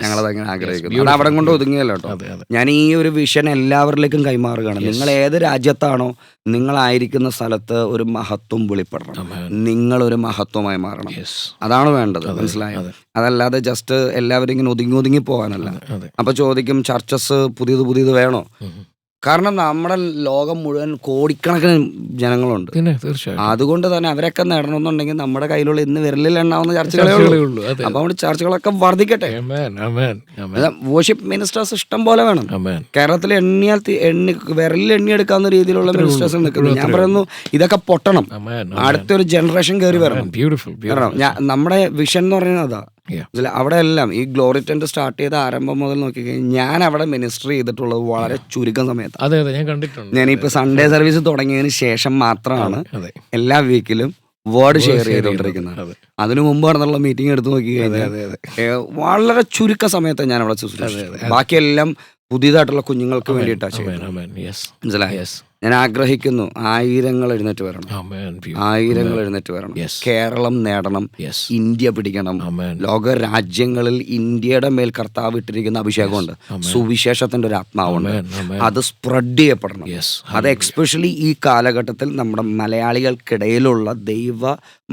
ഞങ്ങളത് അങ്ങനെ ആഗ്രഹിക്കുന്നു. അത് അവിടെ കൊണ്ട് ഒതുങ്ങിയല്ലോ കേട്ടോ. ഞാൻ ഈ ഒരു വിഷൻ എല്ലാവരിലേക്കും കൈമാറുകയാണ്. നിങ്ങൾ ഏത് രാജ്യത്താണോ നിങ്ങളായിരിക്കുന്ന സ്ഥലത്ത് ഒരു മഹത്വം വെളിപ്പെടണം, നിങ്ങളൊരു മഹത്വമായി മാറണം. അതാണ് വേണ്ടത്. മനസ്സിലായോ? അതല്ലാതെ ജസ്റ്റ് എല്ലാവരും ഇങ്ങനെ ഒതുങ്ങി പോകാനല്ല. അപ്പൊ ചോദിക്കും, ചർച്ചസ് പുതിയത് വേണോ? കാരണം നമ്മുടെ ലോകം മുഴുവൻ കോടിക്കണക്കിന് ജനങ്ങളുണ്ട്. അതുകൊണ്ട് തന്നെ അവരൊക്കെ നേടണമെന്നുണ്ടെങ്കിൽ നമ്മുടെ കയ്യിലുള്ള ഇന്ന് വിരലിൽ എണ്ണാവുന്ന ചർച്ചകളേ ഉള്ളൂ. അപ്പൊ അവിടെ ചർച്ചകളൊക്കെ വർദ്ധിക്കട്ടെ. വോഷിപ്പ് മിനിസ്റ്റേഴ്സ് ഇഷ്ടം പോലെ വേണം. കേരളത്തിൽ വിരലിൽ എണ്ണിയെടുക്കാവുന്ന രീതിയിലുള്ള മിനിസ്റ്റേഴ്സ് നിൽക്കുന്നു. ഞാൻ പറയുന്നു, ഇതൊക്കെ പൊട്ടണം. അടുത്തൊരു ജനറേഷൻ കയറി വരണം. നമ്മുടെ വിഷൻ എന്ന് പറയുന്നത് അതാ. അവിടെ എല്ലാം ഈ ഗ്ലോറി ടെന്റ് സ്റ്റാർട്ട് ചെയ്ത ആരംഭം മുതൽ നോക്കിക്കഴിഞ്ഞാൽ ഞാൻ അവിടെ മിനിസ്റ്റർ ചെയ്തിട്ടുള്ളത് വളരെ ചുരുക്കം സമയത്ത്. ഞാനിപ്പോ സൺഡേ സർവീസ് തുടങ്ങിയതിന് ശേഷം മാത്രമാണ് എല്ലാ വീക്കിലും വേർഡ് ഷെയർ ചെയ്തുകൊണ്ടിരിക്കുന്നത്. അതിനു മുമ്പ് നടന്നുള്ള മീറ്റിംഗ് എടുത്ത് നോക്കി കഴിഞ്ഞാൽ വളരെ ചുരുക്ക സമയത്ത് ഞാൻ അവിടെ ശുശ്രൂഷിച്ചത്. ബാക്കിയെല്ലാം പുതിയതായിട്ടുള്ള കുഞ്ഞുങ്ങൾക്ക് വേണ്ടിയിട്ടാണ് ചെയ്യുന്നത്. മനസ്സിലായോ? ഞാൻ ആഗ്രഹിക്കുന്നു, ആയിരങ്ങൾ എഴുന്നേറ്റ് വരണം. കേരളം നേടണം, ഇന്ത്യ പിടിക്കണം. ലോക രാജ്യങ്ങളിൽ ഇന്ത്യയുടെ മേൽ കർത്താവ് ഇട്ടിരിക്കുന്ന അഭിഷേകമുണ്ട്, സുവിശേഷത്തിന്റെ ഒരു ആത്മാവുണ്ട്. അത് സ്പ്രെഡ് ചെയ്യപ്പെടണം. അത് എക്സ്പെഷ്യലി ഈ കാലഘട്ടത്തിൽ നമ്മുടെ മലയാളികൾക്കിടയിലുള്ള ദൈവ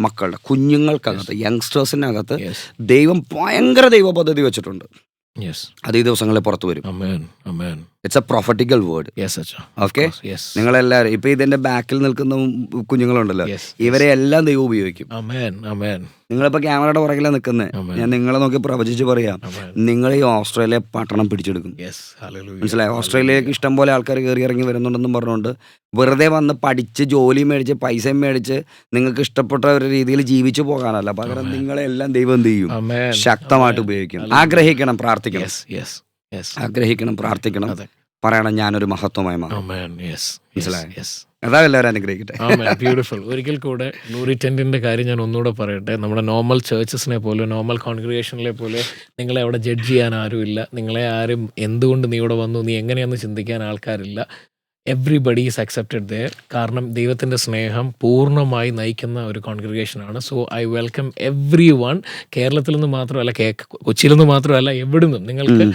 മക്കളുടെ കുഞ്ഞുങ്ങൾക്കകത്ത്, യങ്സ്റ്റേഴ്സിനകത്ത് ദൈവം ഭയങ്കര ദൈവ പദ്ധതി വെച്ചിട്ടുണ്ട്. അത് ഈ ദിവസങ്ങളിൽ പുറത്തു വരും. It's A prophetical word. Okay, നിങ്ങളെല്ലാവരും ഇപ്പൊ ഇതിന്റെ ബാക്കിൽ നിൽക്കുന്ന കുഞ്ഞുങ്ങളുണ്ടല്ലോ, ഇവരെ എല്ലാം ദൈവം ഉപയോഗിക്കും. നിങ്ങളിപ്പോ ക്യാമറയുടെ പുറകിലാണ് നിൽക്കുന്നത്. ഞാൻ നിങ്ങളെ നോക്കി പ്രവചിച്ച് പറയാം, നിങ്ങൾ ഈ ഓസ്ട്രേലിയ പട്ടണം പിടിച്ചെടുക്കും. മനസ്സിലായി? ഓസ്ട്രേലിയക്ക് ഇഷ്ടം പോലെ ആൾക്കാർ കയറി ഇറങ്ങി വരുന്നുണ്ടെന്നും പറഞ്ഞുകൊണ്ട് വെറുതെ വന്ന് പഠിച്ച് ജോലി മേടിച്ച് പൈസയും മേടിച്ച് നിങ്ങൾക്ക് ഇഷ്ടപ്പെട്ട ഒരു രീതിയിൽ ജീവിച്ചു പോകാനല്ല, പകരം നിങ്ങളെല്ലാം ദൈവം എന്ത് ചെയ്യും? ശക്തമായിട്ട് ഉപയോഗിക്കും. ആഗ്രഹിക്കണം, പ്രാർത്ഥിക്കണം, പറയണം ഞാനൊരു മഹത്വമായി മാറും. മനസ്സിലായി? അതാ എല്ലാവരും അനുഗ്രഹിക്കട്ടെ. ബ്യൂട്ടിഫുൾ. ഒരിക്കൽ കൂടെ ഗ്ലോറി ടെന്റിന്റെ കാര്യം ഞാൻ ഒന്നുകൂടെ പറയട്ടെ. നമ്മുടെ നോർമൽ ചേർച്ചസിനെ പോലെ, നോർമൽ കോൺഗ്രിഗേഷനിലെ പോലെ നിങ്ങളെ അവിടെ ജഡ്ജ് ചെയ്യാൻ ആരുമില്ല. നിങ്ങളെ ആരും എന്തുകൊണ്ട് നീ ഇവിടെ വന്നു, നീ എങ്ങനെയാണെന്ന് ചിന്തിക്കാൻ ആൾക്കാരില്ല. Everybody is accepted there. കാരണം ദൈവത്തിൻ്റെ സ്നേഹം പൂർണ്ണമായി നയിക്കുന്ന ഒരു കോൺഗ്രിഗേഷനാണ്. So I welcome everyone. കേരളത്തിൽ നിന്ന് മാത്രമല്ല, കൊച്ചിയിൽ നിന്ന് മാത്രമല്ല, എവിടുന്നും നിങ്ങൾക്ക്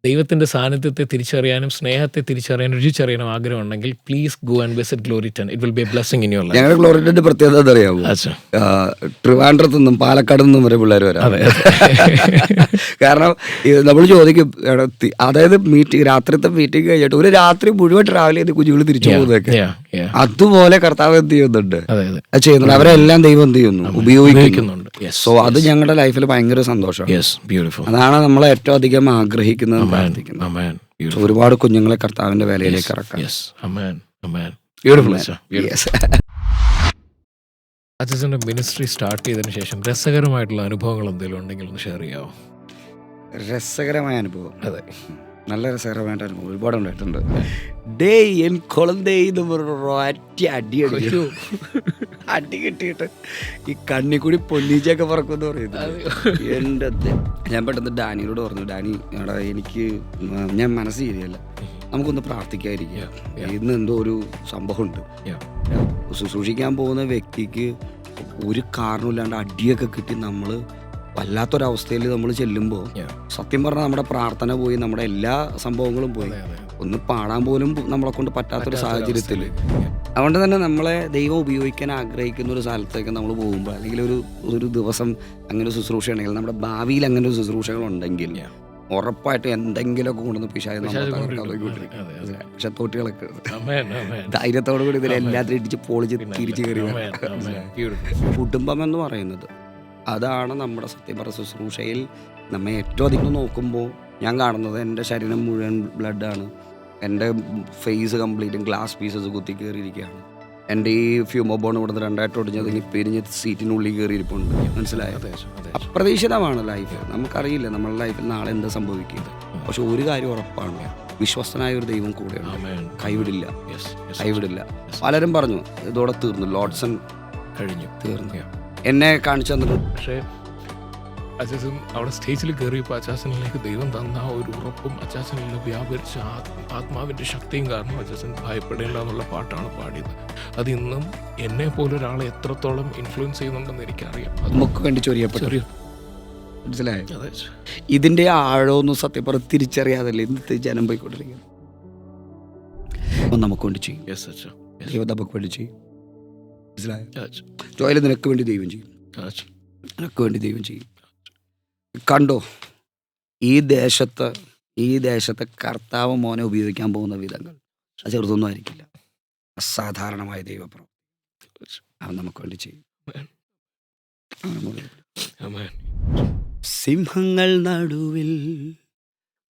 ദൈവത്തിന്റെ സാന്നിധ്യത്തെ തിരിച്ചറിയാനും സ്നേഹത്തെ തിരിച്ചറിയാനും രുചിച്ചറിയാനും ആഗ്രഹം ഉണ്ടെങ്കിൽ please go and visit glory tent. It will be A blessing in your life. ഞങ്ങളുടെ ഗ്ലോറി ടെന്റ് പ്രത്യേകത അറിയാമോ? ട്രിവാൻഡ്രത്ത് നിന്നും പാലക്കാട് നിന്നും വരെ പിള്ളേർ വരാം. കാരണം നമ്മൾ ചോദിക്കും, അതായത് രാത്രിത്തെ മീറ്റിംഗ് കഴിഞ്ഞിട്ട് ഒരു രാത്രി മുഴുവൻ ട്രാവൽ ചെയ്ത് കുഞ്ഞുങ്ങൾ തിരിച്ചു പോകുന്നതൊക്കെ അതുപോലെ കർത്താവ് എന്ത് ചെയ്യുന്നുണ്ട്, ചെയ്യുന്നുണ്ട്. അവരെല്ലാം ദൈവം എന്ത് ചെയ്യുന്നു, ഉപയോഗിക്കുന്നുണ്ട്. സോ അത് ഞങ്ങളുടെ ലൈഫിൽ ഭയങ്കര സന്തോഷമാണ്. അതാണ് നമ്മൾ ഏറ്റവും അധികം ആഗ്രഹിക്കുന്നത്, പ്രാർത്ഥിക്കുന്നത്. ഒരുപാട് കുഞ്ഞുങ്ങളെ കർത്താവിന്റെ വേലയിലേക്ക് ഇറക്കാം. അച്ഛൻ്റെ മിനിസ്ട്രി സ്റ്റാർട്ട് ചെയ്തതിനു ശേഷം രസകരമായിട്ടുള്ള അനുഭവങ്ങൾ എന്തെങ്കിലും ഉണ്ടെങ്കിൽ ഒന്ന് ഷെയർ ചെയ്യാമോ? രസകരമായ അനുഭവം? അതെ, നല്ല രസകരമായിട്ട് അനുഭവം ഒരുപാട് ഉണ്ടായിട്ടുണ്ട്. ഡേ എൻ കുളന്തേ എന്ന് പറഞ്ഞ ഒറ്റ അടി അടിച്ചു. അടി കിട്ടിയിട്ട് ഈ കണ്ണി കൂടി പൊന്നീച്ചയൊക്കെ പറക്കുമെന്ന് പറയുന്നത്. എൻ്റെ ഞാൻ പെട്ടെന്ന് ഡാനിയോട് പറഞ്ഞു, ഡാനി എടാ എനിക്ക് ഞാൻ മനസ്സ് ശരിയല്ല, നമുക്കൊന്ന് പ്രാർത്ഥിക്കാതിരിക്കുക, ഇന്ന് എന്തോ ഒരു സംഭവമുണ്ട്. ശുശ്രൂഷിക്കാൻ പോകുന്ന വ്യക്തിക്ക് ഒരു കാരണമില്ലാണ്ട് അടിയൊക്കെ കിട്ടി നമ്മൾ വല്ലാത്തൊരവസ്ഥയിൽ നമ്മൾ ചെല്ലുമ്പോൾ സത്യം പറഞ്ഞാൽ നമ്മുടെ പ്രാർത്ഥന പോയി, നമ്മുടെ എല്ലാ സംഭവങ്ങളും പോയി, ഒന്ന് പാടാൻ പോലും നമ്മളെ കൊണ്ട് പറ്റാത്തൊരു സാഹചര്യത്തിൽ. അതുകൊണ്ട് തന്നെ നമ്മളെ ദൈവം ഉപയോഗിക്കാൻ ആഗ്രഹിക്കുന്ന ഒരു സ്ഥലത്തേക്ക് നമ്മൾ പോകുമ്പോൾ, അല്ലെങ്കിൽ ഒരു ദിവസം അങ്ങനെ ശുശ്രൂഷ ഉണ്ടെങ്കിൽ, നമ്മുടെ ഭാവിയിൽ അങ്ങനെ ഒരു ശുശ്രൂഷകളുണ്ടെങ്കിൽ ഉറപ്പായിട്ടും എന്തെങ്കിലുമൊക്കെ കൊണ്ടുവന്ന് പിശാച് പക്ഷെ തോട്ടികളൊക്കെ ധൈര്യത്തോടു കൂടി ഇതിലെല്ലാത്തിനും ഇടിച്ച് പൊളിച്ച് തിരിച്ചു കയറി. കുടുംബം എന്ന് പറയുന്നത് അതാണ് നമ്മുടെ സത്യം പറഞ്ഞ ശുശ്രൂഷയിൽ നമ്മെ ഏറ്റവും അധികം നോക്കുമ്പോൾ ഞാൻ കാണുന്നത്. എൻ്റെ ശരീരം മുഴുവൻ ബ്ലഡാണ്, എൻ്റെ ഫേസ് കംപ്ലീറ്റും ഗ്ലാസ് പീസസ് കുത്തി കയറിയിരിക്കുകയാണ്, എൻ്റെ ഈ ഫ്യൂമോബോൺ ഇവിടുന്ന് രണ്ടായിട്ട് ഒടിഞ്ഞത് പിരിഞ്ഞ് സീറ്റിനുള്ളിൽ കയറിയിരിപ്പുണ്ട്. മനസ്സിലായത്? അപ്രതീക്ഷിതമാണ് ലൈഫ്, നമുക്കറിയില്ല നമ്മളുടെ ലൈഫിൽ നാളെ എന്താ സംഭവിക്കുന്നത്. പക്ഷെ ഒരു കാര്യം ഉറപ്പാണ്, വിശ്വസ്തനായ ഒരു ദൈവം കൂടെയാണ്, കൈവിടില്ല. പലരും പറഞ്ഞു ഇതോടെ തീർന്നു, ലോഡ്സൺ കഴിഞ്ഞു, തീർന്നു, എന്നെ കാണിച്ചു തന്നിട്ട്. പക്ഷേ അച്ചാച്ചൻ അവിടെ സ്റ്റേജിൽ കയറിയപ്പോൾ അച്ചാച്ചനിലേക്ക് ദൈവം തന്ന ആ ഒരു ഉറപ്പും അച്ചാച്ചനിൽ വ്യാപരിച്ച ആത്മാവിൻ്റെ ശക്തിയും കാരണം അച്ചാച്ചൻ ഭയപ്പെടേണ്ട എന്നുള്ള പാട്ടാണ് പാടിയത്. അത് ഇന്നും എന്നെ പോലെ ഒരാളെ എത്രത്തോളം ഇൻഫ്ലുവൻസ് ചെയ്യുന്നുണ്ടെന്ന് എനിക്കറിയാം. അത് നമുക്ക് വേണ്ടി ചൊരിയപ്പെട്ടു. മനസ്സിലായോ? ഇതിൻ്റെ ആഴമൊന്നും സത്യം പറഞ്ഞ് തിരിച്ചറിയാതല്ലേ ഇന്നത്തെ ജനം പോയിക്കൊണ്ടിരിക്കുന്നത്. അപ്പം നമുക്ക് വേണ്ടി ചെയ്യും, ദൈവം നമുക്ക് വേണ്ടി ചെയ്യും. മനസ്സിലായോ? ജോയില് നിനക്ക് വേണ്ടി ദൈവം ചെയ്യും, നിനക്ക് വേണ്ടി ദൈവം ചെയ്യും. കണ്ടോ, ഈ ദേശത്തെ കർത്താവ് മോനെ ഉപയോഗിക്കാൻ പോകുന്ന വിധങ്ങൾ അത് ചെറുതൊന്നും ആയിരിക്കില്ല. അസാധാരണമായ ദൈവപ്രവൃത്തി അവൻ നമുക്ക് വേണ്ടി ചെയ്യും. സിംഹങ്ങൾ നടുവിൽ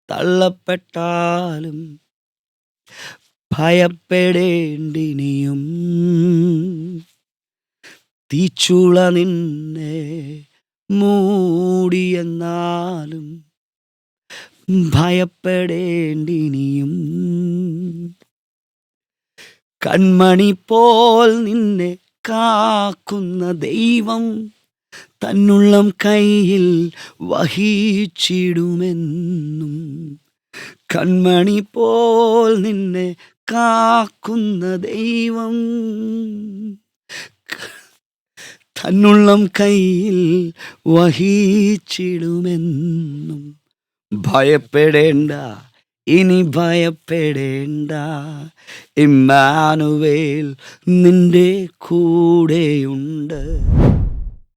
തള്ളപ്പെട്ടാലും ഭയപ്പെടേണ്ടിനിയും, തീച്ചുള നിന്നെ മൂടിയെന്നാലും ഭയപ്പെടേണ്ടിനിയും, കൺമണി പോൽ നിന്നെ കാക്കുന്ന ദൈവം തന്നുള്ളം കയ്യിൽ വഹിച്ചിടുമെന്നും, കൺമണി പോൽ നിന്നെ കാക്കുന്ന ദൈവം തന്നുള്ളം കയ്യിൽ വഹിച്ചിടുമെന്നും. ഭയപ്പെടേണ്ട, ഇനി ഭയപ്പെടേണ്ട, ഇമ്മാനുവേൽ നിന്റെ കൂടെയുണ്ട്.